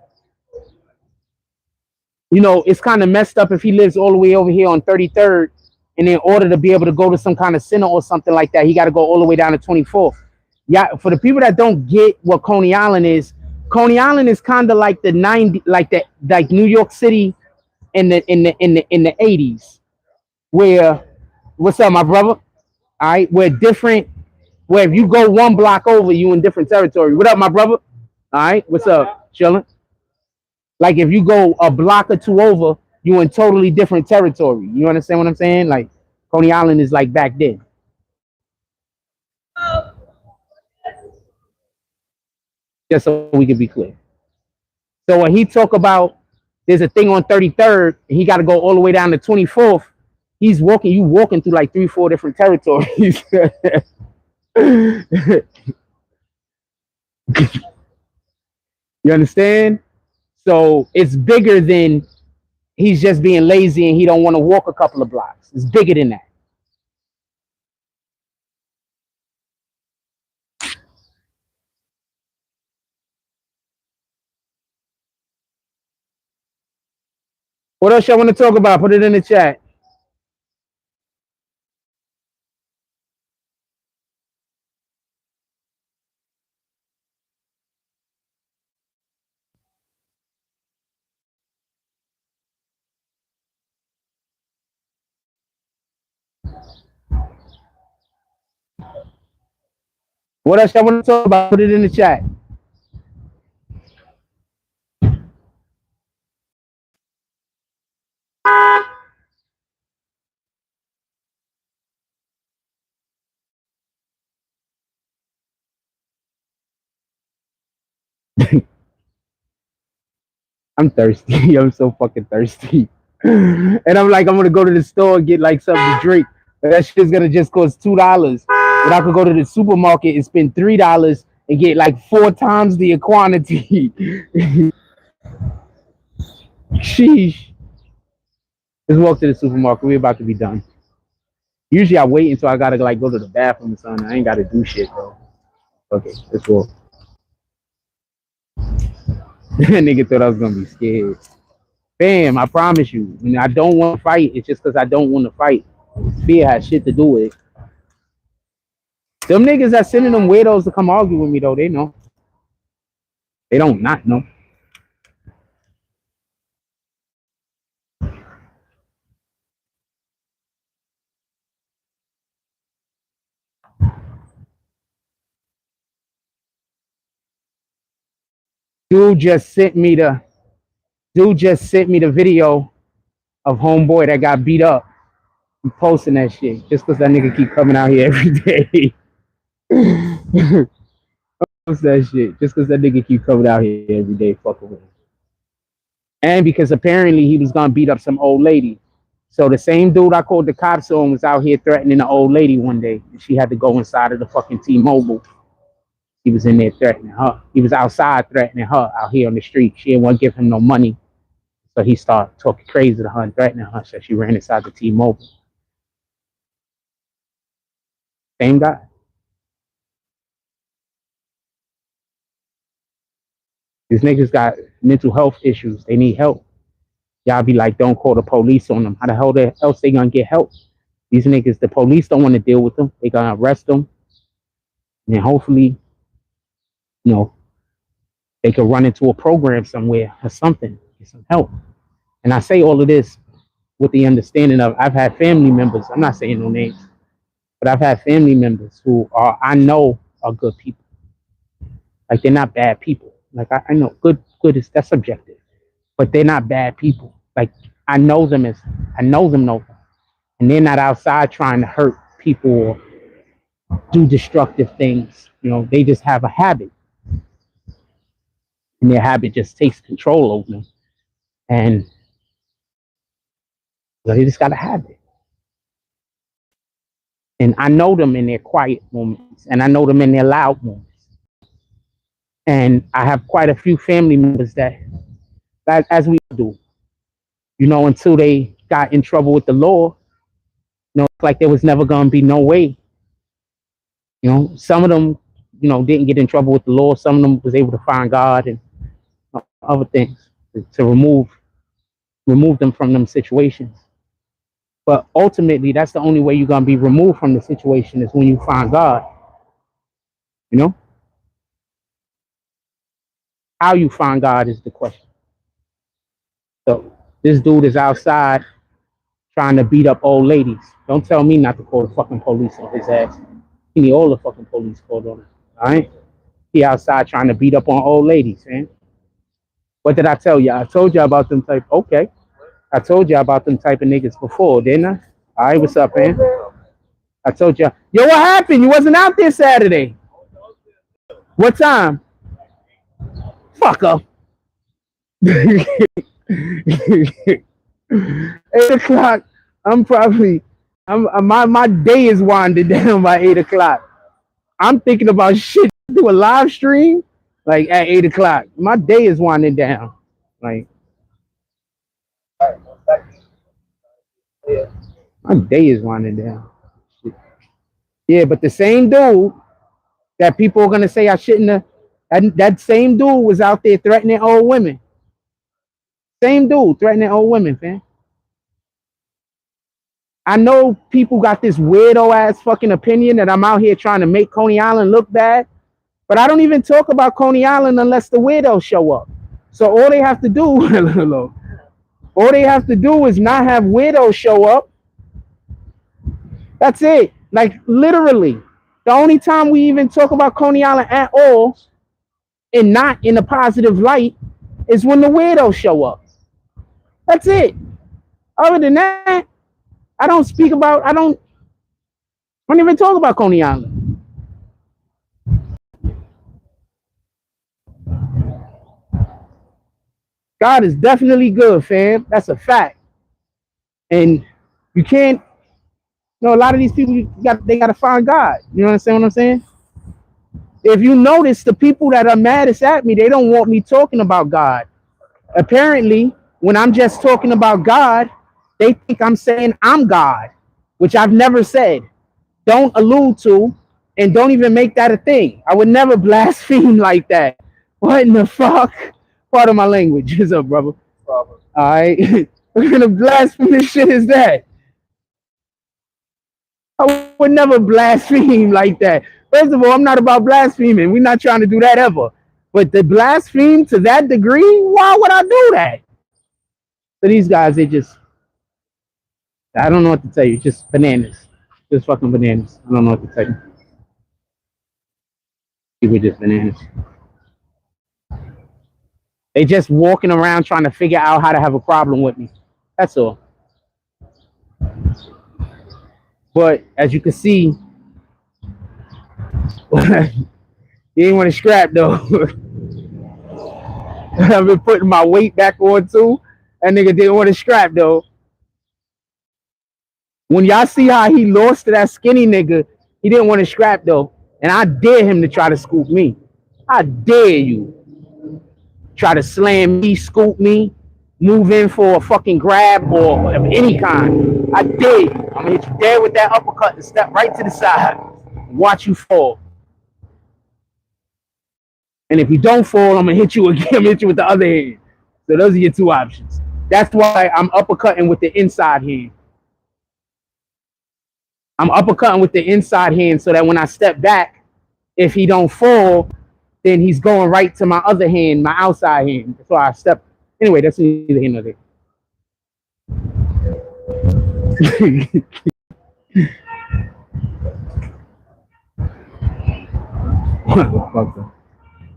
you know, it's kind of messed up if he lives all the way over here on 33rd, and in order to be able to go to some kind of center or something like that, he got to go all the way down to 24th. Yeah, for the people that don't get what Coney Island is kind of like the 90, like New York City in the 80s, where, what's up, my brother? All right, where if you go one block over, you in different territory. What up, my brother? All right, what's up? Chilling. Like if you go a block or two over, you in totally different territory. You understand what I'm saying? Like Coney Island is like back then. Just so we can be clear. So when he talk about there's a thing on 33rd, and he got to go all the way down to 24th, you walking through like 3-4 different territories. You understand? So it's bigger than he's just being lazy and he don't want to walk a couple of blocks. It's bigger than that. What else y'all want to talk about? Put it in the chat. What else y'all want to talk about? Put it in the chat. I'm thirsty. I'm so fucking thirsty. And I'm like, I'm gonna go to the store and get like something to drink. But that shit's gonna just cost $2. But I could go to the supermarket and spend $3 and get like 4 times the quantity. Sheesh. Let's walk to the supermarket. We're about to be done. Usually I wait until I gotta like go to the bathroom or something. I ain't gotta do shit though. Okay, let's walk. Nigga thought I was gonna be scared. Bam, I promise you. When I don't want to fight, it's just because I don't want to fight. Fear has shit to do with it. Them niggas that sending them weirdos to come argue with me though, they know. They don't not know. Dude just sent me the video of homeboy that got beat up. I'm posting that shit just because that nigga keep coming out here every day. Post that shit just because that nigga keep coming out here every day fucking with him. And because apparently he was gonna beat up some old lady. So the same dude I called the cops on was out here threatening the old lady one day, and she had to go inside of the fucking T-Mobile. He was in there threatening her. He was outside threatening her out here on the street. She didn't want to give him no money, so he started talking crazy to her and threatening her. So she ran inside the T-Mobile. Same guy. These niggas got mental health issues. They need help. Y'all be like, don't call the police on them. How the hell else they gonna get help? These niggas, the police don't want to deal with them. They gonna arrest them. And then hopefully, you know, they could run into a program somewhere or something, get some help. And I say all of this with the understanding of I've had family members, I'm not saying no names, but I've had family members who I know are good people. Like they're not bad people. Like I know good is that's subjective, but they're not bad people. Like I know them, and they're not outside trying to hurt people or do destructive things. You know, they just have a habit, and their habit just takes control over them, and they just got a habit. And I know them in their quiet moments, and I know them in their loud moments. And I have quite a few family members that as we do, you know, until they got in trouble with the law, you know, it's like there was never going to be no way. You know, some of them, you know, didn't get in trouble with the law. Some of them was able to find God and other things to remove them from them situations. But ultimately, that's the only way you're going to be removed from the situation is when you find God. You know? How you find God is the question. So this dude is outside trying to beat up old ladies. Don't tell me not to call the fucking police on his ass. He need all the fucking police called on him. All right? He outside trying to beat up on old ladies, man. What did I tell you? I told you about them type. Okay. I told you about them type of niggas before, didn't I? All right, what's up, man? I told you. Yo, what happened? You wasn't out there Saturday. What time? Fuck up. 8 o'clock. My day is winding down by 8 o'clock. I'm thinking about shit. Do a live stream like at 8 o'clock. My day is winding down. Like my day is winding down. Shit. Yeah, but the same dude that people are gonna say I shouldn't have. That same dude was out there threatening old women. Same dude threatening old women, man. I know people got this weirdo ass fucking opinion that I'm out here trying to make Coney Island look bad, but I don't even talk about Coney Island unless the weirdos show up. So all they have to do, all they have to do is not have weirdos show up. That's it. Like literally, the only time we even talk about Coney Island at all, and not in a positive light, is when the weirdos show up. That's it. Other than that, I don't even talk about Coney Island. God is definitely good, fam. That's a fact. And you can't, you know, a lot of these people, they got to find God. You know what I'm saying? If you notice, the people that are maddest at me, they don't want me talking about God. Apparently, when I'm just talking about God, they think I'm saying I'm God, which I've never said. Don't allude to, and don't even make that a thing. I would never blaspheme like that. What in the fuck? Part of my language. What's up, brother? All right. What kind of blasphemous shit is that? I would never blaspheme like that. First of all, I'm not about blaspheming. We're not trying to do that ever. But the blaspheme to that degree, why would I do that? So these guys, they just, I don't know what to tell you. Just bananas. Just fucking bananas. I don't know what to tell you. People just bananas. They just walking around trying to figure out how to have a problem with me. That's all. But as you can see, he ain't want to scrap though. I've been putting my weight back on too. That nigga didn't want to scrap though. When y'all see how he lost to that skinny nigga, he didn't want to scrap though. And I dare him to try to scoop me. I dare you. Try to slam me, scoop me, move in for a fucking grab or of any kind. I dare you. I'm gonna hit you dead with that uppercut and step right to the side. Watch you fall. And if you don't fall, I'm gonna hit you again. I'm gonna hit you with the other hand. So those are your two options. That's why I'm uppercutting with the inside hand. I'm uppercutting with the inside hand so that when I step back, if he don't fall, then he's going right to my other hand, my outside hand. That's why I step. Anyway, that's neither here nor there.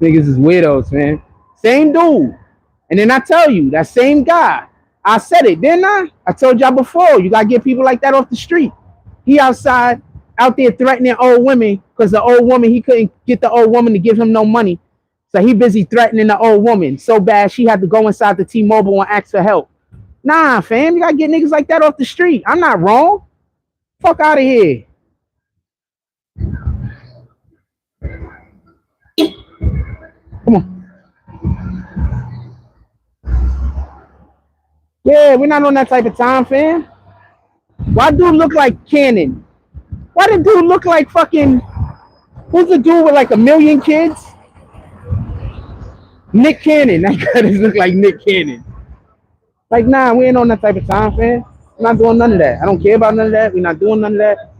Niggas is weirdos, man. Same dude. And then I tell you, that same guy, I said it, didn't I? I told y'all before, you gotta get people like that off the street. He outside, out there threatening old women because the old woman, he couldn't get the old woman to give him no money. So he busy threatening the old woman so bad she had to go inside the T-Mobile and ask for help. Nah, fam, you gotta get niggas like that off the street. I'm not wrong. Fuck out of here. Come on. Yeah, we're not on that type of time, fam. Why dude look like Cannon? Why did dude look like fucking... Who's the dude with like 1 million kids? Nick Cannon. That guy just look like Nick Cannon. Like, nah, we ain't on that type of time, fam. We're not doing none of that. I don't care about none of that. We're not doing none of that.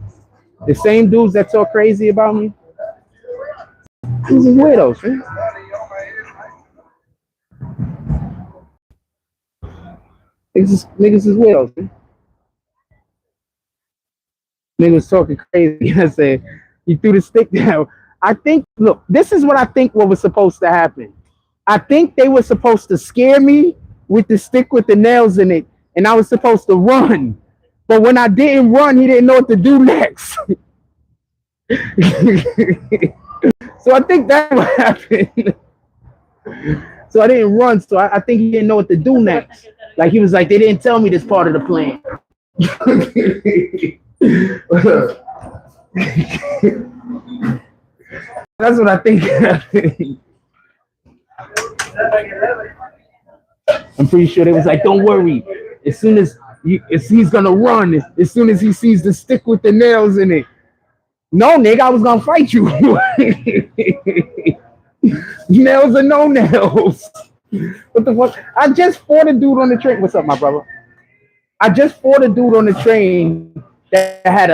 The same dudes that talk crazy about me. These are weirdos, man. Niggas is weirdos, man. Niggas talking crazy. I said, he threw the stick down. I think, look, this is what I think what was supposed to happen. I think they were supposed to scare me with the stick with the nails in it, and I was supposed to run. But when I didn't run, he didn't know what to do next. So I think that's what happened. So I didn't run, so I think he didn't know what to do next. Like, he was like, they didn't tell me this part of the plan. That's what I think happened. I'm pretty sure they was like, don't worry. As soon as he's gonna run, as soon as he sees the stick with the nails in it. No, nigga, I was gonna fight you. Nails or no nails. What the fuck? I just fought a dude on the train. What's up, my brother? I just fought a dude on the train that had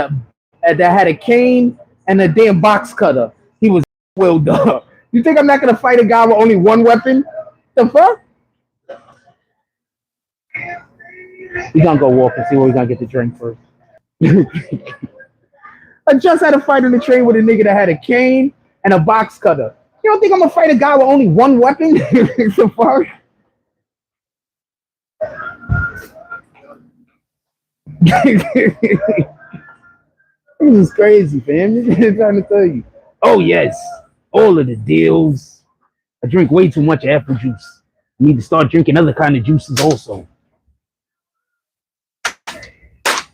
a cane and a damn box cutter. He was willed up. You think I'm not gonna fight a guy with only one weapon? The fuck? We gonna go walk and see where we gonna get the drink first. I just had a fight on the train with a nigga that had a cane and a box cutter. You don't think I'm gonna fight a guy with only one weapon? The fuck? This is crazy, fam. I'm trying to tell you. Oh yes, all of the deals. I drink way too much apple juice. I need to start drinking other kind of juices also.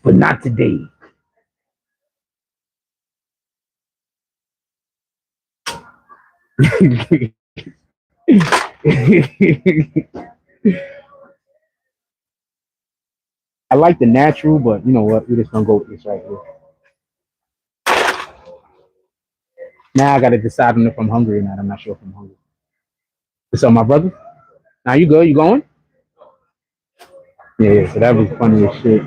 But not today. I like the natural, but you know what? We're just gonna go with this right here. Now I gotta decide on if I'm hungry or not. I'm not sure if I'm hungry. What's up, my brother? Now you good? You going? Yeah, so that was funny as shit.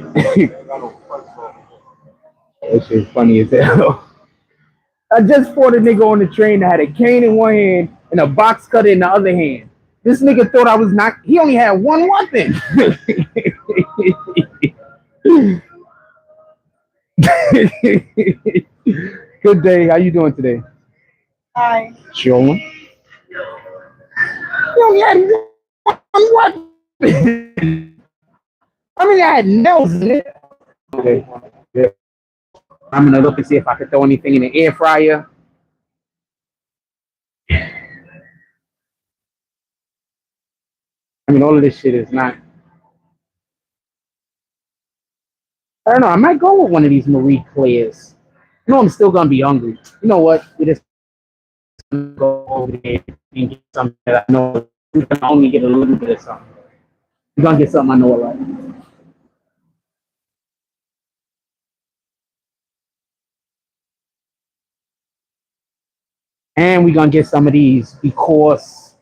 That shit's funny as hell. I just fought a nigga on the train that had a cane in one hand and a box cutter in the other hand. This nigga thought I was not. He only had one weapon. Good day. How you doing today? Hi. Chilling. You only had one weapon. I mean, I had nails in it. Okay. Yeah. I'm gonna look and see if I can throw anything in the air fryer. I mean, all of this shit is not. I don't know. I might go with one of these Marie Claire's. You know, I'm still gonna be hungry. You know what? We just go over there and get something that I know we can only get a little bit of something. We're gonna get something I know I like. And we're gonna get some of these because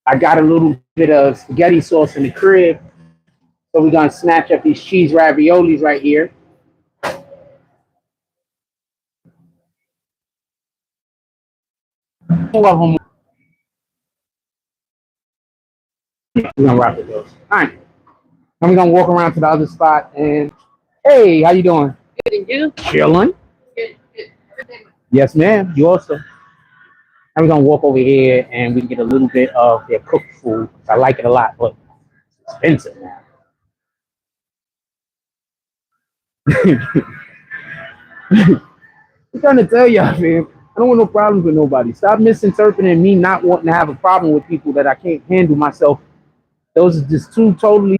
I got a little bit of spaghetti sauce in the crib. So we're gonna snatch up these cheese raviolis right here. Two of them. We're gonna rock with those. All right. Then we're gonna walk around to the other spot and hey, how you doing? Good, and you? Chilling. Good. Yes, ma'am. You also. And we're gonna walk over here and we can get a little bit of their cooked food. I like it a lot, but it's expensive now. I'm trying to tell y'all, man. I don't want no problems with nobody. Stop misinterpreting me not wanting to have a problem with people that I can't handle myself. Those are just two totally.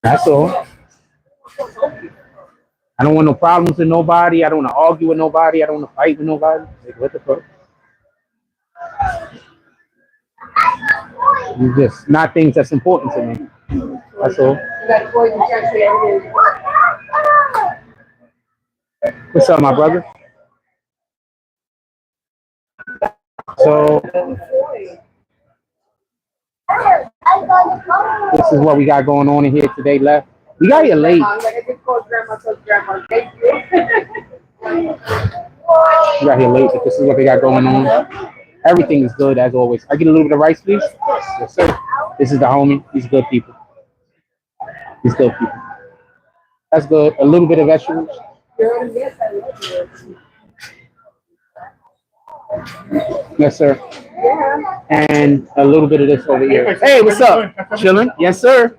That's all. I don't want no problems with nobody. I don't want to argue with nobody. I don't want to fight with nobody. Like, what the fuck? It's just not things that's important to me. That's all. What's up, my brother? So this is what we got going on in here today. Left. We got here late. We got here late, but this is what they got going on. Everything is good as always. I get a little bit of rice, please. Yes, sir. This is the homie. He's good people. He's good people. That's good. A little bit of vegetables. Yes, sir. And a little bit of this over here. Hey, what's up? Chilling? Yes, sir.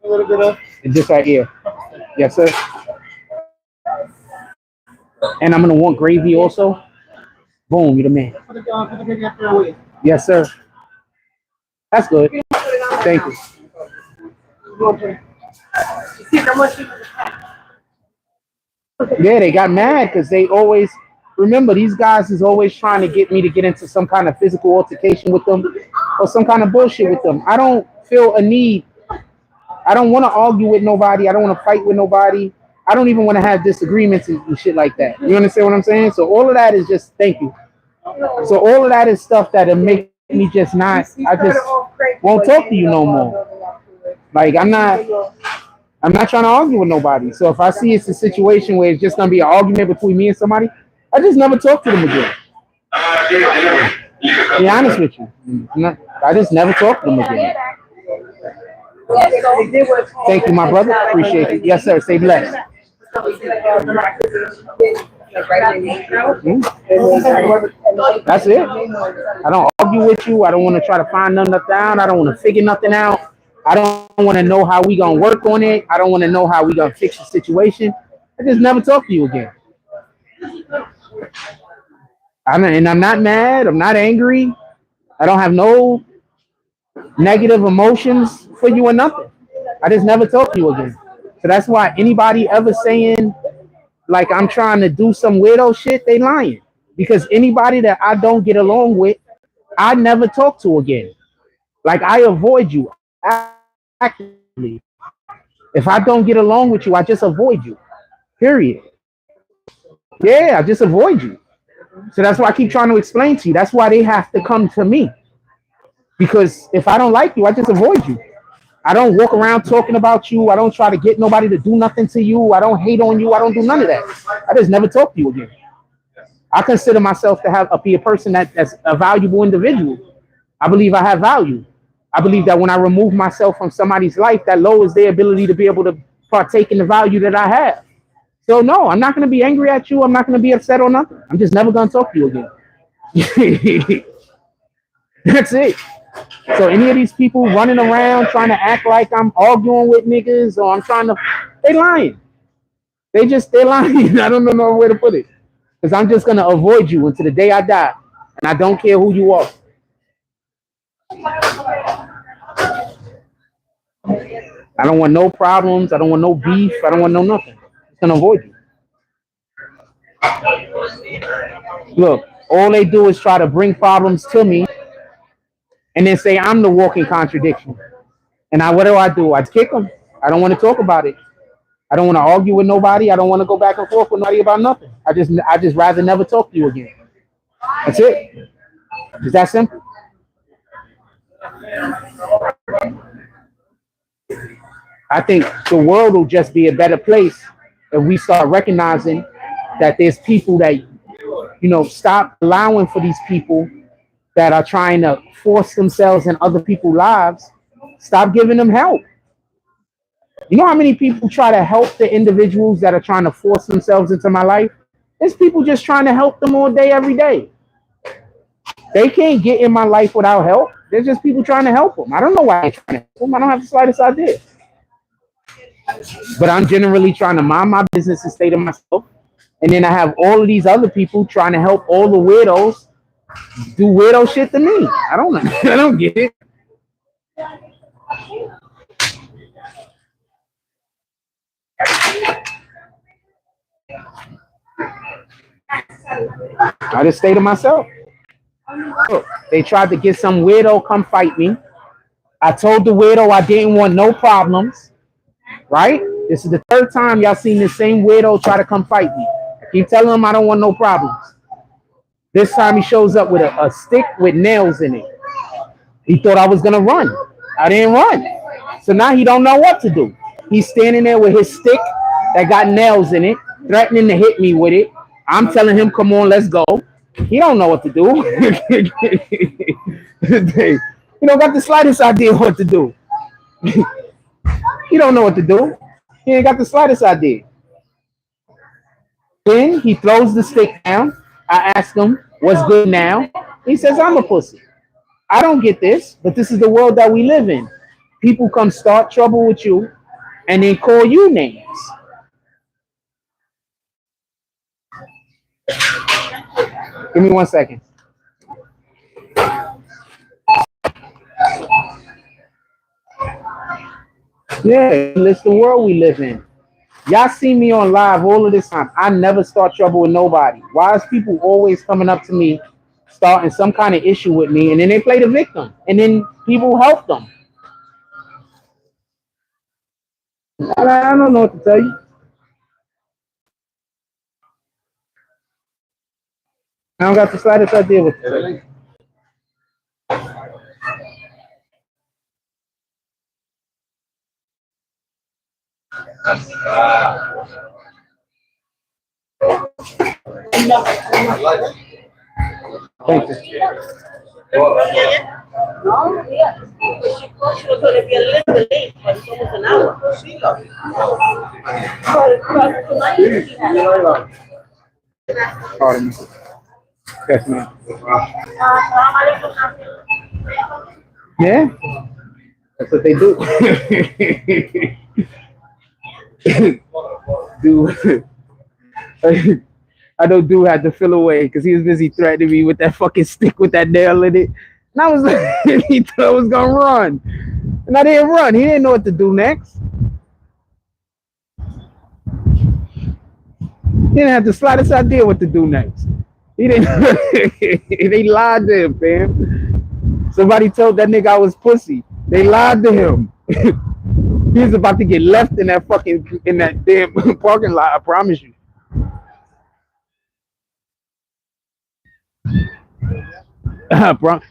A little bit of this right here. Yes, sir. And I'm gonna want gravy also. Boom, you're the man. Yes, sir. That's good. Thank you. Yeah, they got mad because they always remember these guys is always trying to get me to get into some kind of physical altercation with them or some kind of bullshit with them. I don't feel a need. I don't want to argue with nobody. I don't want to fight with nobody. I don't even want to have disagreements and shit like that. You understand what I'm saying? So all of that is just thank you. So all of that is stuff that'll make me just not. I just won't talk to you no more. Like I'm not trying to argue with nobody. So if I see it's a situation where it's just gonna be an argument between me and somebody, I just never talk to them again. To be honest with you, I just never talk to them again. Thank you, my brother. Appreciate it. Yes, sir. Stay blessed. That's it. I don't argue with you. I don't want to try to find nothing down. I don't want to figure nothing out. I don't want to know how we gonna work on it. I don't want to know how we gonna fix the situation. I just never talk to you again. I'm not mad. I'm not angry. I don't have no negative emotions for you or nothing. I just never talk to you again. So that's why anybody ever saying like I'm trying to do some weirdo shit, they lying. Because anybody that I don't get along with, I never talk to again. Like I avoid you actively. If I don't get along with you, I just avoid you. Period. Yeah, I just avoid you. So that's why I keep trying to explain to you. That's why they have to come to me. Because if I don't like you, I just avoid you. I don't walk around talking about you. I don't try to get nobody to do nothing to you. I don't hate on you. I don't do none of that. I just never talk to you again. I consider myself to be a person that's a valuable individual. I believe I have value. I believe that when I remove myself from somebody's life, that lowers their ability to be able to partake in the value that I have. So no, I'm not going to be angry at you. I'm not going to be upset or nothing. I'm just never going to talk to you again. That's it. So any of these people running around trying to act like I'm arguing with niggas or I'm trying to, they lying. They're lying. I don't know no way to put it. Because I'm just going to avoid you until the day I die. And I don't care who you are. I don't want no problems. I don't want no beef. I don't want no nothing. It's gonna avoid you. Look, all they do is try to bring problems to me and then say I'm the walking contradiction. And what do? I kick them. I don't want to talk about it. I don't want to argue with nobody. I don't want to go back and forth with nobody about nothing. I just rather never talk to you again. That's it. It's that simple. I think the world will just be a better place if we start recognizing that there's people that, stop allowing for these people that are trying to force themselves in other people's lives. Stop giving them help. You know how many people try to help the individuals that are trying to force themselves into my life? There's people just trying to help them all day, every day. They can't get in my life without help. There's just people trying to help them. I don't know why they're trying to help them. I don't have the slightest idea. But I'm generally trying to mind my business and stay to myself. And then I have all of these other people trying to help all the weirdos do weirdo shit to me. I don't know. I don't get it. I just stay to myself. Look, they tried to get some weirdo come fight me. I told the weirdo I didn't want no problems. Right? This is the third time y'all seen the same weirdo try to come fight me. I keep telling him I don't want no problems. This time he shows up with a stick with nails in it. He thought I was gonna run. I didn't run. So now he don't know what to do. He's standing there with his stick that got nails in it, threatening to hit me with it. I'm telling him, come on, let's go. He don't know what to do. He don't got the slightest idea what to do. He don't know what to do. He ain't got the slightest idea. Then he throws the stick down. I ask him, what's good now? He says, I'm a pussy. I don't get this, but this is the world that we live in. People come start trouble with you and then call you names. Give me 1 second. Yeah, it's the world we live in. Y'all see me on live all of this time. I never start trouble with nobody. Why is people always coming up to me, starting some kind of issue with me, and then they play the victim, and then people help them? I don't know what to tell you. I don't got the slightest idea what to tell you. Thank you. No, yeah. Pues no suele be a little late, but it's almost an hour. Pardon me. Yes, ma'am. Yeah, that's what they do. Dude, I know dude had to fill away because he was busy threatening me with that fucking stick with that nail in it. And I was like, he thought I was gonna run. And I didn't run. He didn't know what to do next. He didn't have the slightest idea what to do next. He didn't. They lied to him, fam. Somebody told that nigga I was pussy. They lied to him. He was about to get left in that damn parking lot. I promise you.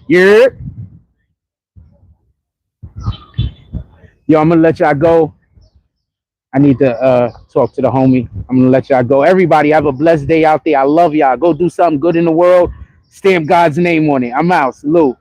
Yeah. Yo, I'm gonna let y'all go. I need to talk to the homie. I'm gonna let y'all go. Everybody have a blessed day out there. I love y'all. Go do something good in the world. Stamp God's name on it. I'm out. Salute.